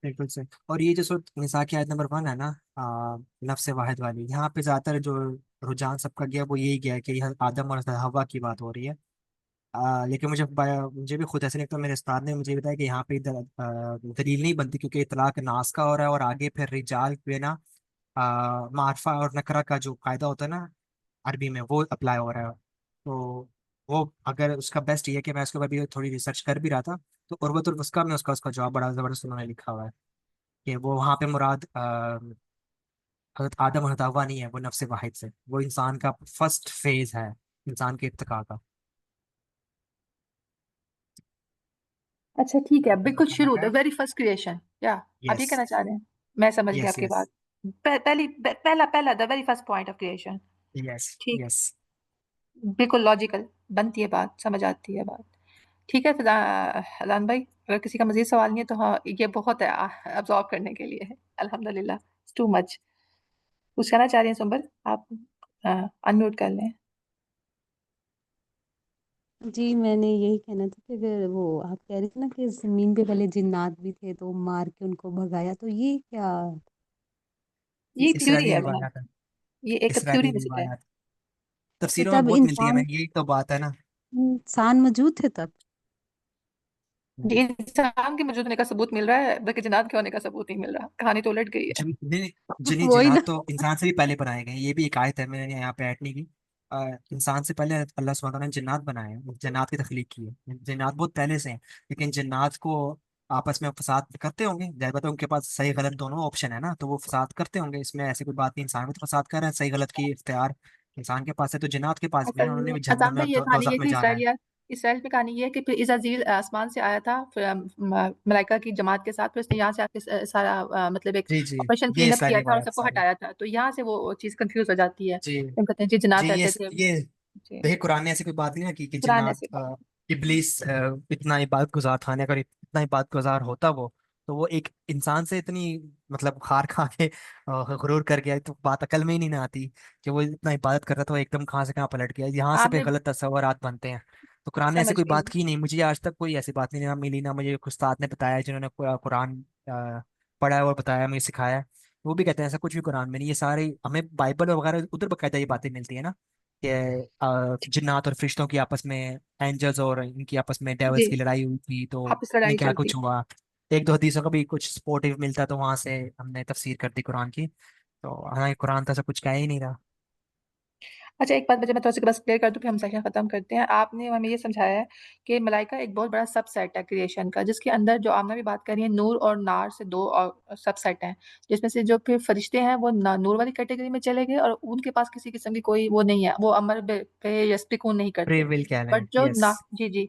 बिल्कुल सही। और ये जो सूरत निसा की आयत नंबर 1 है ना, नफ्स वाहिद वाली, यहाँ पे ज्यादातर जो रुझान सबका गया वो यही गया कि यह आदम और हवा की बात हो रही है। लेकिन मुझे भी खुद ऐसे लगता है, मेरे उस्ताद ने मुझे बताया कि यहाँ पे दलील नहीं बनती, क्योंकि इतलाक नास का हो रहा है, और आगे फिर रिजाल पे ना मारफा और नकरा का जो कायदा होता है ना अरबी में, वो अप्लाई हो रहा है। तो वो अगर उसका बेस्ट ये है कि मैं उसके बाद भी थोड़ी रिसर्च कर भी रहा था, तो उर्वतुल वस्का में उसका उसका जवाब बड़ा जबरदस्त उन्होंने लिखा हुआ है कि वो वहाँ पे मुराद हजरत आदम और हजरत हव्वा नहीं है, वो नफ्स वाहिद से, वो इंसान का फर्स्ट फेज है, इंसान के इर्तिका का। अच्छा ठीक है, आपको बिल्कुल समझ आ शुरू, द गया? वेरी फर्स्ट क्रिएशन, क्या आप ये यस कहना चाह रहे हैं? मैं समझ गई यस आपकी यस बात। पहला पहला the very first point of creation. Yes ठीक, यस। बिल्कुल लॉजिकल बनती है बात, समझ आती है बात। ठीक है फिर अलान भाई, अगर किसी का मजीद सवाल नहीं है तो हाँ ये बहुत है अब्सॉर्ब करने के लिए। अल्हम्दुलिल्लाह, टू मच। कुछ कहना चाह रही हैं सुंबर आप? अनम्यूट कर लें। जी, मैंने यही कहना था कि अगर वो आप कह रही थी ना कि ज़मीन पे पहले जिन्नात भी थे तो मार के उनको भगाया, तो ये क्या? ये थ्योरी इसराइली है मैम, रिवायात है। ये एक इसराइली थ्योरी बेसिस है। रिवायात तो तफसीरों में तब बहुत मिलती है, मैं इंसान यही तो बात है ना। इंसान मौजूद थे तब? ये इंसान के मौजूद होने का सबूत मिल रहा है, बल्कि जिन्नात के होने का सबूत नहीं मिल रहा। कहानी तो उलट गई है। जिन्हीं वही जिन्नात ना। तो इंसान से भी पहले बनाए गए हैं, ये भी एक आयत है, मैंने यहाँ पे ऐड नहीं की। इंसान से पहले अल्लाह सुब्हानहू तआला ने जिन्नात बनाए हैं, जिन्नात की तख्लीक की है। जिन्नात बहुत पहले से हैं, लेकिन जिन्नात को आपस में फसाद करते होंगे, जाहिर बात है उनके पास सही गलत दोनों ऑप्शन है ना, तो वो फसाद करते होंगे। इसमें ऐसी कोई बात नहीं, इंसान भी तो फसाद कर रहे हैं, सही गलत की इख्तियार इंसान के पास है, तो जिन्नात के पास भी है, असल उन्होंने में भी जहन्नम अजाम में भाई और ये कहानी दोजख ये में थी जाना है। इसराइल में कहानी ये है कि फिर इज़राइल आसमान से आया था, फिर मलाइका की जमात के साथ, फिर उसने यहाँ से आके सारा मतलब एक जी जी, ऑपरेशन ये क्लीन अप इसराइली किया था और रिवायत सबको सारी। हटाया था, तो यहाँ से वो चीज़ कंफ्यूज हो जाती है। जी हम कहते हैं जी जी, जिन्नात ये रहते थे। ये जी, देखिए कुरान में ऐसी कोई बात नहीं है कि कुरान जिन्नात ऐसे बात। इब्लीस इतना इबादत गुजार था, अगर इतना इबादत गुजार होता वो, तो वो एक इंसान से इतनी मतलब खार खा के गुरूर कर गया, तो बात अकल में ही नहीं ना आती कि वो इतना इबादत कर रहा था, वो एकदम कहाँ से कहाँ पलट गया। यहाँ से पे आपने गलत तस्वुरात बनते हैं। तो कुरान ने ऐसी समझ कोई गई। बात की नहीं, मुझे आज तक कोई ऐसी बात नहीं ना मिली, ना मुझे कुछ उस्ताद ने बताया जिन्होंने कुरान पढ़ा है और बताया, मुझे सिखाया है। वो भी कहते हैं ऐसा कुछ भी कुरान में नहीं, ये सारे हमें बाइबल वगैरह उधर बकायदा ये बातें मिलती है ना, कि जिन्नात और फरिश्तों की आपस में, एंजल्स और इनकी आपस में डेविल्स जी, की लड़ाई हुई थी, तो आपस ये लड़ाई क्या चलती। कुछ हुआ। एक दो हदीसों का भी कुछ सपोर्टिव मिलता, तो वहां से हमने तफसीर कर दी कुरान की। तो हालांकि कुरान तो ऐसा कुछ कह ही नहीं रहा। अच्छा एक बात मुझे मैं थोड़ा सा बस क्लियर कर दूं, फिर हम सेशन खत्म करते हैं। आपने हमें ये समझाया है कि मलाइका एक बहुत बड़ा सबसेट है क्रिएशन का, जिसके अंदर जो आमना भी बात कर रही है, नूर और नार से दो और सबसेट हैं, जिसमें से जो फिर फरिश्ते हैं वो नूर वाली कैटेगरी में चले गए और उनके पास किसी किस्म की कोई वो नहीं है, वो अमर पे या सुकून नहीं फ्री करते। विल कह लें, बट जो यस। ना जी जी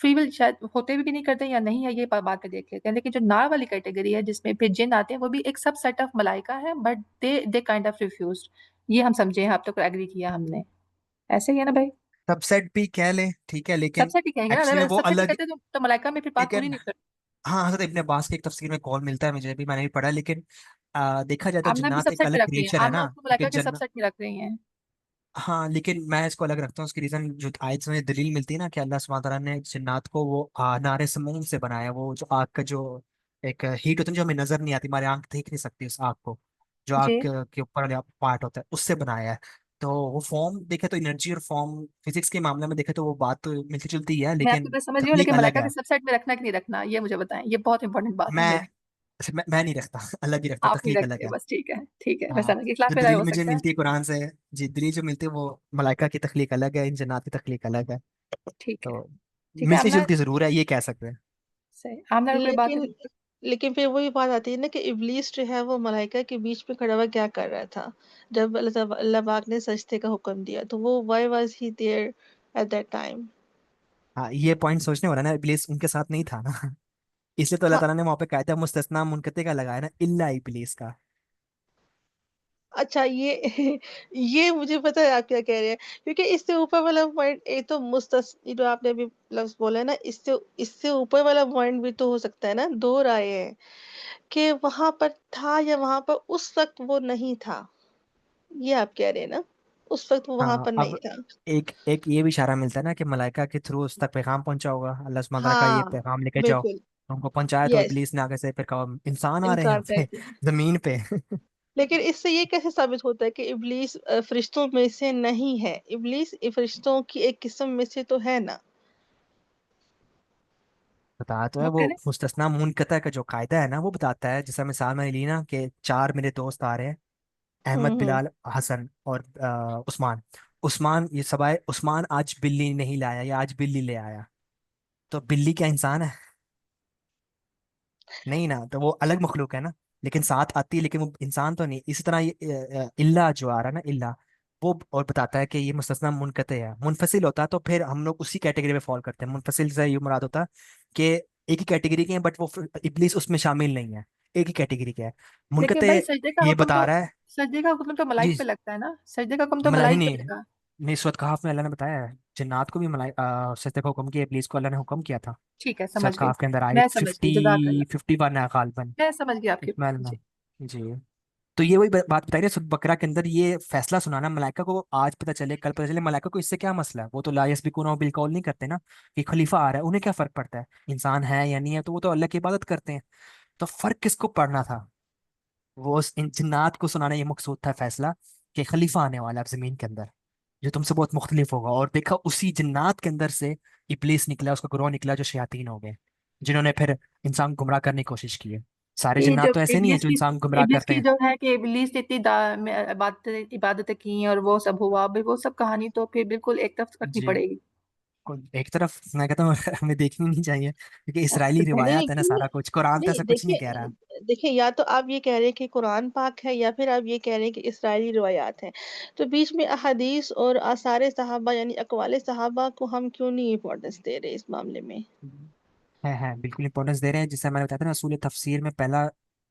फ्री विल शायद होते भी नहीं करते या नहीं है, ये बात पे देख लेते हैं। लेकिन जो नार वाली कैटेगरी है जिसमें फिर जिन आते हैं, वो भी एक सब सेट ऑफ मलाइका है, but they kind of refuse. ये हम समझे हैं, अब तक एग्री किया हमने। ऐसे ही है ना भाई? सबसेट भी कह लें, ठीक है, लेकिन सबसेट ही कहेंगे ना, एक्चुअली में अगर वो सबसेट ही अलग। कहते तो मलाइका में फिर बात पूरी लेकिन नहीं कर। हाँ, हजरत इब्ने अब्बास की एक तफसीर में कॉल मिलता है, मुझे भी, मैंने भी पढ़ा है, लेकिन देखा जाए तो आमना भी जिन्नात एक सबसेट में अलग रख रही है, क्रिएचर है आमना ना, उसको मलाइका लेकिन के जन्नत। सबसेट में रख रही हैं। हाँ, लेकिन मैं इसको अलग रखता हूँ, उसकी रीजन जो आयत में दलील मिलती है ना, कि अल्लाह सुब्हानहू तआला ने जिन्नात को वो नारे समूम से बनाया, वो जो आग का जो एक हीट होती है, जो हमें नजर नहीं आती, हमारी आंख देख नहीं सकती उस आग को, जो आग जी, के ऊपर वाला पार्ट होता है, उससे बनाया है। तो वो फॉर्म देखे तो एनर्जी और फॉर्म फिजिक्स के मामले में देखे तो वो बात तो मिलती जुलती है, मैं आपकी लेकिन बात समझ रही हूँ, तकनीक लेकिन अलग मलाइका के है। सबसेट में रखना कि नहीं रखना, ये मुझे बताएं, ये बहुत इंपॉर्टेंट बात है मैं मेरी। मैं नहीं रखता अलग ही रखता, आप नहीं तकनीक अलग रखते, है। बस ठीक है, ठीक है, मैं हाँ, समझ गई, खिलाफ जो राय दलील हो मुझे सकता है। मिलती है कुरान से, जी, दलील जो मिलती है वो मलाइका की तख्लीक अलग है, इन जन्नात की तख्लीक अलग है। ठीक है, तो ठीक है। मिलती आमना जुलती जरूर है, ये कह सकते हैं। सही, आमना कोई बात है? लेकिन लेकिन फिर वही बात आती है ना कि इब्लीस जो है वो मलाइका के बीच में खड़ा हुआ क्या कर रहा था जब अल्लाह पाक ने सजदे का हुक्म दिया, तो वो why was he there at that time? हाँ, ये पॉइंट सोचने वाला ना, इब्लीस उनके साथ नहीं था ना इसलिए तो अल्लाह हाँ, ताला ने वहाँ पे कायदा मुस्तस्ना मुनकते का लगाया ना, इल्ला इब्लीस का। अच्छा ये ये मुझे पता है आप क्या कह रहे हैं, क्योंकि इससे ऊपर वाला पॉइंट एक तो मुस्तस ये जो आपने अभी लफ्ज बोला है ना, इससे इससे ऊपर वाला पॉइंट भी तो हो सकता है ना, दो राय है कि वहां पर था या वहां पर उस वक्त वो नहीं था, ये आप कह रहे हैं ना, उस वक्त वो वहां हाँ, पर नहीं अब था। एक एक ये भी इशारा मिलता है ना कि मलाइका के थ्रू उस तक पैगाम पहुंचा होगा, अल्लाह सुब्हानहू तआला का ये हाँ, पैगाम लेके जाओ, बिल्कुल। तो उनको पहुंचाया, तो यस, इब्लीस ने आगे से फिर कहा इंसान आ रहे हैं इनकार यहाँ कर पे दिया। जमीन पे लेकिन इससे ये कैसे साबित होता है कि इब्लीस फरिश्तों में से नहीं है? इब्लीस फरिश्तों की एक किस्म में से तो है ना? बताया तो है, वो वो कह रहे मुस्तस्ना मुनकता का जो कायदा है ना, वो बताता है, जैसा मिसाल मैंने ली ना, कि चार मेरे दोस्त आ रहे हैं, अहमद, हम्म। बिलाल, हसन और उस्मान। उस्मान, ये सब आए, उस्मान आज बिल्ली नहीं लाया या आज बिल्ली ले आया, तो बिल्ली क्या इंसान है? नहीं ना, तो वो अलग मखलूक है ना, लेकिन साथ आती है, लेकिन वो इंसान तो नहीं। इसी तरह ये इल्ला जो आ रहा है ना, इल्ला, वो और बताता है कि ये मुस्तस्ना मुनकते है। मुनफसिल होता तो फिर हम लोग उसी कैटेगरी में फॉल करते हैं। मुनफसिल से ये मुराद होता कि एक ही कैटेगरी के हैं, बट वो इब्लीस उसमें शामिल नहीं है, एक ही कैटेगरी के है। लेकिन मुनकते भाई सजदे का ये हुक्म बता तो रहा है सजदे का हुक्म तो जी। मलाइक पे लगता है ना, सजदे का हुक्म तो मलाई मलाइक पे नहीं, लगा। नहीं सूरत कहाफ में अल्लाह ने बताया है, जन्नात को भी सजदे का हुक्म किया, इब्लीस को अल्लाह ने हुक्म किया था। ठीक है, सूरत समझ गई। कहाफ के अंदर मैं आयत समझ गई, जज़ाकल्लाह। 51 है गालबन, मैं समझ गई आपकी इसमें बात जी। जी। तो ये वही बात बताई रहे सूरत बकरा के अंदर, ये फैसला सुनाना मलाइका को, आज पता चले कल पता चले, मलाइका को इससे क्या मसला है, वो तो ला यस्बिकूना बिल कौल नहीं करते ना, कि खलीफा आ रहा है, उन्हें क्या फर्क पड़ता है इंसान है या नहीं है, तो वो तो अल्लाह की इबादत करते हैं। तो फर्क किसको पड़ना था, वो इन जिन्नात को सुनाना, ये मकसूद था फैसला, कि खलीफा आने वाला है अब जमीन के अंदर, जो तुमसे बहुत मुख्तलिफ होगा। और देखा उसी जिन्नात के अंदर से इब्लीस निकला, उसका ग्रोह निकला, जो शयातीन हो गए, जिन्होंने फिर इंसान को गुमराह करने की कोशिश की है। सारे ये जो जिन्नात तो ऐसे नहीं है जो इंसान को गुमराह इब्लिस करते की हैं। जो है कि इब्लिस ने इतनी इबादतें की और वो सब हुआ भाई, वो सब कहानी तो फिर बिल्कुल एक तरफ रखनी जी, पड़ेगी। एक तरफ मैं कहता हूँ हमें देखनी नहीं चाहिए, क्योंकि इसराइली नहीं नहीं रिवायात है ना, क्यों सारा नहीं। कुछ, कुरान तो नहीं ऐसा कुछ नहीं कह रहा। देखिए या तो आप ये कह रहे हैं कि कुरान पाक है, या फिर आप ये कह रहे हैं कि इसराइली रिवायात हैं। तो बीच में अहादीस और आसार सहाबा यानी अकवाले सहाबा को हम क्यों नहीं इम्पोर्टेंस दे रहे इस मामले में? है बिल्कुल इंपॉर्टेंस दे रहे हैं, जिससे मैंने बताया था ना, असूल तफसीर में पहला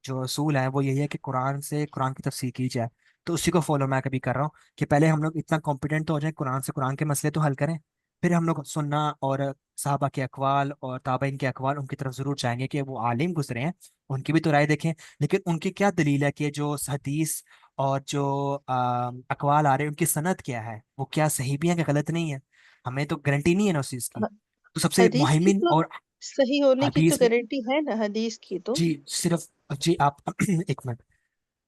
जो असूल है वो यही है कि कुरान से कुरान की तफसीर की जाए। तो उसी को फॉलो मैं कभी कर रहा हूँ, कि पहले हम लोग इतना कॉम्पिटेंट तो हो जाए, कुरान से कुरान के मसले तो हल करें, फिर हम लोग सुन्ना और साहबा के अकवाल और ताबईन के अकवाल, उनकी तरफ जरूर जाएंगे, कि वो आलिम गुजरे हैं, उनकी भी तो राय देखें। लेकिन उनकी क्या दलील है, कि जो हदीस और जो अकवाल आ रहे हैं, उनकी सनद क्या है, वो क्या सही भी है कि गलत नहीं है, हमें तो गारंटी नहीं है ना उस चीज़ की। तो सबसे हदीस की मुहिमिन तो और सही होने की तो हदीस, गारंटी है ना, हदीस की तो। जी सिर्फ, जी आप एक मिनट,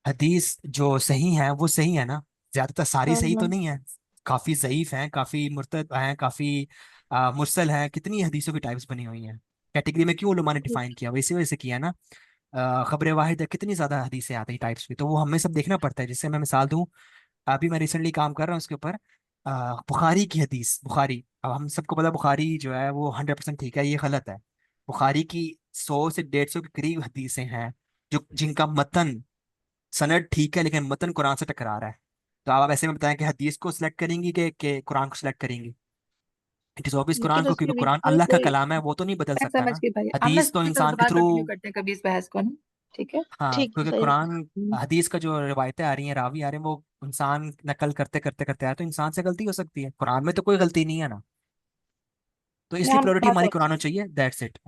हदीस जो सही है वो सही है ना, ज्यादातर सारी हाँ सही तो हाँ। नहीं है, काफी ज़ईफ हैं, काफी मुर्तद हैं, काफी मुरसल हैं, कितनी हदीसों की टाइप्स बनी हुई हैं, कैटेगरी में क्यों उलमा ने डिफाइन किया, वैसे वैसे किया ना। खबर वाहिद है, कितनी ज्यादा हदीसें आती हैं टाइप्स भी, तो वो हमें सब देखना पड़ता है। जिससे मैं मिसाल दूं, अभी मैं रिसेंटली काम कर रहा हूँ उसके ऊपर, बुखारी की हदीस, बुखारी, अब हम सबको पता बुखारी जो है वो 100% ठीक है, ये गलत है। बुखारी की 100 से 150 के करीब हदीसें हैं, जो जिनका मतन, सनद ठीक है, लेकिन मतन कुरान से टकरा रहा है। तो आप ऐसे में बताएं कि हदीस को सिलेक्ट करेंगी कि कुरान को सिलेक्ट करेंगी? इट इज ऑब्वियस कुरान लेकिन को, उसके क्योंकि बीच कुरान में अल्लाह का कोई। कलाम है, वो तो नहीं बदल मैं सकता समझ ना। गई भाई, आमना हदीस तो इस पर इंसान के दोबारा थ्रू, कंटिन्यू करते हैं कभी इस बहस को ना। ठीक है। हाँ ठीक है, क्योंकि सही। कुरान, हम्म, हदीस का जो रिवायतें आ रही हैं, रावी आ रहे हैं, वो इंसान नकल करते करते करते आया, तो इंसान से गलती हो सकती है, कुरान में तो कोई गलती नहीं है ना। तो नहीं इसलिए हम प्रायोरिटी बात हमारी समझ कुरान होनी चाहिए, दैट्स इट।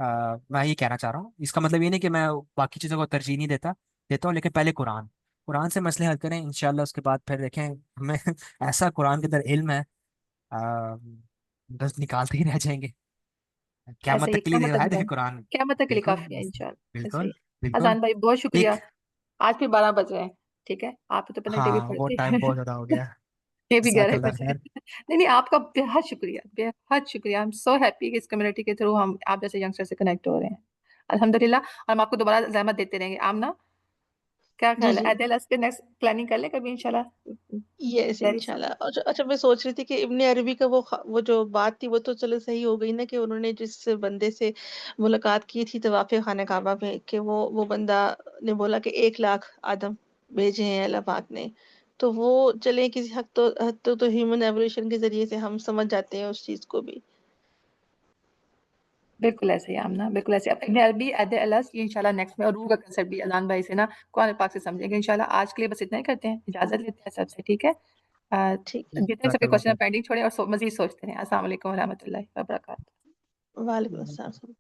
मैं ये कहना चाह रहा हूँ, इसका मतलब ये नहीं कि मैं बाकी चीज़ों को तरजीह नहीं देता, देता हूँ, लेकिन पहले कुरान, कुरान से मसले हल करें इंशाल्लाह, उसके बाद फिर देखें हमें ऐसा कुरान के अंदर इल्म है, आ, बस निकालते ही रह जाएंगे, क़यामत ऐसे ही तक के लिए क्या मतलब है भाई, कुरान। क्या मतलब के लिए बिल्कुल काफी है इंशाल्लाह, ऐसे बिल्कुल ही। बिल्कुल। अजान भाई बहुत शुक्रिया। एक, आज फिर 12 बज रहे हैं। ठीक है, आप तो पेनल्टी भी हाँ वो पड़ती टाइम है। बहुत ज्यादा हो गया। ये भी 11 जज़ाकल्लाह बज रहे खैर। हैं। नहीं नहीं, आपका बेहद शुक्रिया, बेहद शुक्रिया। आई एम सो हैप्पी कि इस कम्युनिटी के थ्रू हम आप जैसे यंगस्टर से कनेक्ट हो रहे हैं, अल्हम्दुलिल्लाह। और हम आपको दोबारा जहमत देते रहेंगे, आमना क्या जी ख्याल है, जी। एडलस पे नेक्स्ट प्लानिंग कर ले कभी इंशाल्लाह। यस वेरी इंशाल्लाह। और अच्छा, मैं सोच रही थी कि इब्ने अरबी का वो जो बात थी वो तो चलो सही हो गई ना, कि उन्होंने जिस बंदे से मुलाकात की थी तवाफ़ खाने काबा में, कि वो बंदा ने बोला कि 1 लाख आदम भेजे हैं अल्लाह पाक ने। तो वो चले किसी हद तो ह्यूमन एवोल्यूशन के जरिए से हम समझ जाते हैं उस चीज को भी। बिल्कुल ऐसे ही आमना, बिल्कुल ऐसे। अब इब्ने अरबी एडलस ये इंशाल्लाह नेक्स्ट में, और रूह का कंसेप्ट भी अजान भाई से ना कुरान पाक से समझेंगे इंशाल्लाह। आज के लिए बस इतना ही करते हैं, इजाजत लेते हैं सबसे, ठीक है। ठीक है। जितने सबके जज़ाकल्लाह क्वेश्चन पेंडिंग छोड़े और मजीद सोचते हैं। अस्सलाम वालेकुम वरहमतुल्लाहि वबरकातुहू। वालेकुम खैर। अस्सलाम।